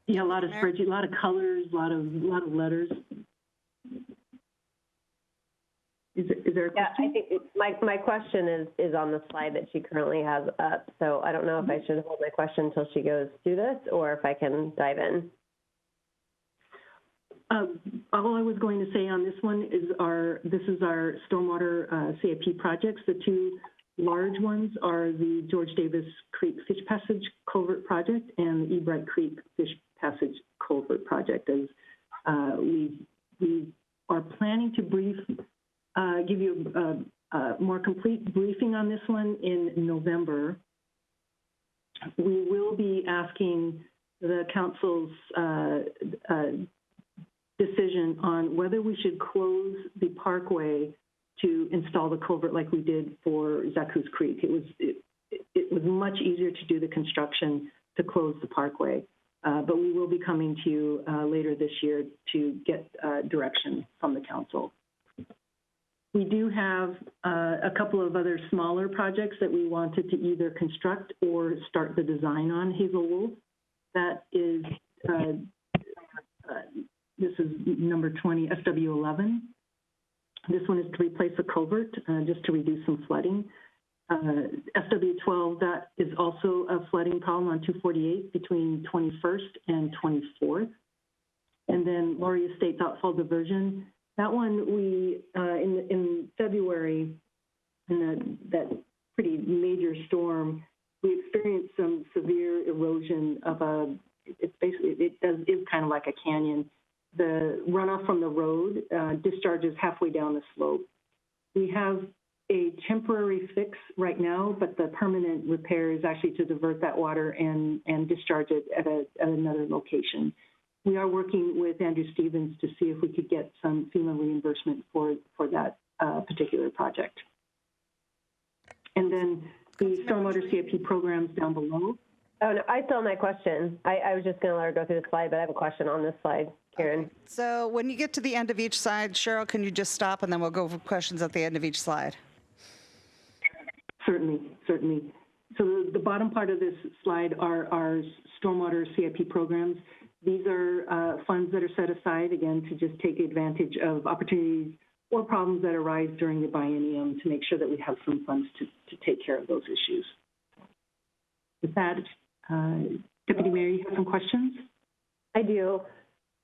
S: Yeah, a lot of spreadsheets, a lot of colors, a lot of letters. Is there a question?
H: Yeah, I think my question is on the slide that she currently has up. So I don't know if I should hold my question until she goes through this or if I can dive in.
S: All I was going to say on this one is this is our stormwater CIP projects. The two large ones are the George Davis Creek Fish Passage Culvert Project and the Ebright Creek Fish Passage Culvert Project. As we are planning to give you a more complete briefing on this one in November. We will be asking the council's decision on whether we should close the parkway to install the culvert like we did for Zaccoos Creek. It it was much easier to do the construction to close the parkway. But we will be coming to you later this year to get direction from the council. We do have a couple of other smaller projects that we wanted to either construct or start the design on. Hazelwood, that is, this is number 20, SW11. This one is to replace a culvert just to reduce some flooding. SW12, that is also a flooding problem on 248 between 21st and 24th. And then Laurie Estate Thoughtful Diversion. That one we, in February, in that pretty major storm, we experienced some severe erosion of it's basically, is kind of like a canyon. The runoff from the road discharges halfway down the slope. We have a temporary fix right now, but the permanent repair is actually to divert that water and discharge it at another location. We are working with Andrew Stevens to see if we could get some FEMA reimbursement for that particular project. And then the stormwater CIP programs down below.
H: Oh, no, I still have my question. I was just going to let her go through the slide, but I have a question on this slide, Karen.
A: Okay. So when you get to the end of each slide, Cheryl, can you just stop and then we'll go for questions at the end of each slide?
S: Certainly, certainly. So the bottom part of this slide are our stormwater CIP programs. These are funds that are set aside, again, to just take advantage of opportunities or problems that arise during the biennium to make sure that we have some funds to take care of those issues. With that, Deputy Mayor, you have some questions?
H: I do.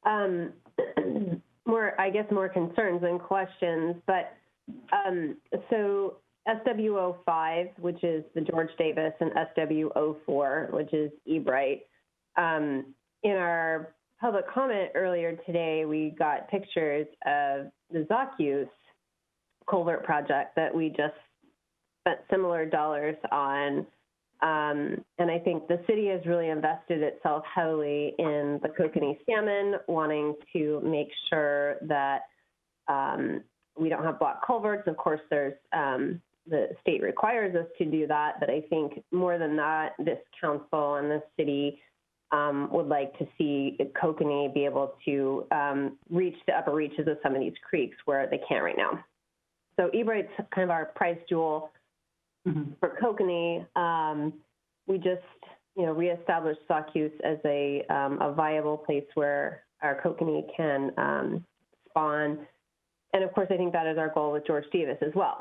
H: I guess more concerns than questions, but so SW05, which is the George Davis, and SW04, which is Ebright. In our public comment earlier today, we got pictures of the Zacchaeus culvert project that we just spent similar dollars on. And I think the city has really invested itself heavily in the kokanee salmon, wanting to make sure that we don't have blocked culverts. Of course, there's the state requires us to do that, but I think more than that, this council and this city would like to see kokanee be able to reach the upper reaches of some of these creeks where they can't right now. So Ebright's kind of our prize jewel for kokanee. We just, reestablished Zacchaeus as a viable place where our kokanee can spawn. And of course, I think that is our goal with George Davis as well.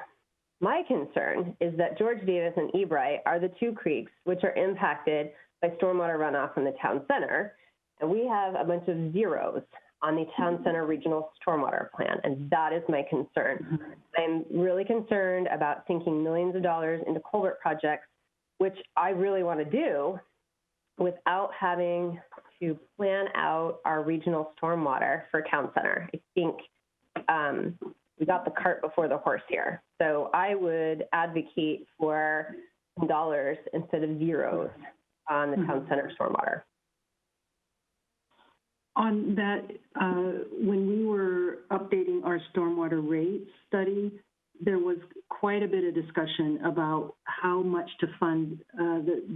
H: My concern is that George Davis and Ebright are the two creeks which are impacted by stormwater runoff from the town center. And we have a bunch of zeros on the town center regional stormwater plan, and that is my concern. I'm really concerned about sinking millions of dollars into culvert projects, which I really want to do without having to plan out our regional stormwater for town center. I think we got the cart before the horse here. So I would advocate for dollars instead of zeros on the town center stormwater.
S: On that, when we were updating our stormwater rate study, there was quite a bit of discussion about how much to fund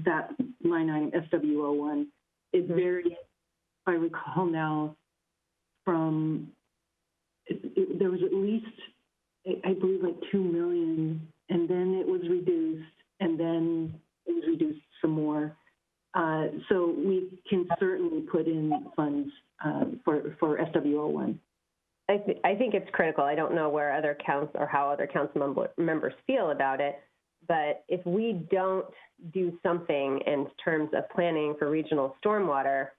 S: that line item, SW01. It varied, if I recall now, from, there was at least, I believe, like 2 million, and then it was reduced, and then it was reduced some more. So we can certainly put in funds for SW01.
H: I think it's critical. I don't know where other counts or how other council members feel about it, but if we don't do something in terms of planning for regional stormwater,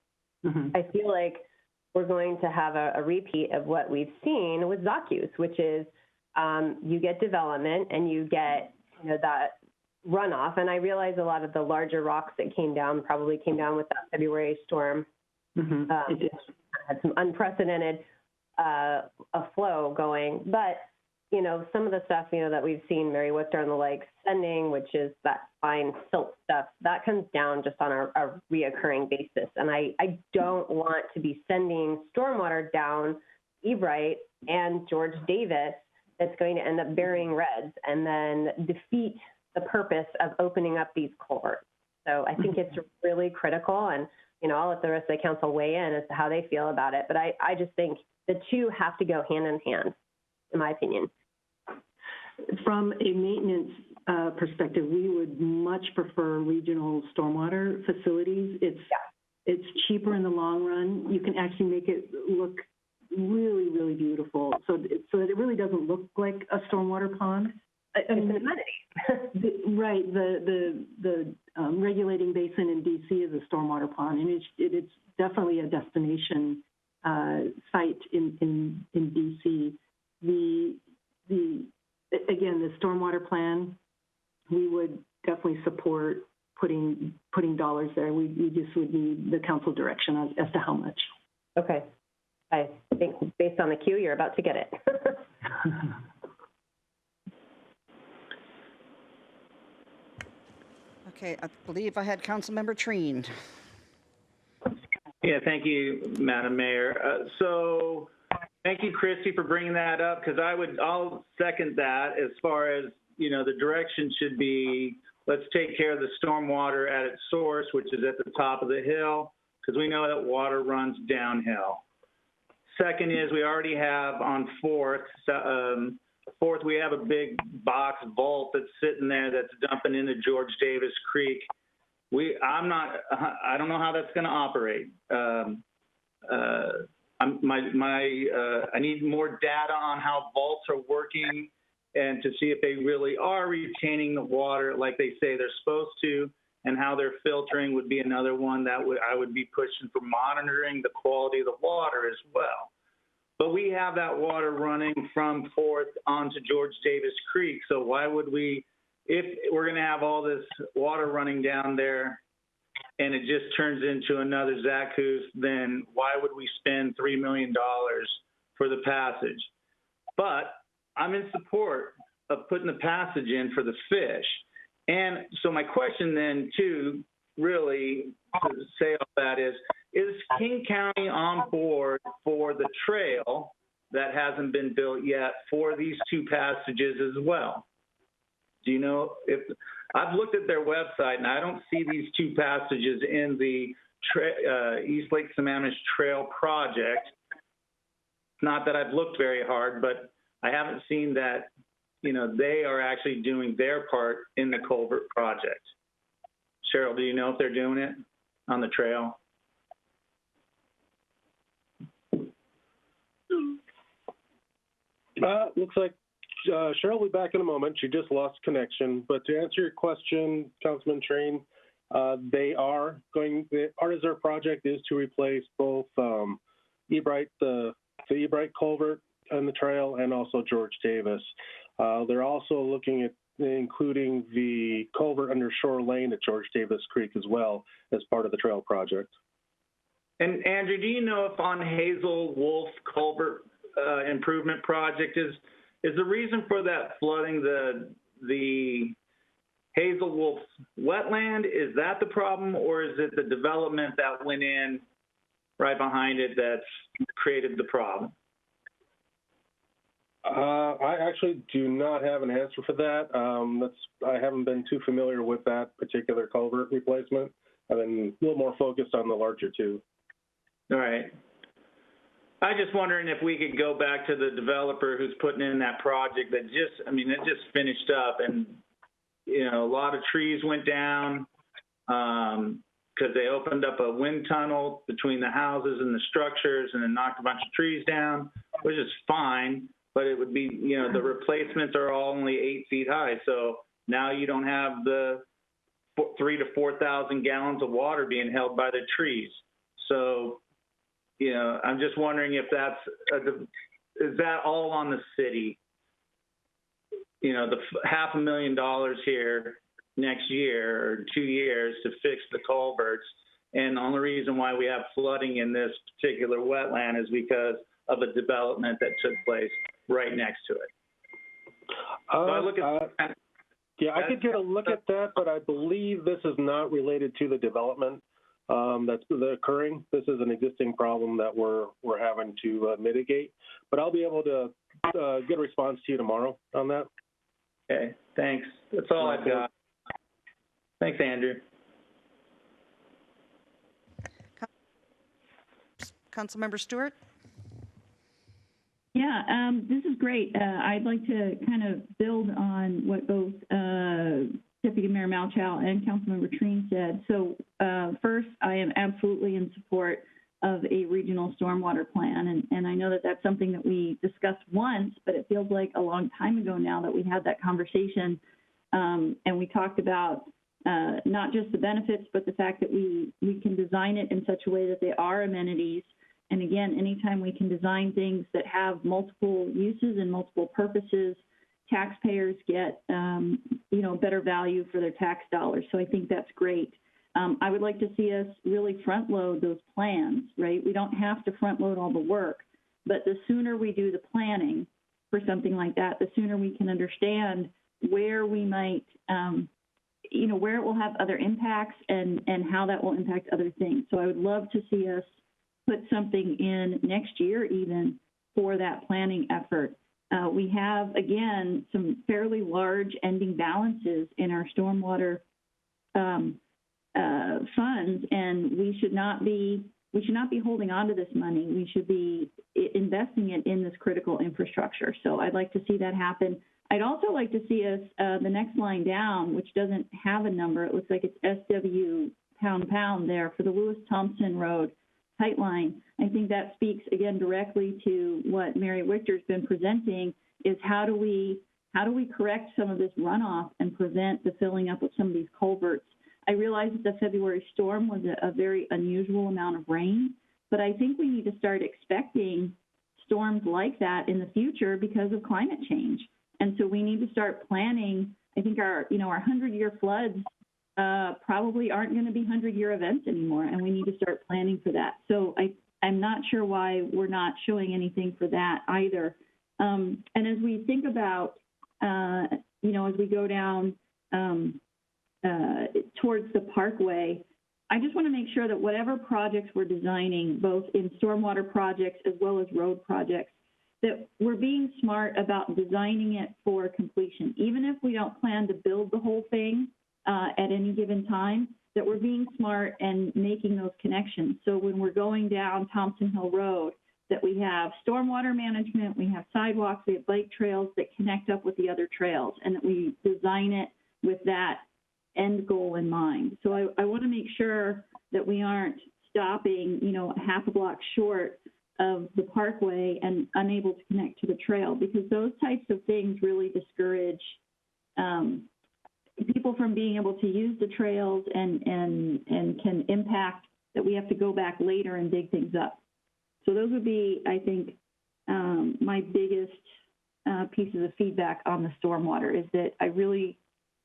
H: I feel like we're going to have a repeat of what we've seen with Zacchaeus, which is you get development and you get that runoff. And I realize a lot of the larger rocks that came down probably came down with that February storm. It had some unprecedented flow going, but some of the stuff that we've seen Mary Wichter and the like sending, which is that fine silt stuff, that comes down just on a reoccurring basis. And I don't want to be sending stormwater down Ebright and George Davis that's going to end up burying reds and then defeat the purpose of opening up these culverts. So I think it's really critical, and I'll let the rest of the council weigh in as to how they feel about it. But I just think the two have to go hand in hand, in my opinion.
S: From a maintenance perspective, we would much prefer regional stormwater facilities. It's cheaper in the long run. You can actually make it look really, really beautiful. So that it really doesn't look like a stormwater pond.
H: It's an amenity.
S: Right. The regulating basin in DC is a stormwater pond, and it's definitely a destination site in DC. Again, the stormwater plan, we would definitely support putting dollars there. We just would need the council direction as to how much.
H: Okay. I think based on the queue, you're about to get it.
A: Okay, I believe I had Councilmember Treen.
R: Yeah, thank you, Madam Mayor. So thank you, Christy, for bringing that up, because I'll second that as far as, the direction should be, let's take care of the stormwater at its source, which is at the top of the hill, because we know that water runs downhill. Second is we already have on Fourth, we have a big box vault that's sitting there that's dumping into George Davis Creek. I don't know how that's going to operate. I need more data on how vaults are working and to see if they really are retaining the water like they say they're supposed to, and how they're filtering would be another one that I would be pushing for, monitoring the quality of the water as well. But we have that water running from Fourth onto George Davis Creek. So why would we, if we're going to have all this water running down there and it just turns into another Zaccoos, then why would we spend $3 million for the passage? But I'm in support of putting the passage in for the fish. And so my question then, too, really to say all that is King County on board for the trail that hasn't been built yet for these two passages as well? Do you know if I've looked at their website and I don't see these two passages in the East Lake Sammamish Trail project? Not that I've looked very hard, but I haven't seen that, they are actually doing their part in the culvert project. Cheryl, do you know if they're doing it on the trail?
T: Looks like Cheryl will be back in a moment. She just lost connection. But to answer your question, Councilman Train, they are going. Part of their project is to replace both Ebright, the Ebright culvert on the trail, and also George Davis. They're also looking at including the culvert under Shore Lane at George Davis Creek as well as part of the trail project.
R: And Andrew, do you know if on Hazel Wolf culvert improvement project is the reason for that flooding the Hazel Wolf wetland? Is that the problem, or is it the development that went in right behind it that's created the problem?
T: I actually do not have an answer for that. I haven't been too familiar with that particular culvert replacement. I've been a little more focused on the larger two.
R: All right. I just wondering if we could go back to the developer who's putting in that project that it just finished up, and a lot of trees went down because they opened up a wind tunnel between the houses and the structures and then knocked a bunch of trees down, which is fine. But it would be, the replacements are all only 8 feet high. So now you don't have the 3,000 to 4,000 gallons of water being held by the trees. So, I'm just wondering if is that all on the city? The $500,000 here next year or 2 years to fix the culverts. And the only reason why we have flooding in this particular wetland is because of a development that took place right next to it.
T: I could get a look at that, but I believe this is not related to the development that's occurring. This is an existing problem that we're having to mitigate. But I'll be able to get a response to you tomorrow on that.
R: Okay, thanks. That's all I've got. Thanks, Andrew.
A: Councilmember Stewart?
E: Yeah, this is great. I'd like to kind of build on what both Deputy Mayor Malchow and Councilmember Treen said. So first, I am absolutely in support of a regional stormwater plan. And I know that that's something that we discussed once, but it feels like a long time ago now that we had that conversation. And we talked about not just the benefits, but the fact that we can design it in such a way that they are amenities. And again, anytime we can design things that have multiple uses and multiple purposes, taxpayers get, better value for their tax dollars. So I think that's great. I would like to see us really front load those plans, right? We don't have to front load all the work, but the sooner we do the planning for something like that, the sooner we can understand where we might, where it will have other impacts and how that will impact other things. So I would love to see us put something in next year even for that planning effort. We have, again, some fairly large ending balances in our stormwater funds, and we should not be holding on to this money. We should be investing it in this critical infrastructure. So I'd like to see that happen. I'd also like to see us, the next line down, which doesn't have a number, it looks like it's SW pound there for the Lewis Thompson Road tight line. I think that speaks again directly to what Mary Wichter's been presenting, is how do we correct some of this runoff and prevent the filling up of some of these culverts. I realize that the February storm was a very unusual amount of rain, but I think we need to start expecting storms like that in the future because of climate change. And so we need to start planning. I think our 100-year floods probably aren't going to be 100-year events anymore, and we need to start planning for that. So I'm not sure why we're not showing anything for that either. And as we think about, as we go down towards the Parkway, I just want to make sure that whatever projects we're designing, both in stormwater projects as well as road projects, that we're being smart about designing it for completion. Even if we don't plan to build the whole thing at any given time, that we're being smart and making those connections. So when we're going down Thompson Hill Road, that we have stormwater management, we have sidewalks, we have bike trails that connect up with the other trails, and that we design it with that end goal in mind. So I want to make sure that we aren't stopping, half a block short of the Parkway and unable to connect to the trail, because those types of things really discourage people from being able to use the trails and can impact that we have to go back later and dig things up. So those would be, I think, my biggest pieces of feedback on the stormwater, is that I really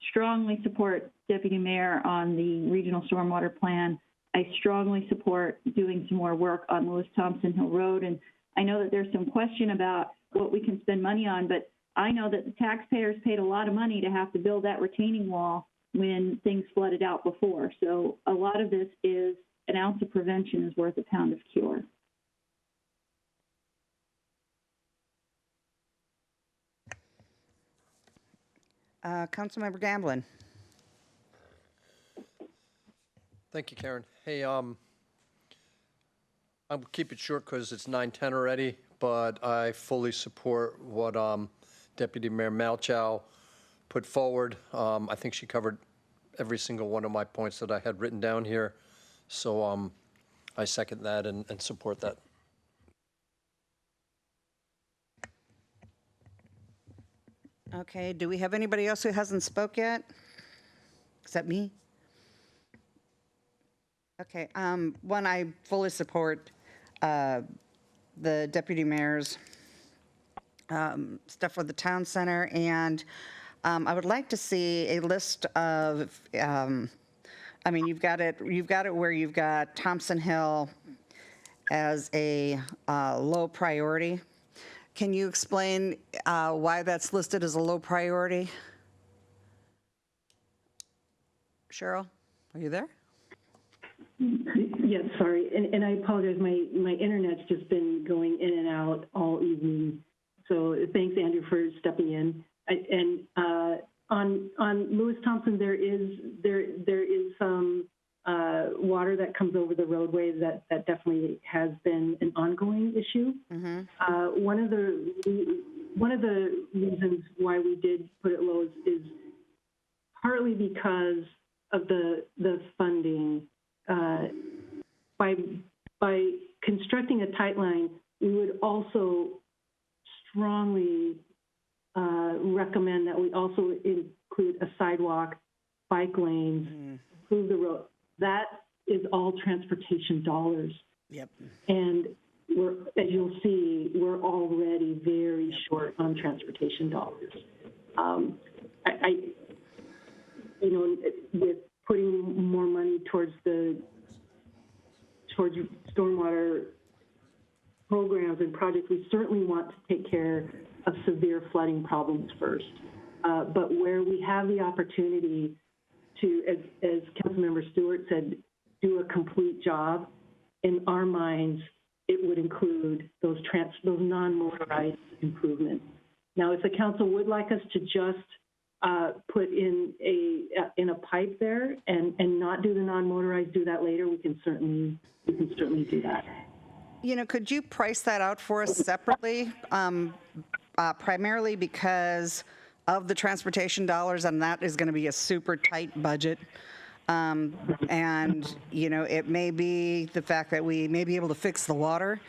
E: strongly support Deputy Mayor on the regional stormwater plan. I strongly support doing some more work on Lewis Thompson Hill Road. And I know that there's some question about what we can spend money on, but I know that the taxpayers paid a lot of money to have to build that retaining wall when things flooded out before. So a lot of this is an ounce of prevention is worth a pound of cure.
A: Councilmember Gamblin.
C: Thank you, Karen. Hey, I'll keep it short because it's 9:10 already, but I fully support what Deputy Mayor Malchow put forward. I think she covered every single one of my points that I had written down here. So I second that and support that.
A: Okay, do we have anybody else who hasn't spoke yet? Except me? Okay, one, I fully support the deputy mayor's stuff for the town center, and I would like to see a list of, you've got it where you've got Thompson Hill as a low priority. Can you explain why that's listed as a low priority? Cheryl, are you there?
S: Yes, sorry, and I apologize. My internet's just been going in and out all evening. So thanks, Andrew, for stepping in. On Lewis Thompson, there is some water that comes over the roadway that definitely has been an ongoing issue. One of the reasons why we did put it low is partly because of the funding. By constructing a tight line, we would also strongly recommend that we also include a sidewalk, bike lanes, improve the road. That is all transportation dollars.
A: Yep.
S: And as you'll see, we're already very short on transportation dollars. With putting more money towards stormwater programs and projects, we certainly want to take care of severe flooding problems first. But where we have the opportunity to, as Councilmember Stewart said, do a complete job, in our minds, it would include those non-motorized improvements. Now, if the council would like us to just put in a pipe there and not do the non-motorized, do that later, we can certainly do that.
A: Could you price that out for us separately, primarily because of the transportation dollars, and that is going to be a super tight budget. It may be the fact that we may be able to fix the water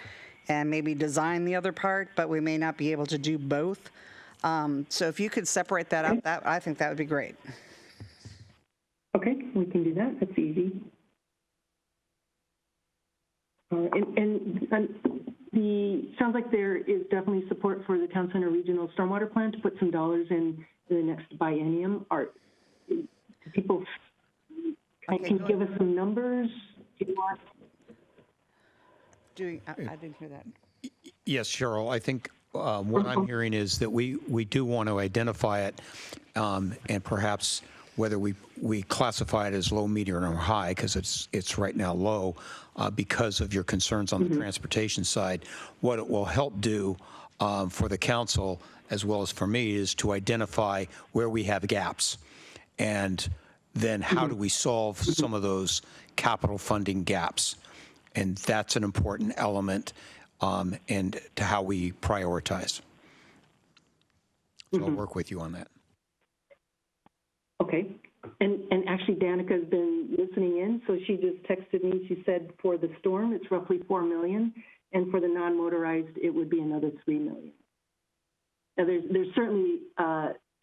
A: and maybe design the other part, but we may not be able to do both. So if you could separate that out, I think that would be great.
S: Okay, we can do that. That's easy. Sounds like there is definitely support for the Town Center Regional Stormwater Plan to put some dollars in the next biennium. People can give us some numbers. Do you want?
A: I didn't hear that.
N: Yes, Cheryl, I think what I'm hearing is that we do want to identify it, and perhaps whether we classify it as low, medium, or high, because it's right now low, because of your concerns on the transportation side. What it will help do for the council, as well as for me, is to identify where we have gaps, and then how do we solve some of those capital funding gaps. And that's an important element and to how we prioritize. So I'll work with you on that.
S: Okay. And actually, Danica's been listening in, so she just texted me. She said for the storm, it's roughly $4 million, and for the non-motorized, it would be another $3 million. Now, there's certainly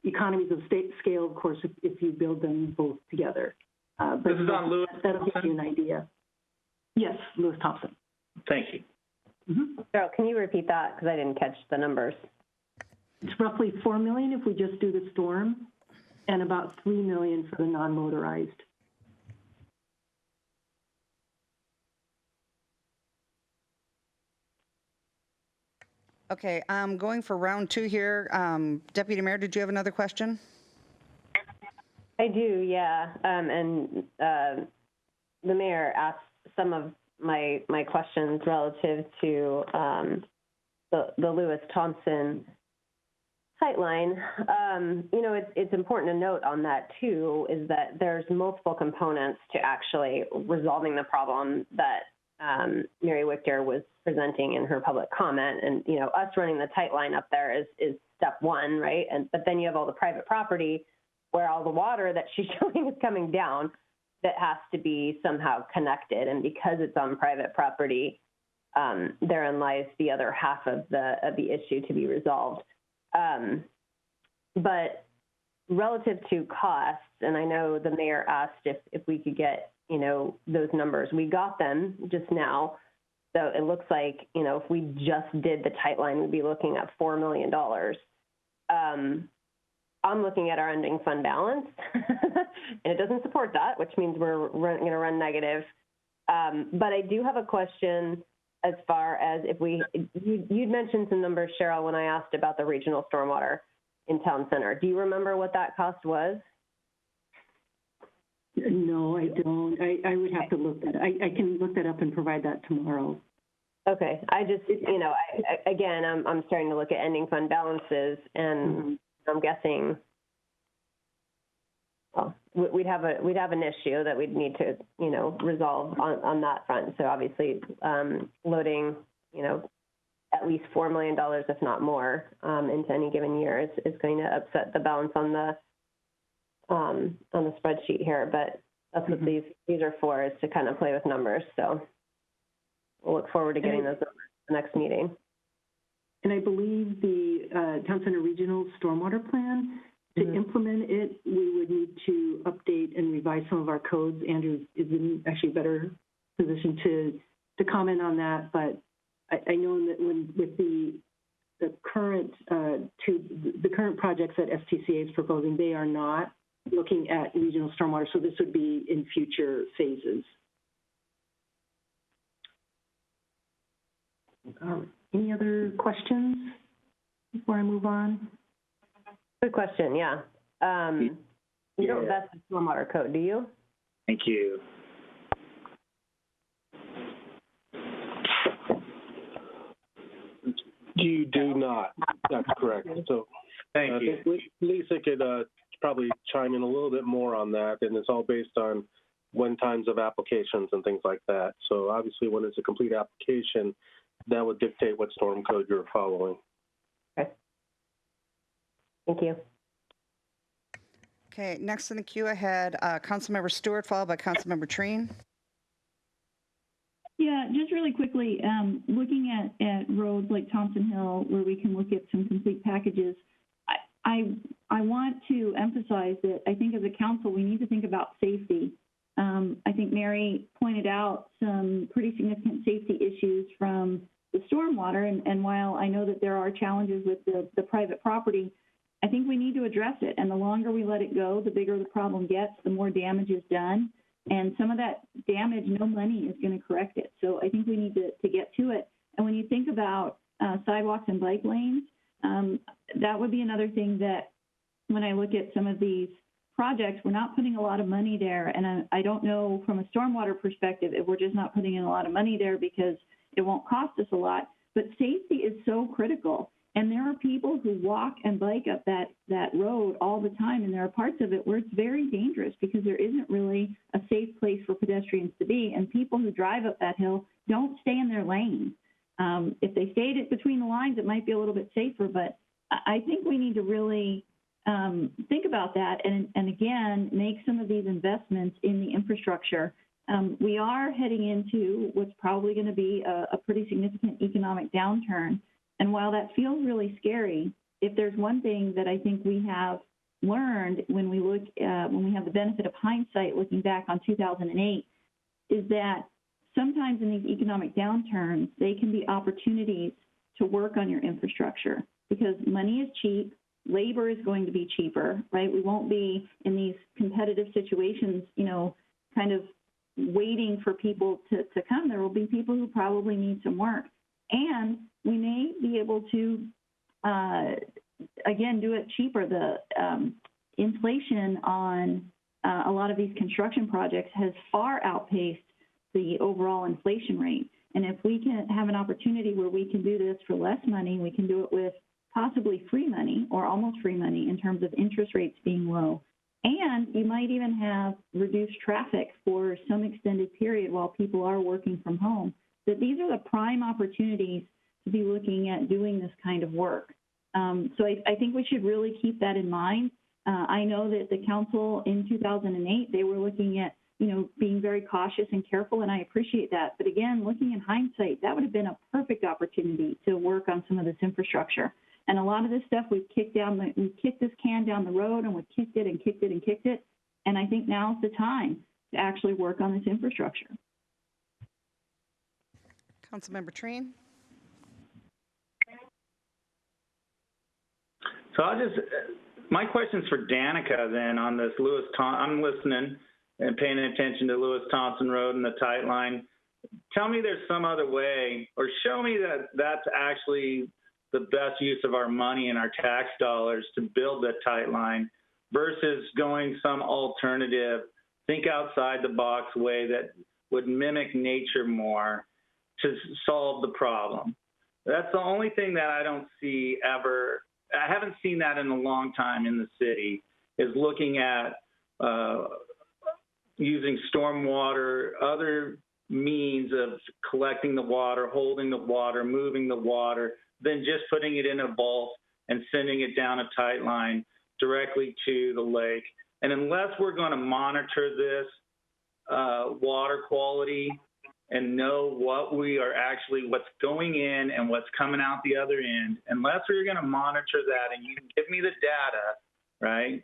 S: economies of scale, of course, if you build them both together. But
R: this is on Lewis.
S: That'll give you an idea. Yes, Lewis Thompson.
R: Thank you.
H: Cheryl, can you repeat that? Because I didn't catch the numbers.
S: It's roughly $4 million if we just do the storm, and about $3 million for the non-motorized.
A: Okay, going for round two here. Deputy Mayor, did you have another question?
H: I do, yeah. The mayor asked some of my questions relative to the Lewis Thompson sightline. It's important to note on that too, is that there's multiple components to actually resolving the problem that Mary Wichter was presenting in her public comment. And, us running the tight line up there is step one, right? But then you have all the private property where all the water that she's showing is coming down that has to be somehow connected. And because it's on private property, therein lies the other half of the issue to be resolved. But relative to costs, and I know the mayor asked if we could get, those numbers. We got them just now. So it looks like, if we just did the tight line, we'd be looking at $4 million. I'm looking at our ending fund balance, and it doesn't support that, which means we're going to run negative. But I do have a question as far as you'd mentioned some numbers, Cheryl, when I asked about the regional stormwater in Town Center. Do you remember what that cost was?
S: No, I don't. I would have to look that. I can look that up and provide that tomorrow.
H: Okay, I just, again, I'm starting to look at ending fund balances, and I'm guessing, well, we'd have an issue that we'd need to, resolve on that front. So obviously, loading, at least $4 million, if not more, into any given year is going to upset the balance on the spreadsheet here. But that's what these are for, is to kind of play with numbers. So we'll look forward to getting those numbers at the next meeting.
S: And I believe the Town Center Regional Stormwater Plan, to implement it, we would need to update and revise some of our codes. Andrew is in actually a better position to comment on that, but I know that with the current the current projects that STCA is proposing, they are not looking at regional stormwater, so this would be in future phases. Any other questions before I move on?
H: Good question, yeah. You don't vet the stormwater code, do you?
R: Thank you.
T: You do not. That's correct. So
R: Thank you.
T: I think Lisa could probably chime in a little bit more on that, and it's all based on when times of applications and things like that. So obviously, when it's a complete application, that would dictate what storm code you're following.
H: Okay. Thank you.
A: Okay, next in the queue I had Councilmember Stewart, followed by Councilmember Treen.
E: Yeah, just really quickly, looking at roads like Thompson Hill, where we can look at some complete packages, I want to emphasize that I think as a council, we need to think about safety. I think Mary pointed out some pretty significant safety issues from the stormwater, and while I know that there are challenges with the private property, I think we need to address it. And the longer we let it go, the bigger the problem gets, the more damage is done. And some of that damage, no money is going to correct it. So I think we need to get to it. And when you think about sidewalks and bike lanes, that would be another thing that when I look at some of these projects, we're not putting a lot of money there. And I don't know from a stormwater perspective if we're just not putting in a lot of money there because it won't cost us a lot. But safety is so critical. And there are people who walk and bike up that road all the time, and there are parts of it where it's very dangerous because there isn't really a safe place for pedestrians to be, and people who drive up that hill don't stay in their lane. If they stayed between the lines, it might be a little bit safer, but I think we need to really think about that and again, make some of these investments in the infrastructure. We are heading into what's probably going to be a pretty significant economic downturn. And while that feels really scary, if there's one thing that I think we have learned when we look, when we have the benefit of hindsight looking back on 2008, is that sometimes in these economic downturns, they can be opportunities to work on your infrastructure because money is cheap, labor is going to be cheaper, right? We won't be in these competitive situations, kind of waiting for people to come. There will be people who probably need some work. And we may be able to, again, do it cheaper. The inflation on a lot of these construction projects has far outpaced the overall inflation rate. And if we can have an opportunity where we can do this for less money, we can do it with possibly free money or almost free money in terms of interest rates being low. And you might even have reduced traffic for some extended period while people are working from home. That these are the prime opportunities to be looking at doing this kind of work. So I think we should really keep that in mind. I know that the council in 2008, they were looking at, being very cautious and careful, and I appreciate that. But again, looking in hindsight, that would have been a perfect opportunity to work on some of this infrastructure. And a lot of this stuff we've kicked this can down the road, and we've kicked it and kicked it and kicked it. And I think now's the time to actually work on this infrastructure.
A: Councilmember Treen.
R: So my question's for Danica then on this I'm listening and paying attention to Lewis Thompson Road and the tight line. Tell me there's some other way, or show me that that's actually the best use of our money and our tax dollars to build that tight line versus going some alternative, think outside the box way that would mimic nature more to solve the problem. That's the only thing that I don't see ever. I haven't seen that in a long time in the city, is looking at using stormwater, other means of collecting the water, holding the water, moving the water, than just putting it in a vault and sending it down a tight line directly to the lake. And unless we're going to monitor this water quality and know what's going in and what's coming out the other end, unless we're going to monitor that, and you can give me the data, right?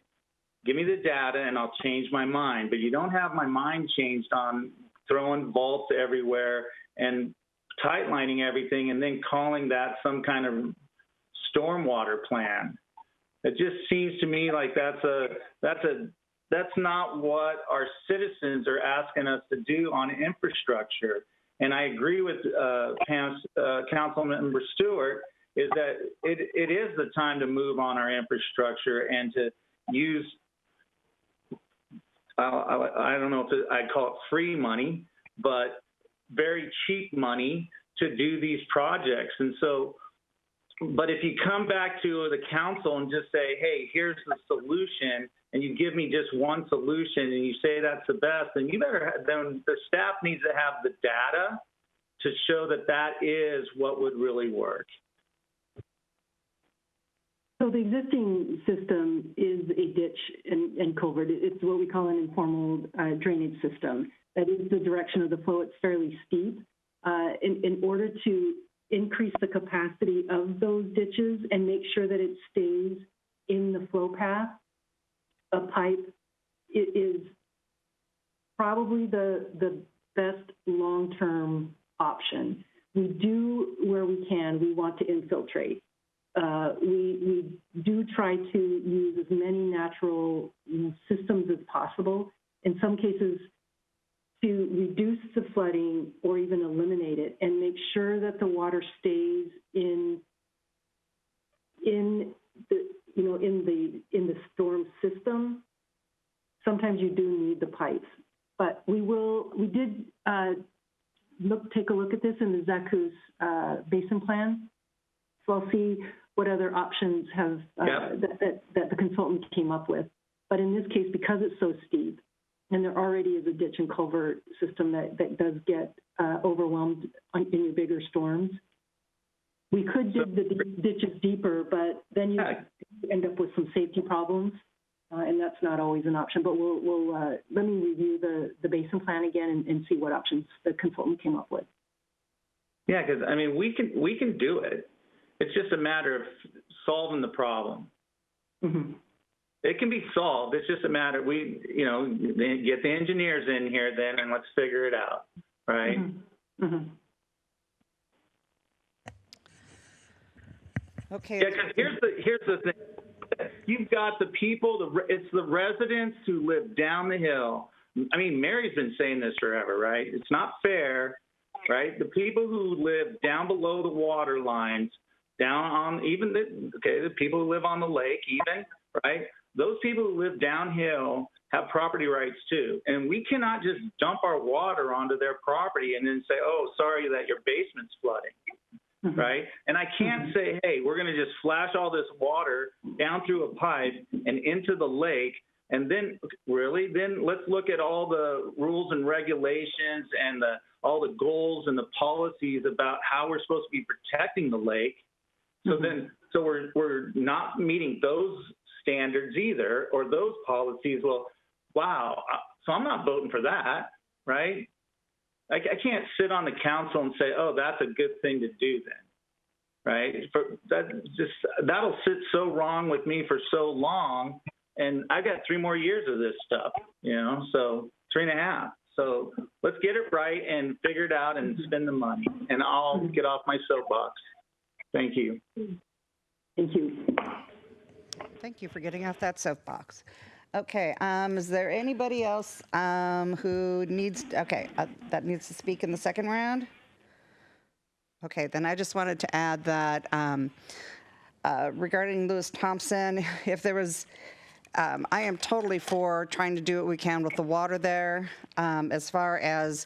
R: Give me the data and I'll change my mind. But you don't have my mind changed on throwing vaults everywhere and tightlining everything and then calling that some kind of stormwater plan. It just seems to me like that's not what our citizens are asking us to do on infrastructure. And I agree with Councilmember Stewart, is that it is the time to move on our infrastructure and to use, I don't know if I'd call it free money, but very cheap money to do these projects. And so, but if you come back to the council and just say, hey, here's the solution, and you give me just one solution and you say that's the best, then then the staff needs to have the data to show that that is what would really work.
S: So the existing system is a ditch and culvert. It's what we call an informal drainage system. That is the direction of the flow. It's fairly steep. In order to increase the capacity of those ditches and make sure that it stays in the flow path, a pipe is probably the best long-term option. We do, where we can, we want to infiltrate. We do try to use as many natural systems as possible. In some cases, to reduce the flooding or even eliminate it and make sure that the water stays in the storm system. Sometimes you do need the pipes, but we did take a look at this in the Zaku's basin plan. So I'll see what other options have that the consultant came up with. But in this case, because it's so steep, and there already is a ditch and culvert system that does get overwhelmed in your bigger storms, we could dig the ditches deeper, but then you end up with some safety problems, and that's not always an option. But we'll let me review the basin plan again and see what options the consultant came up with.
R: Yeah, because I mean, we can do it. It's just a matter of solving the problem. Mm-hmm. It can be solved. It's just a matter, get the engineers in here then and let's figure it out, right? Mm-hmm. Mm-hmm.
A: Okay.
R: Yeah, because here's the thing. You've got the people, it's the residents who live down the hill. I mean, Mary's been saying this forever, right? It's not fair, right? The people who live down below the water lines, down on the people who live on the lake even, right? Those people who live downhill have property rights too. And we cannot just dump our water onto their property and then say, oh, sorry that your basement's flooding, mm-hmm. right? And I can't say, hey, we're going to just flash all this water down through a pipe and into the lake. And then then let's look at all the rules and regulations and all the goals and the policies about how we're supposed to be protecting the lake. So mm-hmm. so we're not meeting those standards either, or those policies. Well, wow. So I'm not voting for that, right? I can't sit on the council and say, oh, that's a good thing to do then, right? That'll sit so wrong with me for so long. And I got 3 more years of this stuff, so 3.5. So let's get it right and figure it out and spend the money. And I'll get off my soapbox. Thank you.
S: Thank you.
A: Thank you for getting off that soapbox. Okay, is there anybody else who needs, that needs to speak in the second round? Okay, then I just wanted to add that regarding Lewis Thompson, if there was, I am totally for trying to do what we can with the water there. As far as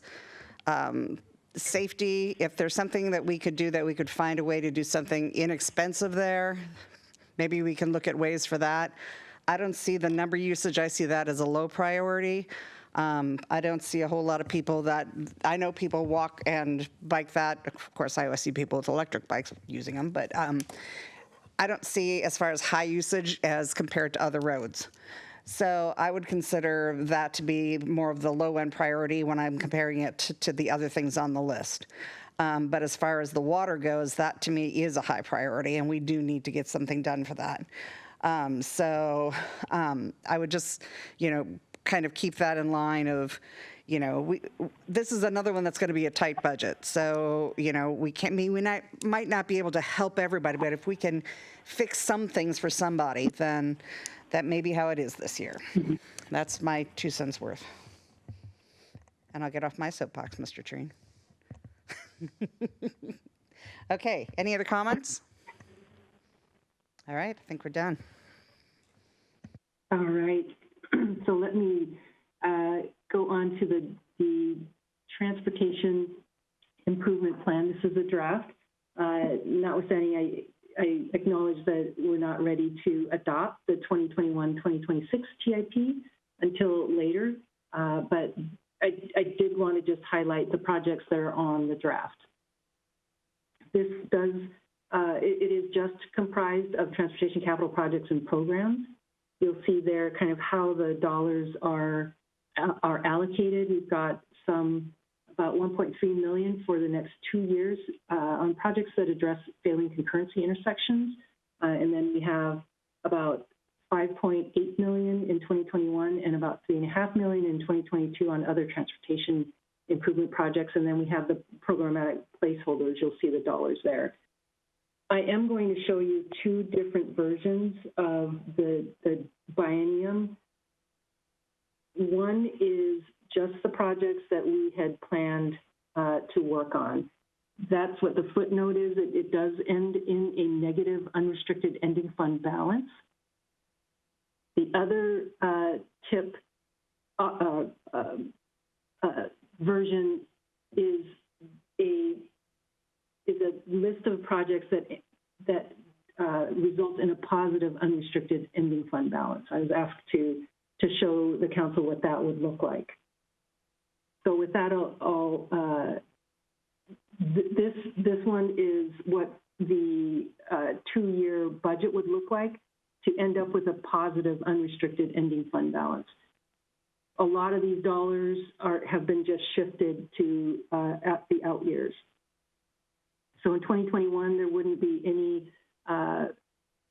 A: Safety, if there's something that we could do, that we could find a way to do something inexpensive there, maybe we can look at ways for that. I don't see the number usage, I see that as a low priority. I don't see a whole lot of people that, I know people walk and bike that. Of course, I always see people with electric bikes using them, but I don't see as far as high usage as compared to other roads. So I would consider that to be more of the low-end priority when I'm comparing it to the other things on the list. But as far as the water goes, that to me is a high priority, and we do need to get something done for that. I would just, kind of keep that in line of, this is another one that's going to be a tight budget. So, we might not be able to help everybody, but if we can fix some things for somebody, then that may be how it is this year. That's my 2 cents worth. And I'll get off my soapbox, Mr. Treen. Okay, any other comments? All right, I think we're done.
S: All right, so let me go on to the transportation improvement plan. This is a draft. Notwithstanding, I acknowledge that we're not ready to adopt the 2021-2026 CIP until later, but I did want to just highlight the projects that are on the draft. This does, it is just comprised of transportation capital projects and programs. You'll see there kind of how the dollars are allocated. We've got about $1.3 million for the next 2 years on projects that address failing concurrency intersections. And then we have about $5.8 million in 2021 and about $3.5 million in 2022 on other transportation improvement projects. And then we have the programmatic placeholders. You'll see the dollars there. I am going to show you 2 different versions of the biennium. One is just the projects that we had planned to work on. That's what the footnote is. It does end in a negative unrestricted ending fund balance. The other TIP version is a list of projects that result in a positive unrestricted ending fund balance. I was asked to show the council what that would look like. So with that, this one is what the 2-year budget would look like to end up with a positive unrestricted ending fund balance. A lot of these dollars have been just shifted to at the out years. So in 2021, there wouldn't be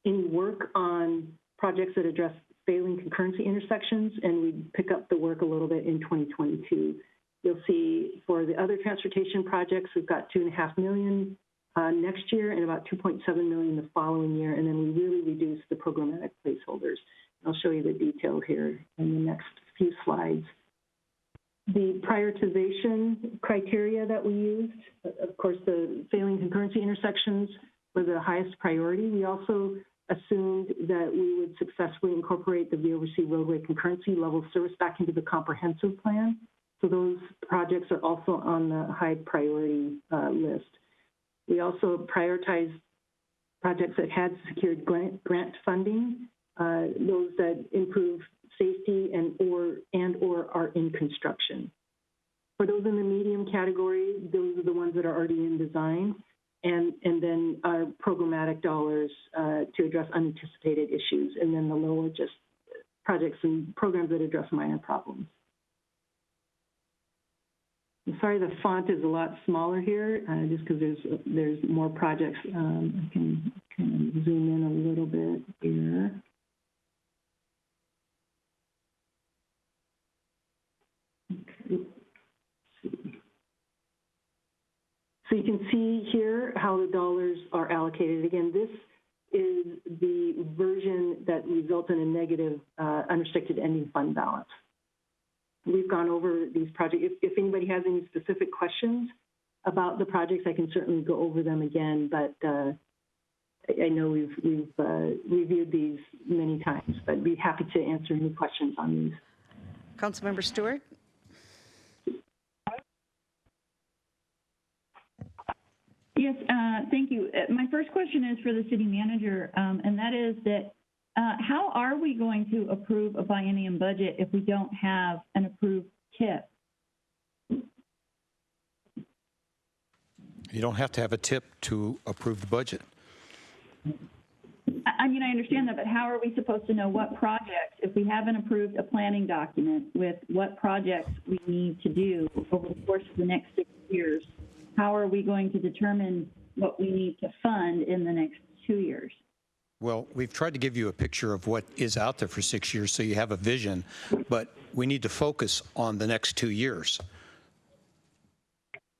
S: any work on projects that address failing concurrency intersections, and we'd pick up the work a little bit in 2022. You'll see for the other transportation projects, we've got $2.5 million next year and about $2.7 million the following year, and then we really reduce the programmatic placeholders. I'll show you the detail here in the next few slides. The prioritization criteria that we used, of course, the failing concurrency intersections were the highest priority. We also assumed that we would successfully incorporate the VOC roadway concurrency level service back into the comprehensive plan. So those projects are also on the high priority list. We also prioritized projects that had secured grant funding, those that improve safety and or are in construction. For those in the medium category, those are the ones that are already in design, and then our programmatic dollars to address unanticipated issues, and then the lower just projects and programs that address minor problems. I'm sorry, the font is a lot smaller here, just because there's more projects. I can kind of zoom in a little bit here. Okay. So you can see here how the dollars are allocated. Again, this is the version that results in a negative unrestricted ending fund balance. We've gone over these projects. If anybody has any specific questions about the projects, I can certainly go over them again, but I know we've reviewed these many times, but I'd be happy to answer any questions on these.
A: Councilmember Stewart?
E: Yes, thank you. My first question is for the city manager, and that is that how are we going to approve a biennium budget if we don't have an approved TIP?
N: You don't have to have a TIP to approve the budget.
E: I mean, I understand that, but how are we supposed to know what projects, if we haven't approved a planning document with what projects we need to do over the course of the next 6 years, how are we going to determine what we need to fund in the next 2 years?
N: Well, we've tried to give you a picture of what is out there for 6 years so you have a vision, but we need to focus on the next 2 years.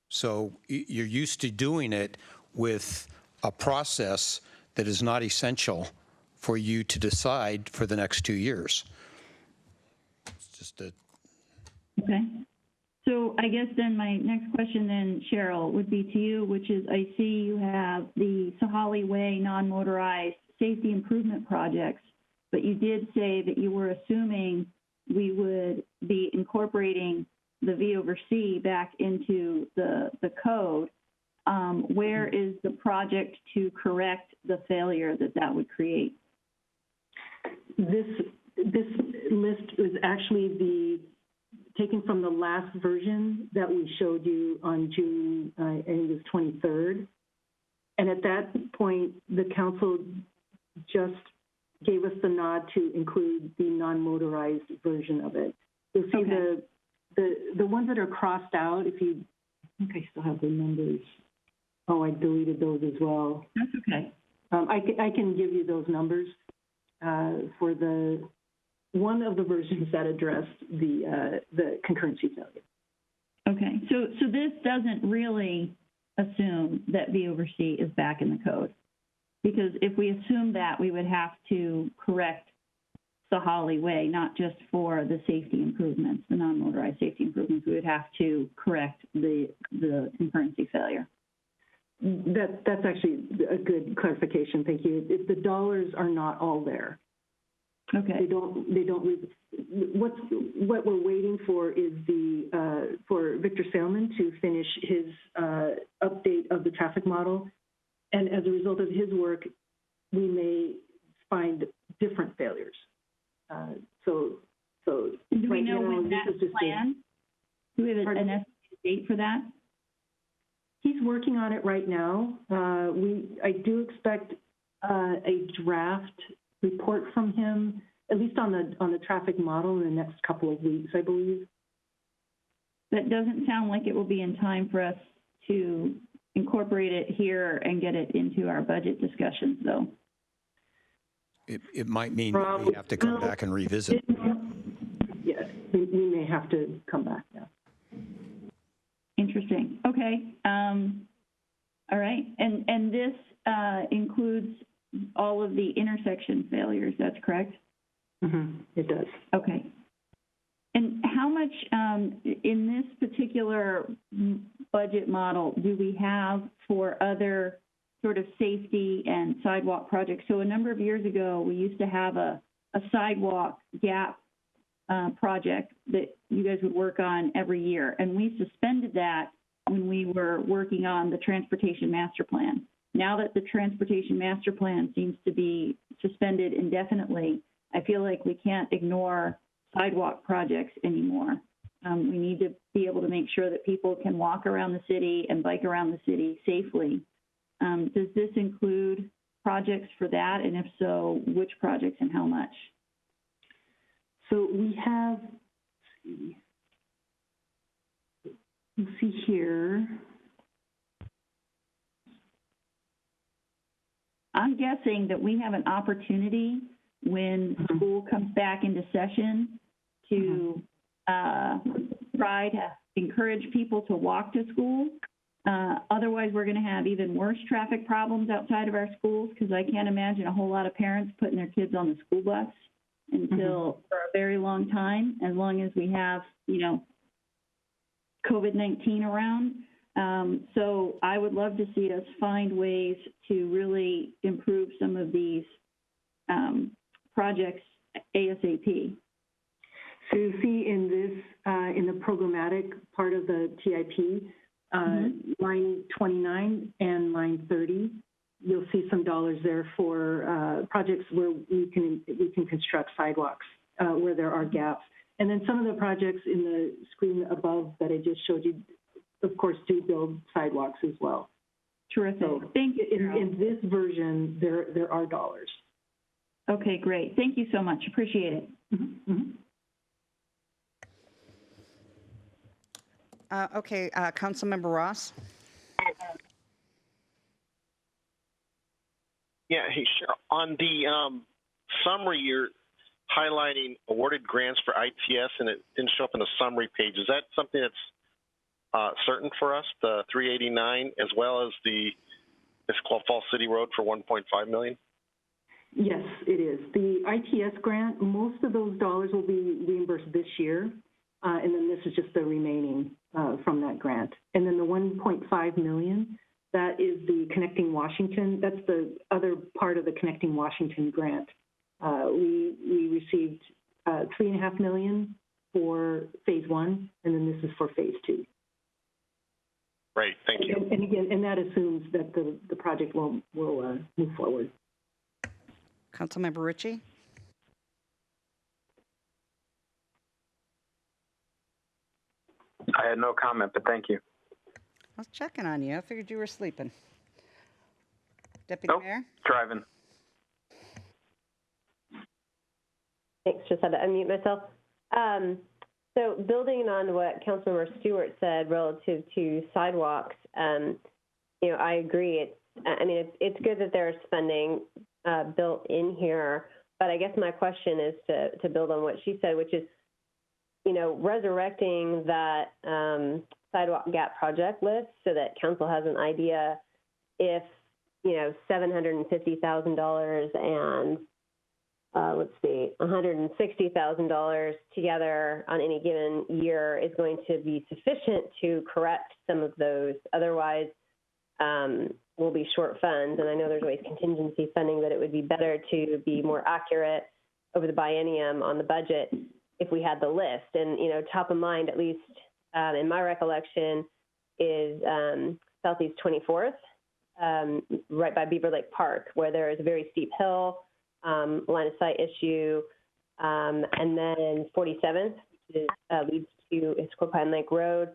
N: So you're used to doing it with a process that is not essential for you to decide for the next 2 years. It's just a...
E: Okay. So I guess then my next question then, Cheryl, would be to you, which is I see you have the Sahali Way non-motorized safety improvement projects, but you did say that you were assuming we would be incorporating the V over C back into the code. Where is the project to correct the failure that would create?
S: This list is actually taken from the last version that we showed you on June, I think it was 23rd. And at that point, the council just gave us the nod to include the non-motorized version of it. You'll see the ones that are crossed out, I think I still have the numbers. Oh, I deleted those as well.
E: That's okay.
S: I can give you those numbers for one of the versions that addressed the concurrency failure.
E: Okay, so this doesn't really assume that V over C is back in the code, because if we assume that, we would have to correct Sahali Way, not just for the safety improvements, the non-motorized safety improvements. We would have to correct the concurrency failure.
S: That's actually a good clarification. Thank you. The dollars are not all there.
E: Okay.
S: They don't. What we're waiting for is for Victor Salmon to finish his update of the traffic model, and as a result of his work, we may find different failures. So
E: do we know when that's planned? Do we have an estimated date for that?
S: He's working on it right now. I do expect a draft report from him, at least on the traffic model, in the next couple of weeks, I believe.
E: That doesn't sound like it will be in time for us to incorporate it here and get it into our budget discussions, though.
N: It might mean we have to come back and revisit.
S: Yeah, we may have to come back, yeah.
E: Interesting. Okay. All right. And this includes all of the intersection failures. That's correct?
S: Mm-hmm. It does.
E: Okay. And how much in this particular budget model do we have for other sort of safety and sidewalk projects? So a number of years ago, we used to have a sidewalk gap project that you guys would work on every year. And we suspended that when we were working on the Transportation Master Plan. Now that the Transportation Master Plan seems to be suspended indefinitely, I feel like we can't ignore sidewalk projects anymore. We need to be able to make sure that people can walk around the city and bike around the city safely. Does this include projects for that? And if so, which projects and how much?
S: So we have, let's see here.
E: I'm guessing that we have an opportunity when school comes back into session to try to encourage people to walk to school. Otherwise, we're going to have even worse traffic problems outside of our schools, because I can't imagine a whole lot of parents putting their kids on the school bus until for a very long time, as long as we have, COVID-19 around. So I would love to see us find ways to really improve some of these projects ASAP.
S: So you see in this, in the programmatic part of the TIP, line 29 and line 30, you'll see some dollars there for projects where we can construct sidewalks where there are gaps. And then some of the projects in the screen above that I just showed you, of course, do build sidewalks as well.
E: Terrific.
S: So
E: Thank you.
S: in this version, there are dollars.
E: Okay, great. Thank you so much. Appreciate it.
A: Okay, Councilmember Ross.
P: Yeah, hey, sure. On the summary, you're highlighting awarded grants for ITS, and it didn't show up in the summary page. Is that something that's certain for us, the 389, as well as the Issaquah Falls City Road for 1.5 million?
S: Yes, it is. The ITS grant, most of those dollars will be reimbursed this year, and then this is just the remaining from that grant. And then the 1.5 million, that is the Connecting Washington. That's the other part of the Connecting Washington grant. We received $3.5 million for phase 1, and then this is for phase 2.
P: Great, thank you.
S: And again, and that assumes that the project will move forward.
A: Councilmember Ritchie.
U: I had no comment, but thank you.
A: I was checking on you. I figured you were sleeping. Deputy Mayor?
U: Driving.
H: Thanks, just had to unmute myself. So building on what Councilmember Stewart said relative to sidewalks, I agree. It's good that there's funding built in here, but I guess my question is to build on what she said, which is, resurrecting that sidewalk gap project list so that council has an idea if, $750,000 and $160,000 together on any given year is going to be sufficient to correct some of those. Otherwise, we'll be short funds. And I know there's always contingency funding, but it would be better to be more accurate over the biennium on the budget if we had the list. And, top of mind, at least in my recollection, is Southeast 24th, right by Beaver Lake Park, where there is a very steep hill, line of sight issue, and then 47th leads to Issaquah Pine Lake Road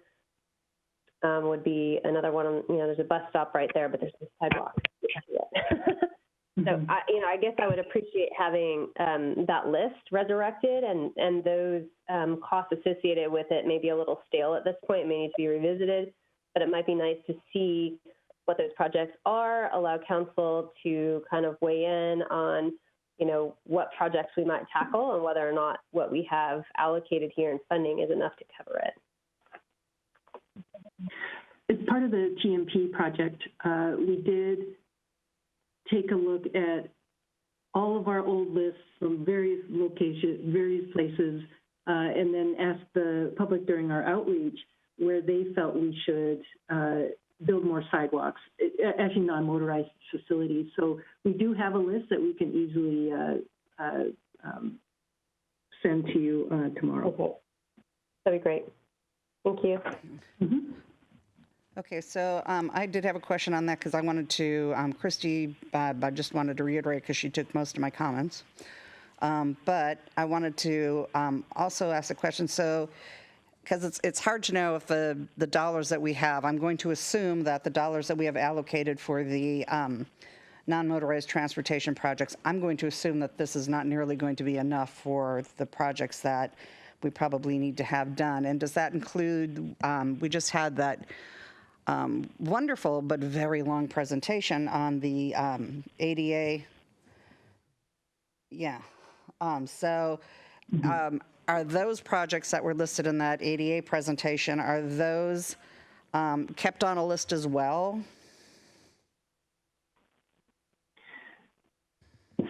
H: would be another one. There's a bus stop right there, but there's no sidewalk. So I guess I would appreciate having that list resurrected, and those costs associated with it may be a little stale at this point, may need to be revisited, but it might be nice to see what those projects are, allow council to kind of weigh in on what projects we might tackle and whether or not what we have allocated here in funding is enough to cover it.
S: As part of the GMP project, we did take a look at all of our old lists from various locations, various places, and then asked the public during our outreach where they felt we should build more sidewalks, actually non-motorized facilities. So we do have a list that we can easily send to you tomorrow.
H: Okay. That'd be great. Thank you.
A: Okay, so I did have a question on that because I wanted to, Christy, I just wanted to reiterate because she took most of my comments. But I wanted to also ask a question. So, because it's hard to know if the dollars that we have, I'm going to assume that the dollars that we have allocated for the non-motorized transportation projects, I'm going to assume that this is not nearly going to be enough for the projects that we probably need to have done. And does that include, we just had that wonderful but very long presentation on the ADA. Yeah. Are those projects that were listed in that ADA presentation, are those kept on a list as well?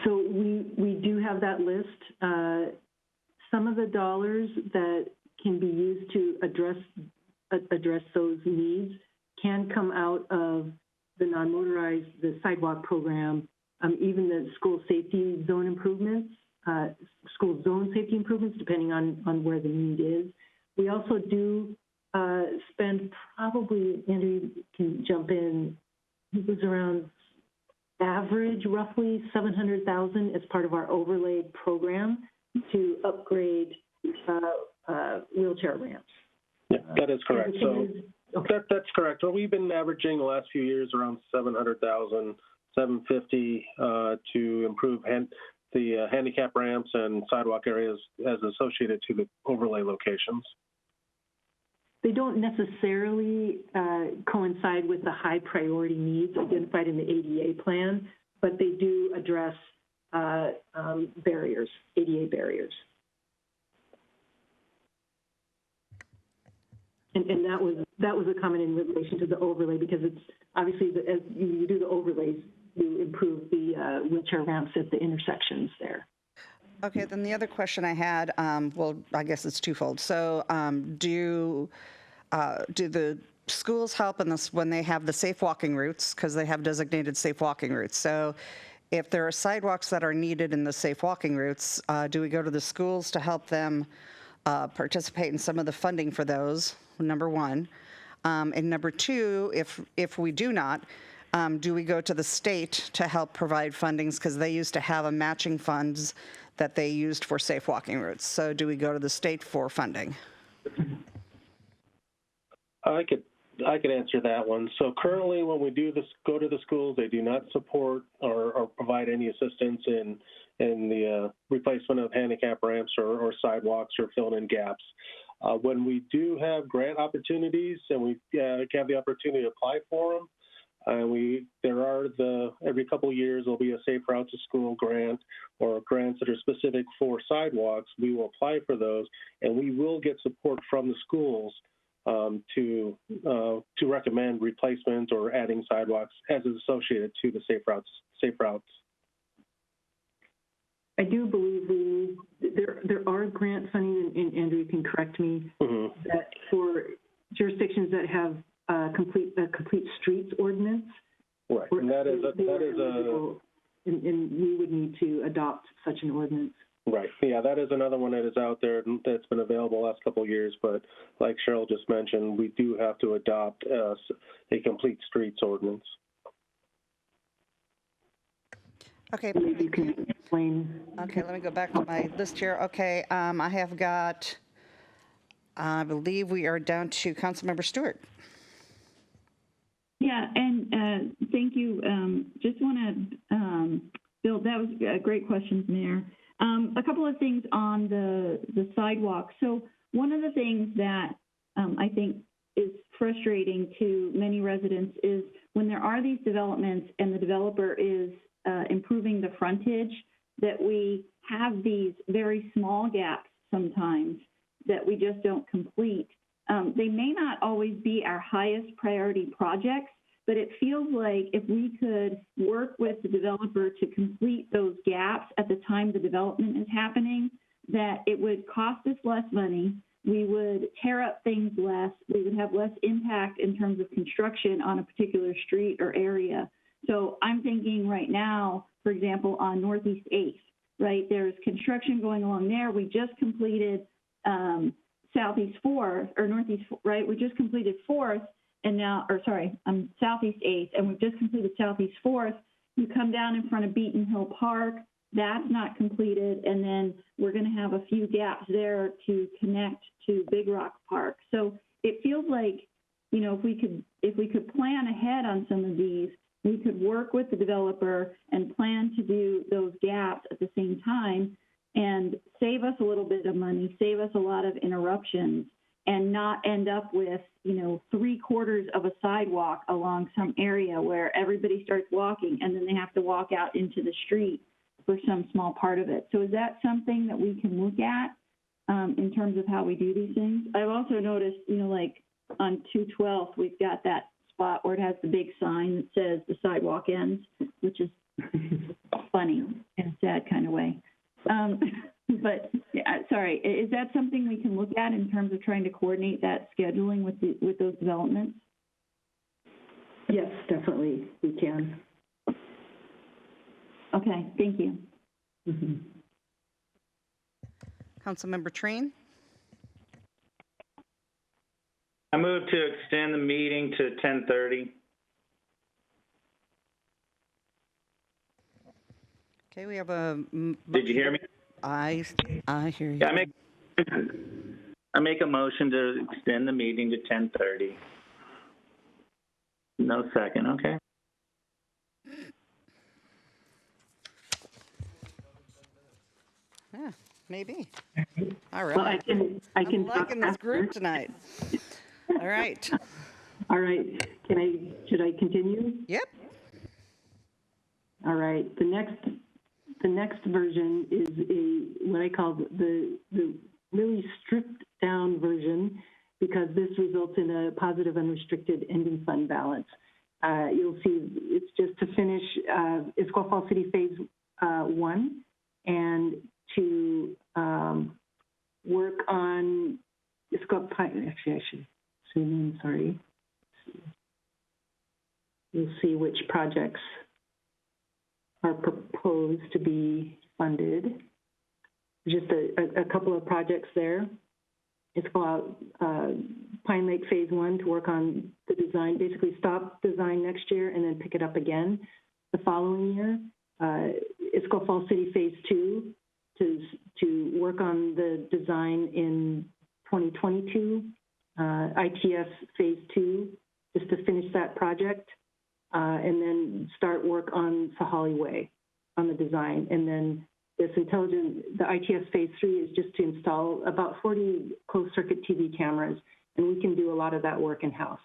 S: So we do have that list. Some of the dollars that can be used to address those needs can come out of the non-motorized, the sidewalk program, even the school safety zone improvements, school zone safety improvements, depending on where the need is. We also do spend probably, Andrew can jump in, it was around average roughly 700,000 as part of our overlay program to upgrade wheelchair ramps.
T: Yeah, that is correct. So that's correct. Well, we've been averaging the last few years around 700,000, 750 to improve the handicap ramps and sidewalk areas as associated to the overlay locations.
S: They don't necessarily coincide with the high priority needs identified in the ADA plan, but they do address barriers, ADA barriers. And that was a comment in relation to the overlay, because it's obviously as you do the overlays, you improve the wheelchair ramps at the intersections there.
A: Okay, then the other question I had, well, I guess it's twofold. So do the schools help in this when they have the safe walking routes, because they have designated safe walking routes? So if there are sidewalks that are needed in the safe walking routes, do we go to the schools to help them participate in some of the funding for those, number one? And number two, if we do not, do we go to the state to help provide fundings, because they used to have a matching funds that they used for safe walking routes? So do we go to the state for funding?
T: I could answer that one. So currently, when we do this, go to the schools, they do not support or provide any assistance in the replacement of handicap ramps or sidewalks or filling in gaps. When we do have grant opportunities and we have the opportunity to apply for them, every couple of years there'll be a Safe Routes to School grant or grants that are specific for sidewalks. We will apply for those, and we will get support from the schools to recommend replacement or adding sidewalks as is associated to the Safe Routes.
S: I do believe there are grant funding, and Andrew, you can correct me, that for jurisdictions that have a complete streets ordinance.
T: Right, and that is
S: and we would need to adopt such an ordinance.
T: Right. Yeah, that is another one that is out there that's been available the last couple of years. But like Cheryl just mentioned, we do have to adopt a complete streets ordinance.
A: Okay.
S: You can explain.
A: Okay, let me go back to my list here. Okay, I have got, I believe we are down to Councilmember Stewart.
E: Yeah, and thank you. Just want to, Bill, that was great questions, Mayor. A couple of things on the sidewalk. So one of the things that I think is frustrating to many residents is when there are these developments and the developer is improving the frontage, that we have these very small gaps sometimes that we just don't complete. They may not always be our highest priority projects, but it feels like if we could work with the developer to complete those gaps at the time the development is happening, that it would cost us less money, we would tear up things less, we would have less impact in terms of construction on a particular street or area. So I'm thinking right now, for example, on Northeast 8th, right? There's construction going along there. We just completed Southeast 4th, or Northeast, right? We just completed 4th, and now, or sorry, Southeast 8th, and we've just completed Southeast 4th. You come down in front of Beaton Hill Park, that's not completed, and then we're going to have a few gaps there to connect to Big Rock Park. So it feels like, you know, if we could plan ahead on some of these, we could work with the developer and plan to do those gaps at the same time and save us a little bit of money, save us a lot of interruptions, and not end up with, you know, 3/4 of a sidewalk along some area where everybody starts walking and then they have to walk out into the street for some small part of it. So is that something that we can look at in terms of how we do these things? I've also noticed, you know, like on 212th, we've got that spot where it has the big sign that says the sidewalk ends, which is funny in a sad kind of way. But yeah, sorry, is that something we can look at in terms of trying to coordinate that scheduling with those developments?
S: Yes, definitely, we can.
E: Okay, thank you.
A: Councilmember Train.
R: I move to extend the meeting to 10:30.
A: Okay, we have a.
R: Did you hear me?
A: I hear you.
R: Yeah, I make a motion to extend the meeting to 10:30. No second, okay.
A: Yeah, maybe. All right.
S: Well, I can
A: I'm
S: talk
A: liking this
S: faster.
A: group tonight. All right.
S: All right. Should I continue?
A: Yep.
S: All right. The next version is what I call the really stripped down version, because this results in a positive unrestricted ending fund balance. You'll see it's just to finish Issaquah Falls City Phase 1 and to work on Issaquah Pine. Actually, I should zoom in, sorry. You'll see which projects are proposed to be funded. Just a couple of projects there. It's called Pine Lake Phase 1 to work on the design, basically stop design next year and then pick it up again the following year. Issaquah Falls City Phase 2 to work on the design in 2022. ITS Phase 2 just to finish that project, and then start work on Sahali Way on the design. And then the ITS Phase 3 is just to install about 40 closed circuit TV cameras, and we can do a lot of that work in-house.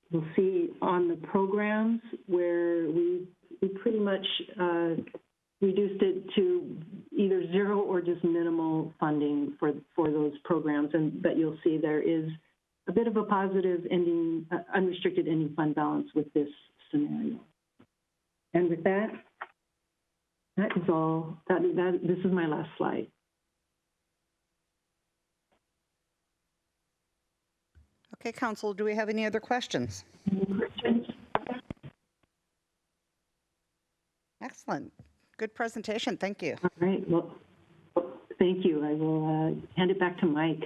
S: You'll see on the programs where we pretty much reduced it to either zero or just minimal funding for those programs, but you'll see there is a bit of a positive ending, unrestricted ending fund balance with this scenario. And with that is all. This is my last slide.
A: Okay, Council, do we have any other questions?
S: Any questions?
A: Excellent. Good presentation. Thank you.
S: All right. Well, thank you. I will hand it back to Mike.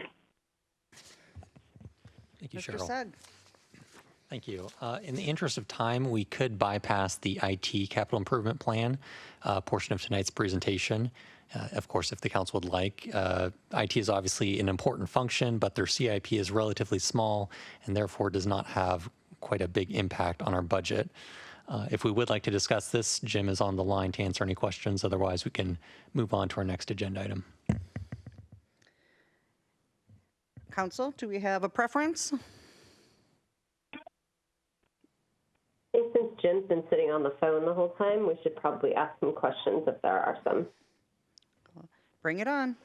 B: Thank you,
A: Mr.
B: Cheryl.
A: Sugg.
B: Thank you. In the interest of time, we could bypass the IT capital improvement plan portion of tonight's presentation. Of course, if the council would like. IT is obviously an important function, but their CIP is relatively small and therefore does not have quite a big impact on our budget. If we would like to discuss this, Jim is on the line to answer any questions. Otherwise, we can move on to our next agenda item.
A: Council, do we have a preference?
H: I think since Jim's been sitting on the phone the whole time, we should probably ask some questions if there are some.
A: Bring it on.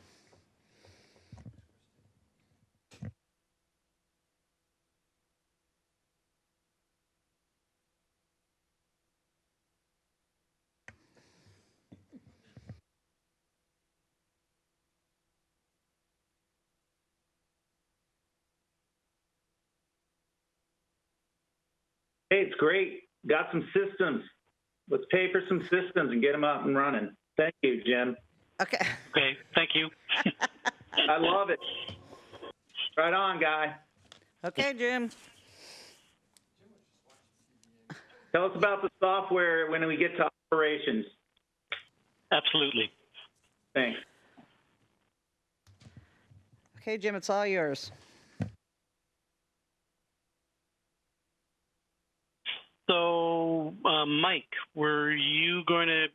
R: Hey, it's great. Got some systems. Let's pay for some systems and get them up and running. Thank you, Jim.
A: Okay.
R: Okay, thank you. I love it. Right on, guy.
A: Okay, Jim.
R: Tell us about the software when we get to operations.
U: Absolutely.
R: Thanks.
A: Okay, Jim, it's all yours.
U: So, Mike, were you going to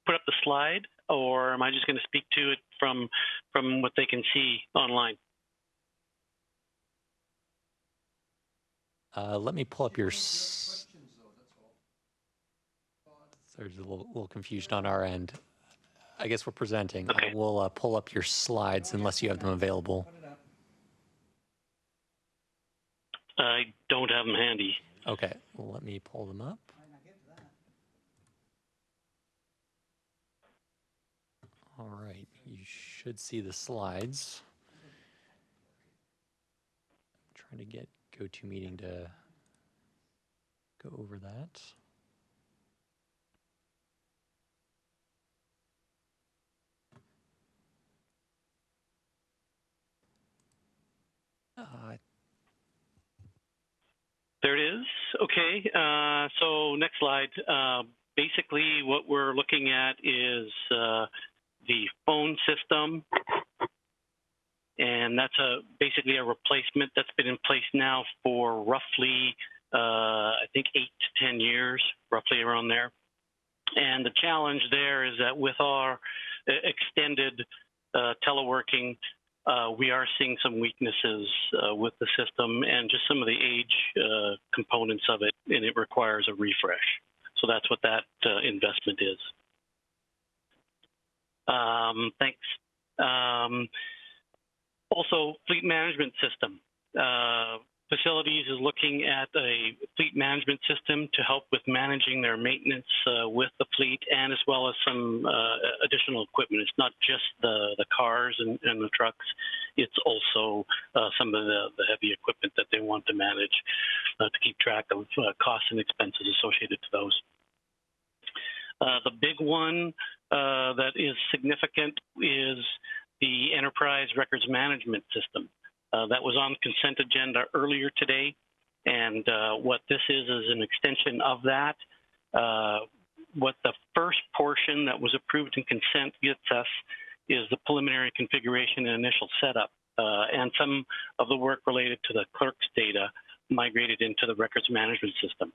U: put up the slide, or am I just going to speak to it from what they can see online?
B: Let me pull up your. There's a little confusion on our end. I guess we're presenting. Okay. I will pull up your slides unless you have them available.
U: I don't have them handy.
B: Okay, well, let me pull them up. All right, you should see the slides. I'm trying to get GoToMeeting to go over that.
U: is. Okay, so next slide. Basically, what we're looking at is the phone system, and that's basically a replacement that's been in place now for roughly, I think, 8 to 10 years, roughly around there. And the challenge there is that with our extended teleworking, we are seeing some weaknesses with the system and just some of the age components of it, and it requires a refresh. So that's what that investment is. Thanks. Also, fleet management system. Facilities is looking at a fleet management system to help with managing their maintenance with the fleet, and as well as some additional equipment. It's not just the cars and the trucks. It's also some of the heavy equipment that they want to manage to keep track of costs and expenses associated to those. The big one that is significant is the enterprise records management system. That was on the consent agenda earlier today, and what this is an extension of that. What the first portion that was approved in consent gets us is the preliminary configuration and initial setup, and some of the work related to the clerk's data migrated into the records management system.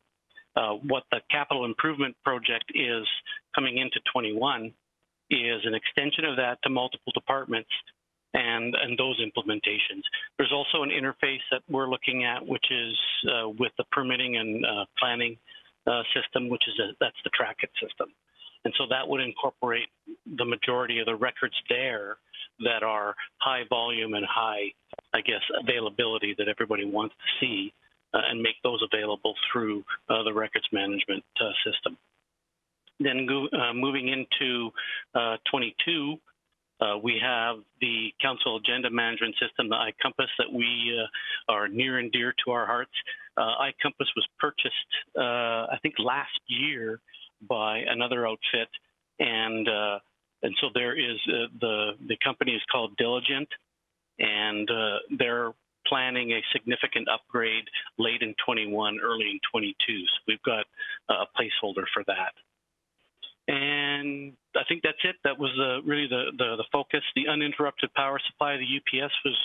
U: What the capital improvement project is coming into 21 is an extension of that to multiple departments and those implementations. There's also an interface that we're looking at, which is with the permitting and planning system, which is that's the TrackIt system. And so that would incorporate the majority of the records there that are high volume and high, I guess, availability that everybody wants to see, and make those available through the records management system. Then moving into 22, we have the council agenda management system, the iCompass, that we are near and dear to our hearts. iCompass was purchased, I think, last year by another outfit, and so there is the company is called Diligent, and they're planning a significant upgrade late in 21, early in 22. So we've got a placeholder for that. And I think that's it. That was really the focus. The uninterrupted power supply of the UPS was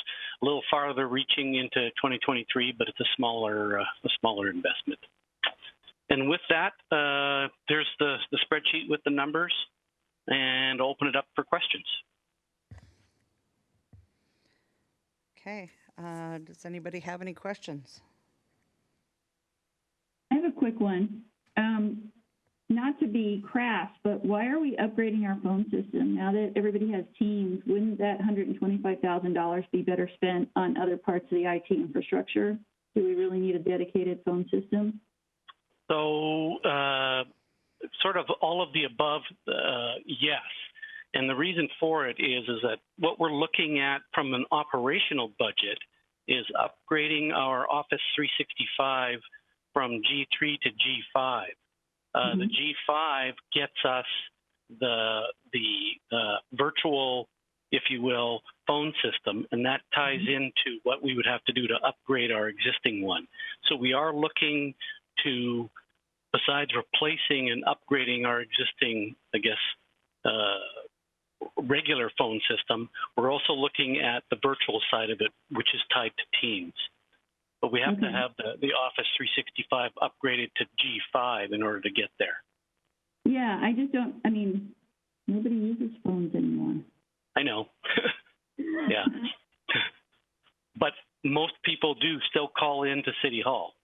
U: a little farther reaching into 2023, but it's a smaller investment. And with that, there's the spreadsheet with the numbers, and I'll open it up for questions.
A: Okay. Does anybody have any questions?
E: I have a quick one. Not to be crass, but why are we upgrading our phone system? Now that everybody has Teams, wouldn't that $125,000 be better spent on other parts of the IT infrastructure? Do we really need a dedicated phone system?
U: So sort of all of the above, yes. And the reason for it is that what we're looking at from an operational budget is upgrading our Office 365 from G3 to G5. The G5 gets us the virtual, if you will, phone system, and that ties into what we would have to do to upgrade our existing one. So we are looking to, besides replacing and upgrading our existing, I guess, regular phone system, we're also looking at the virtual side of it, which is tied to Teams. But we have to have the Office 365 upgraded to G5 in order to get there.
E: Yeah, I just don't, I mean, nobody uses phones anymore.
U: I know. Yeah. But most people do still call in to City Hall.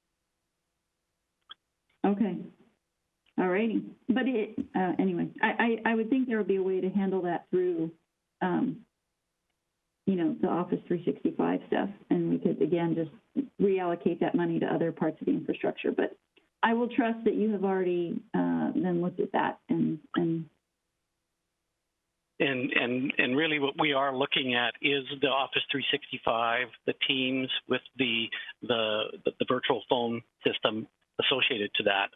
E: Okay. All righty. But anyway, I would think there would be a way to handle that through, the Office 365 stuff, and we could, again, just reallocate that money to other parts of the infrastructure. But I will trust that you have already then looked at that and
U: really what we are looking at is the Office 365, the Teams with the virtual phone system associated to that,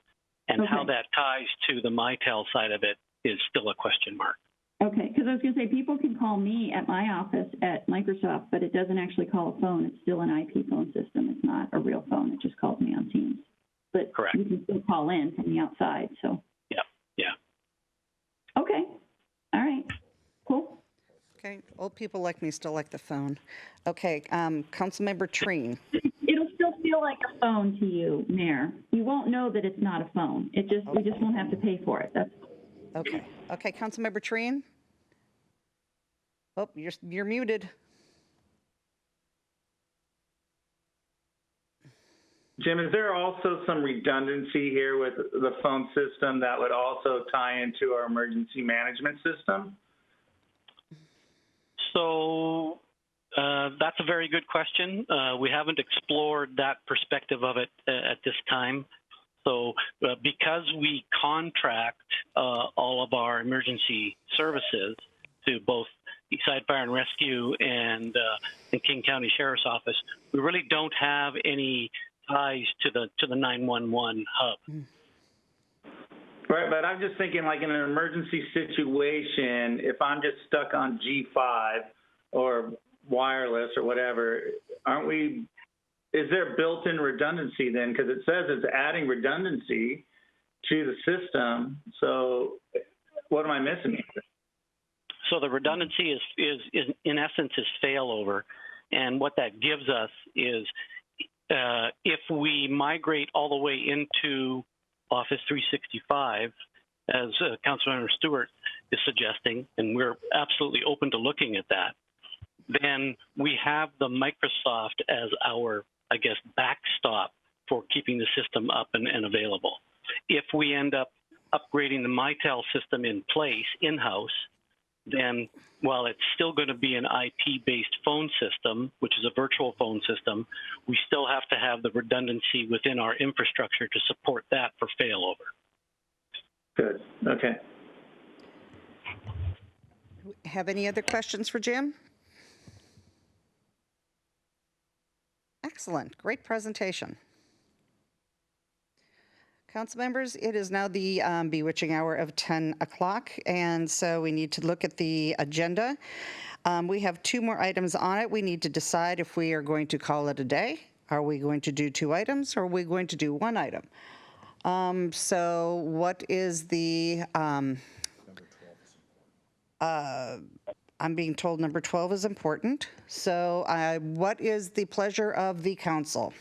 U: and how that ties to the Mitel side of it is still a question mark.
E: Okay, because I was going to say, people can call me at my office at Microsoft, but it doesn't actually call a phone. It's still an IP phone system. It's not a real phone. It just calls me on Teams. but
U: Correct.
E: you can still call in from the outside. So.
U: Yeah.
E: Okay. All right. Cool.
A: Okay, old people like me still like the phone. Okay, Councilmember Treen.
E: It'll still feel like a phone to you, Mayor. You won't know that it's not a phone. We just won't have to pay for it. That's
A: Okay. Okay, Councilmember Treen. Oh, you're muted.
R: Jim, is there also some redundancy here with the phone system that would also tie into our emergency management system?
U: So that's a very good question. We haven't explored that perspective of it at this time. So because we contract all of our emergency services to both Eastside Fire and Rescue and the King County Sheriff's Office, we really don't have any ties to the 911 hub.
R: Right, but I'm just thinking like in an emergency situation, if I'm just stuck on G5 or wireless or whatever, is there built-in redundancy then? Because it says it's adding redundancy to the system. So what am I missing here?
U: So the redundancy is in essence is failover. And what that gives us is if we migrate all the way into Office 365, as Councilmember Stewart is suggesting, and we're absolutely open to looking at that, then we have the Microsoft as our, I guess, backstop for keeping the system up and available. If we end up upgrading the Mitel system in place, in-house, then while it's still going to be an IP-based phone system, which is a virtual phone system, we still have to have the redundancy within our infrastructure to support that for failover.
R: Good. Okay.
A: Have any other questions for Jim? Excellent. Great presentation. Council members, it is now the bewitching hour of 10 o'clock, and so we need to look at the agenda. We have 2 more items on it. We need to decide if we are going to call it a day. Are we going to do 2 items, or are we going to do 1 item? So what is the, I'm being told number 12 is important. So what is the pleasure of the council?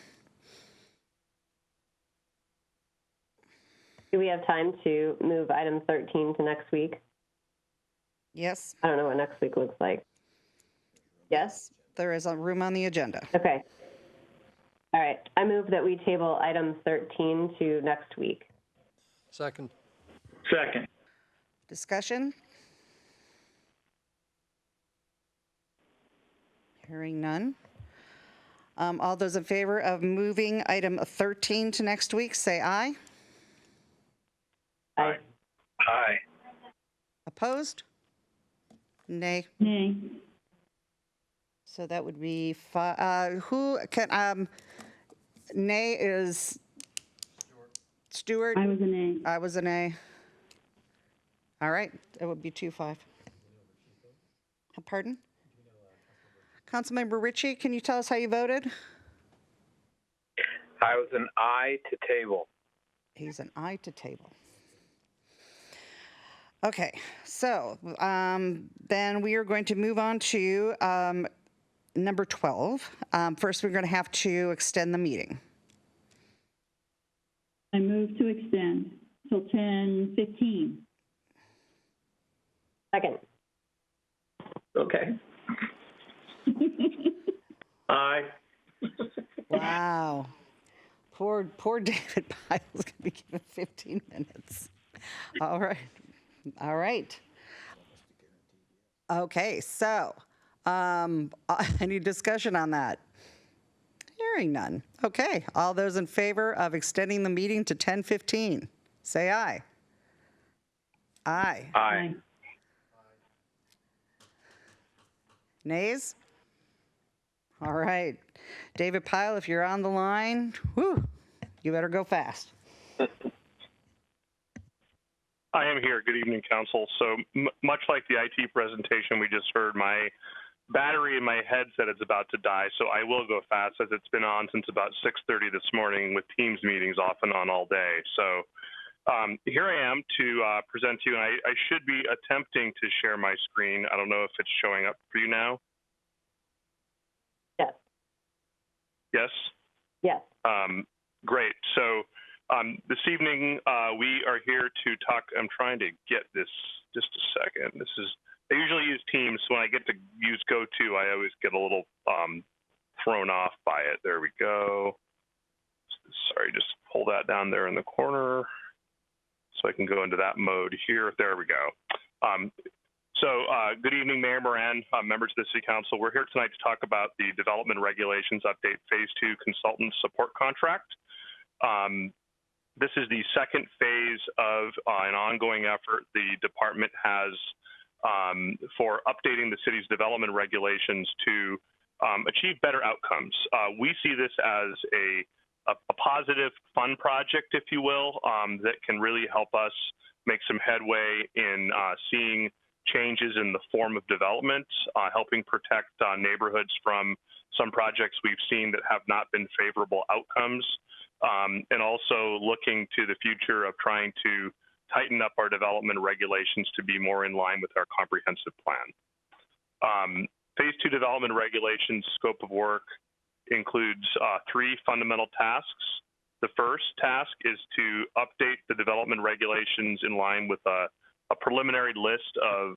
H: Do we have time to move item 13 to next week?
A: Yes.
H: I don't know what next week looks like. Yes?
A: There is a room on the agenda.
H: Okay. All right. I move that we table item 13 to next week.
C: Second.
R: Second.
A: Discussion? Hearing none. All those in favor of moving item 13 to next week, say aye.
H: Aye.
R: Aye.
A: Opposed? Nay.
E: Nay.
A: So that would be who can, nay is Stewart.
E: I was a nay.
A: I was a nay. All right, it would be 2-5. Pardon? Councilmember Ritchie, can you tell us how you voted?
G: I was an aye to table.
A: He's an aye to table. Okay, so then we are going to move on to number 12. First, we're going to have to extend the meeting.
E: I move to extend till 10:15.
H: Second.
R: Okay. Aye.
A: Wow. Poor David Pyle's going to be given 15 minutes. All right. All right. Okay, so any discussion on that? Hearing none. Okay, all those in favor of extending the meeting to 10:15, say aye. Aye.
G: Aye.
A: Nays? All right. David Pyle, if you're on the line, whew, you better go fast.
V: I am here. Good evening, Council. So much like the IT presentation we just heard, my
I: battery in my headset is about to die, so I will go fast as it's been on since about 6:30 this morning with Teams meetings off and on all day. So here I am to present to you, and I should be attempting to share my screen. I don't know if it's showing up for you now.
H: Yes.
I: Yes?
H: Yes.
I: Great. So this evening we are here to talk. I'm trying to get this just a second. I usually use Teams. So when I get to use GoTo, I always get a little thrown off by it. There we go. Sorry, just pull that down there in the corner so I can go into that mode here. There we go. Good evening, Mayor Moran, members of the City Council. We're here tonight to talk about the Development Regulations Update Phase 2 Consultant Support Contract. This is the second phase of an ongoing effort the department has for updating the city's development regulations to achieve better outcomes. We see this as a positive, fun project, if you will, that can really help us make some headway in seeing changes in the form of development, helping protect neighborhoods from some projects we've seen that have not been favorable outcomes, and also looking to the future of trying to tighten up our development regulations to be more in line with our comprehensive plan. Phase 2 development regulations scope of work includes 3 fundamental tasks. The first task is to update the development regulations in line with a preliminary list of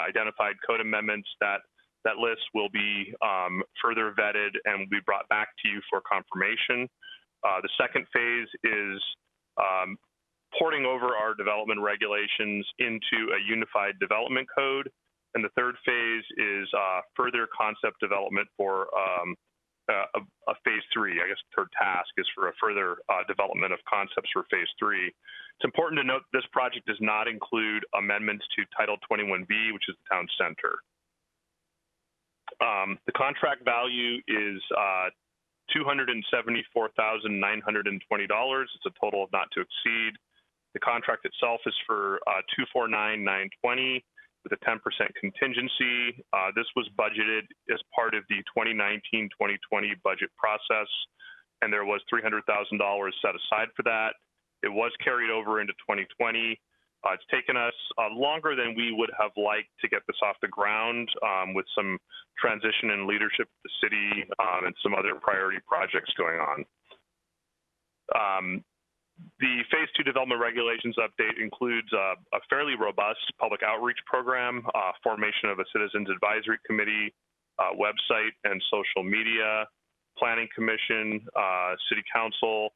I: identified code amendments. That list will be further vetted and will be brought back to you for confirmation. The second phase is porting over our development regulations into a unified development code. And the third phase is further concept development for a phase 3. I guess the third task is for a further development of concepts for phase 3. It's important to note this project does not include amendments to Title 21B, which is the town center. The contract value is $274,920. It's a total of not to exceed. The contract itself is for $249,920 with a 10% contingency. This was budgeted as part of the 2019-2020 budget process, and there was $300,000 set aside for that. It was carried over into 2020. It's taken us longer than we would have liked to get this off the ground with some transition in leadership at the city and some other priority projects going on. The Phase 2 Development Regulations update includes a fairly robust public outreach program, formation of a Citizens Advisory Committee, website and social media, Planning Commission, City Council.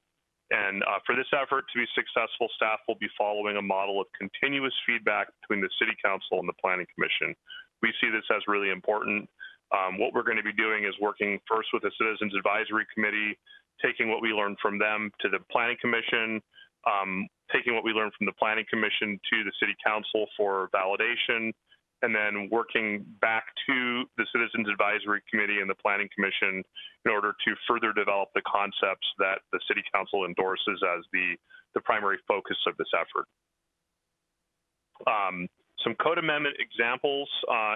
I: And for this effort to be successful, staff will be following a model of continuous feedback between the City Council and the Planning Commission. We see this as really important. What we're going to be doing is working first with the Citizens Advisory Committee, taking what we learned from them to the Planning Commission, taking what we learned from the Planning Commission to the City Council for validation, and then working back to the Citizens Advisory Committee and the Planning Commission in order to further develop the concepts that the City Council endorses as the primary focus of this effort. Some code amendment examples,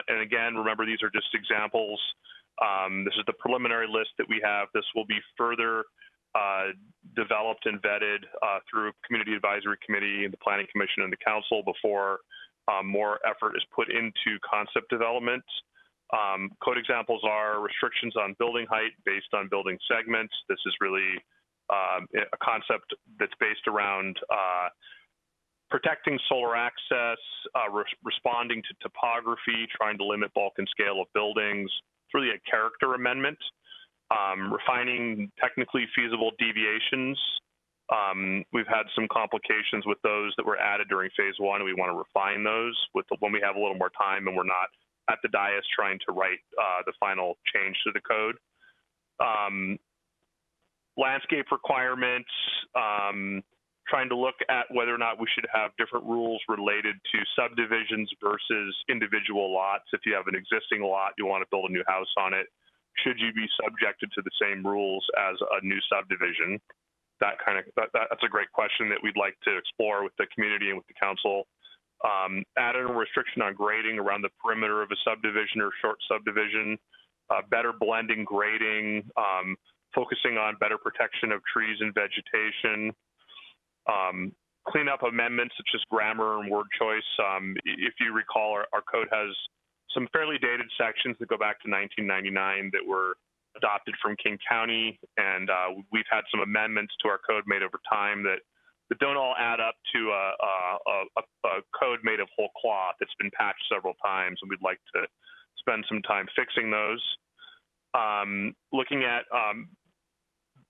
I: and again, remember these are just examples. This is the preliminary list that we have. This will be further developed and vetted through Community Advisory Committee and the Planning Commission and the Council before more effort is put into concept development. Code examples are restrictions on building height based on building segments. This is really a concept that's based around protecting solar access, responding to topography, trying to limit bulk and scale of buildings. It's really a character amendment. Refining technically feasible deviations. We've had some complications with those that were added during phase 1, and we want to refine those when we have a little more time and we're not at the dais trying to write the final change to the code. Landscape requirements, trying to look at whether or not we should have different rules related to subdivisions versus individual lots. If you have an existing lot, you want to build a new house on it, should you be subjected to the same rules as a new subdivision? That's a great question that we'd like to explore with the community and with the council. Added a restriction on grading around the perimeter of a subdivision or short subdivision, better blending grading, focusing on better protection of trees and vegetation, cleanup amendments such as grammar and word choice. If you recall, our code has some fairly dated sections that go back to 1999 that were adopted from King County, and we've had some amendments to our code made over time that don't all add up to a code made of whole cloth. It's been patched several times, and we'd like to spend some time fixing those. Looking at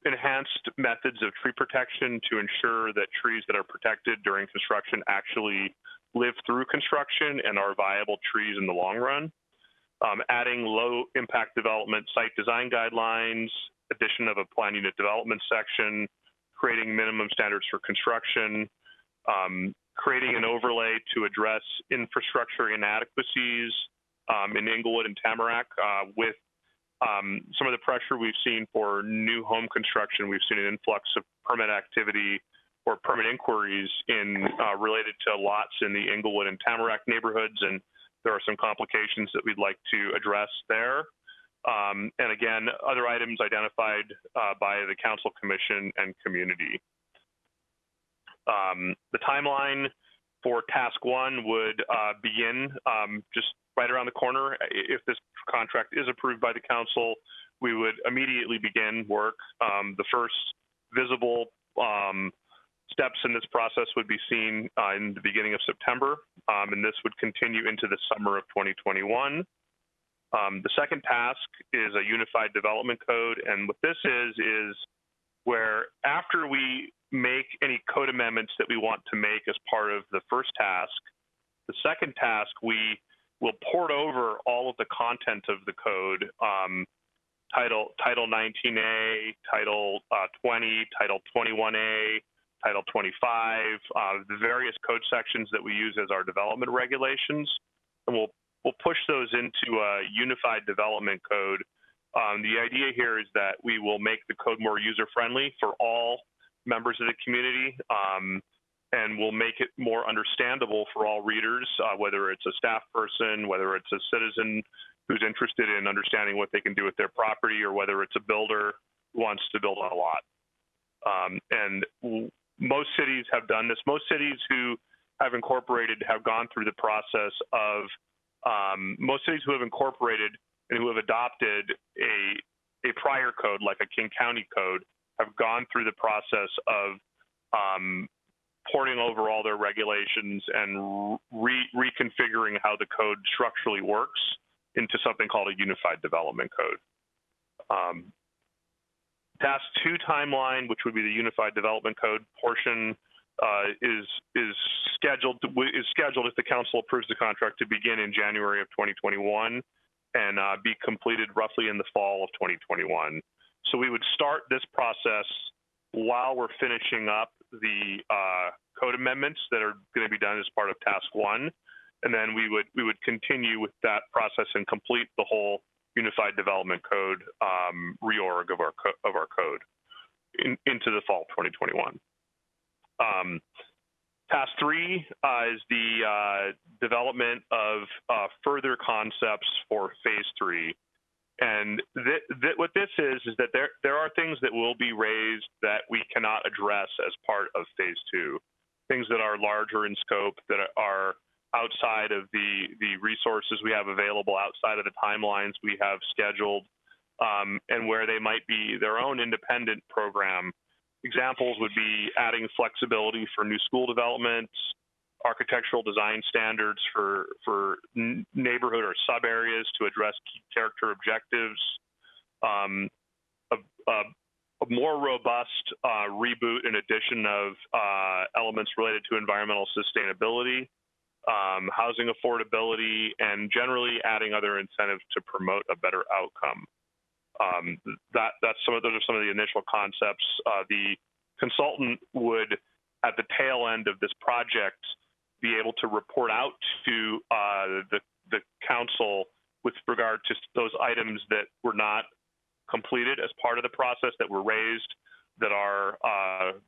I: enhanced methods of tree protection to ensure that trees that are protected during construction actually live through construction and are viable trees in the long run. Adding low impact development site design guidelines, addition of a plan unit development section, creating minimum standards for construction, creating an overlay to address infrastructure inadequacies in Inglewood and Tamarack. With some of the pressure we've seen for new home construction, we've seen an influx of permit activity or permit inquiries related to lots in the Inglewood and Tamarack neighborhoods, and there are some complications that we'd like to address there. And again, other items identified by the Council Commission and community. The timeline for Task 1 would begin just right around the corner. If this contract is approved by the Council, we would immediately begin work. The first visible steps in this process would be seen in the beginning of September, and this would continue into the summer of 2021. The second task is a unified development code, and what this is where after we make any code amendments that we want to make as part of the first task, the second task, we will port over all of the content of the code, Title 19A, Title 20, Title 21A, Title 25, the various code sections that we use as our development regulations, and we'll push those into a unified development code. The idea here is that we will make the code more user-friendly for all members of the community, and we'll make it more understandable for all readers, whether it's a staff person, whether it's a citizen who's interested in understanding what they can do with their property, or whether it's a builder who wants to build on a lot. And most cities have done this. Most cities who have incorporated have gone through the process of, most cities who have incorporated and who have adopted a prior code, like a King County code, have gone through the process of porting over all their regulations and reconfiguring how the code structurally works into something called a unified development code. Task 2 timeline, which would be the unified development code portion, is scheduled if the Council approves the contract to begin in January of 2021 and be completed roughly in the fall of 2021. So we would start this process while we're finishing up the code amendments that are going to be done as part of Task 1, and then we would continue with that process and complete the whole Unified Development Code reorg of our code into the fall of 2021. Task 3 is the development of further concepts for Phase 3. And what this is that there are things that will be raised that we cannot address as part of Phase 2, things that are larger in scope, that are outside of the resources we have available, outside of the timelines we have scheduled, and where they might be their own independent program. Examples would be adding flexibility for new school developments, architectural design standards for neighborhood or sub areas to address key character objectives, a more robust reboot and addition of elements related to environmental sustainability, housing affordability, and generally adding other incentives to promote a better outcome. Those are some of the initial concepts. The consultant would, at the tail end of this project, be able to report out to the council with regard to those items that were not completed as part of the process, that were raised that are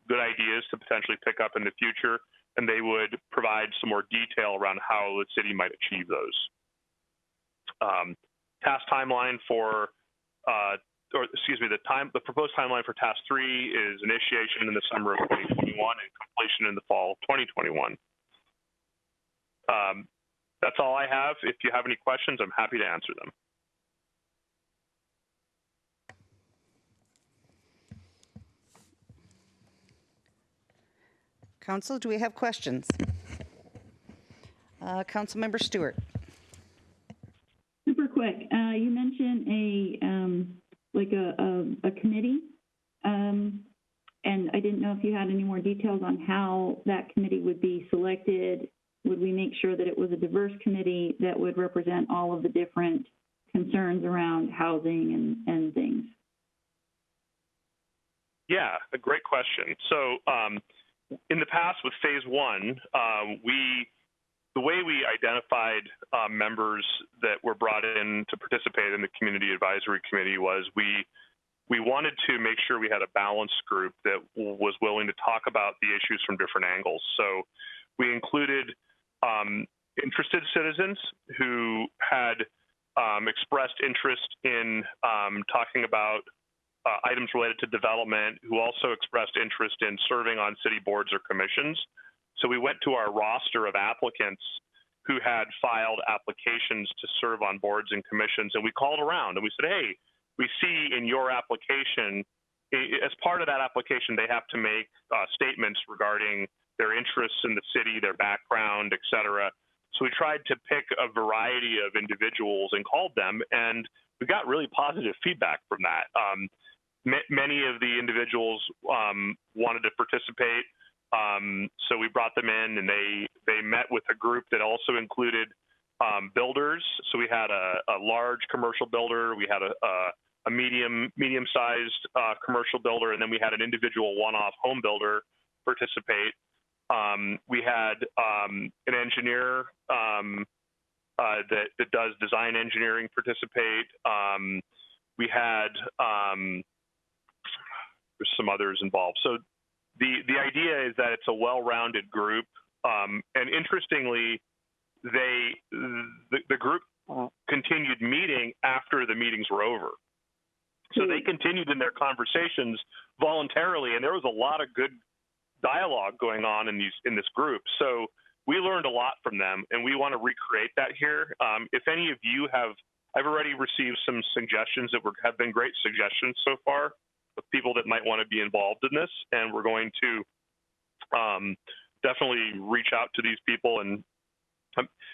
I: good ideas to potentially pick up in the future, and they would provide some more detail around how the city might achieve those. Task timeline for, the proposed timeline for Task 3 is initiation in the summer of 2021 and completion in the fall of 2021. That's all I have. If you have any questions, I'm happy to answer them.
A: Council, do we have questions? Councilmember Stewart.
E: Super quick. You mentioned a committee, and I didn't know if you had any more details on how that committee would be selected. Would we make sure that it was a diverse committee that would represent all of the different concerns around housing and things?
I: Yeah, a great question. So in the past with phase 1, the way we identified members that were brought in to participate in the community advisory committee was we wanted to make sure we had a balanced group that was willing to talk about the issues from different angles. So we included interested citizens who had expressed interest in talking about items related to development, who also expressed interest in serving on city boards or commissions. So we went to our roster of applicants who had filed applications to serve on boards and commissions, and we called around and we said, hey, we see in your application, as part of that application, they have to make statements regarding their interests in the city, their background, et cetera. So we tried to pick a variety of individuals and called them, and we got really positive feedback from that. Many of the individuals wanted to participate, so we brought them in, and they met with a group that also included builders. So we had a large commercial builder, we had a medium-sized commercial builder, and then we had an individual one-off home builder participate. We had an engineer that does design engineering participate. We had there's some others involved. So the idea is that it's a well-rounded group, and interestingly, the group continued meeting after the meetings were over. So they continued in their conversations voluntarily, and there was a lot of good dialogue going on in this group. So we learned a lot from them, and we want to recreate that here. If any of you I've already received some suggestions that have been great suggestions so far of people that might want to be involved in this, and we're going to definitely reach out to these people. And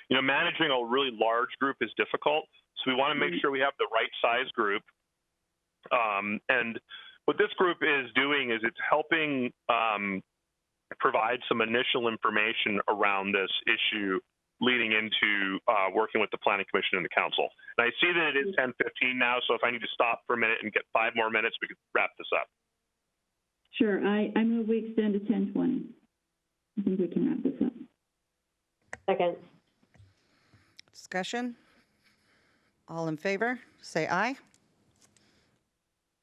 I: managing a really large group is difficult, so we want to make sure we have the right size group. And what this group is doing is it's helping provide some initial information around this issue leading into working with the Planning Commission and the Council. And I see that it is 10:15 now, so if I need to stop for a minute and get 5 more minutes, we could wrap this up.
E: Sure. I move we extend to 10:20. I think we can wrap this up.
H: Second.
A: Discussion? All in favor, say aye.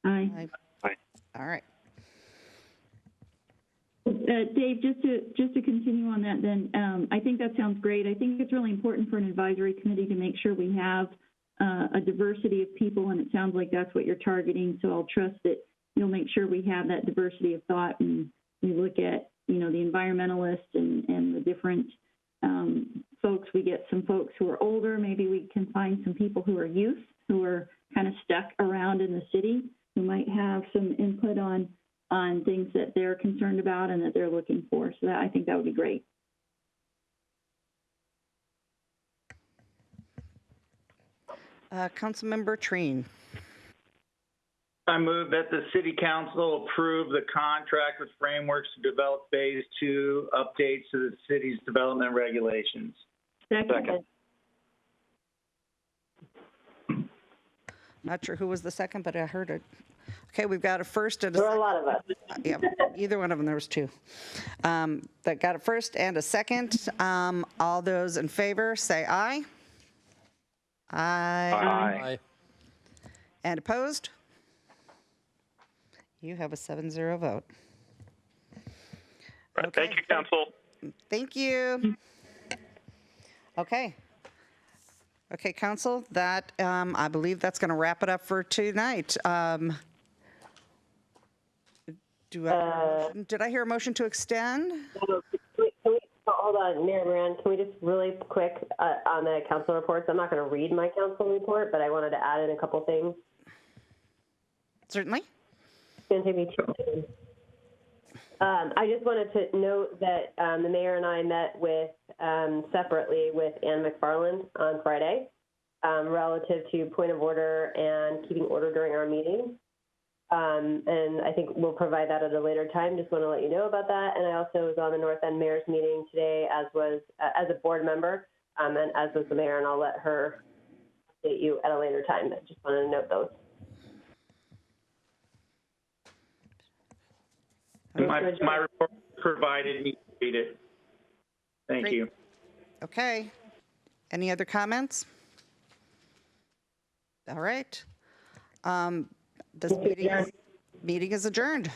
E: Aye.
I: Aye.
A: All right.
E: Dave, just to continue on that then, I think that sounds great. I think it's really important for an advisory committee to make sure we have a diversity of people, and it sounds like that's what you're targeting. So I'll trust that you'll make sure we have that diversity of thought, and we look at, the environmentalists and the different folks. We get some folks who are older. Maybe we can find some people who are youth, who are kind of stuck around in the city, who might have some input on things that they're concerned about and that they're looking for. So I think that would be great.
A: Councilmember Treen.
R: I move that the City Council approve the contract with Frameworks to develop Phase 2 updates to the city's development regulations.
H: Second.
A: Not sure who was the second, but I heard it. Okay, we've got a first and a
H: There are a lot of us.
A: Yeah, either one of them, there was 2. That got a first and a second. All those in favor, say aye. Aye.
C: Aye.
A: And opposed? You have a 7-0 vote.
I: Right. Thank you, Council.
A: Thank you. Okay. Okay, Council, that, I believe that's going to wrap it up for tonight. Did I hear a motion to extend?
H: Hold on, Mayor Moran, can we just really quick on the council reports? I'm not going to read my council report, but I wanted to add in a couple things.
A: Certainly.
H: It's going to take me 2 seconds. I just wanted to note that the mayor and I met with separately with Ann McFarland on Friday relative to point of order and keeping order during our meeting. And I think we'll provide that at a later time. Just want to let you know about that. And I also was on the North End Mayor's meeting today, as a board member, and as was the mayor, and I'll let her update you at a later time. But just wanted to note those.
R: My report provided, you can read it. Thank you.
A: Okay. Any other comments? All right. This meeting is adjourned.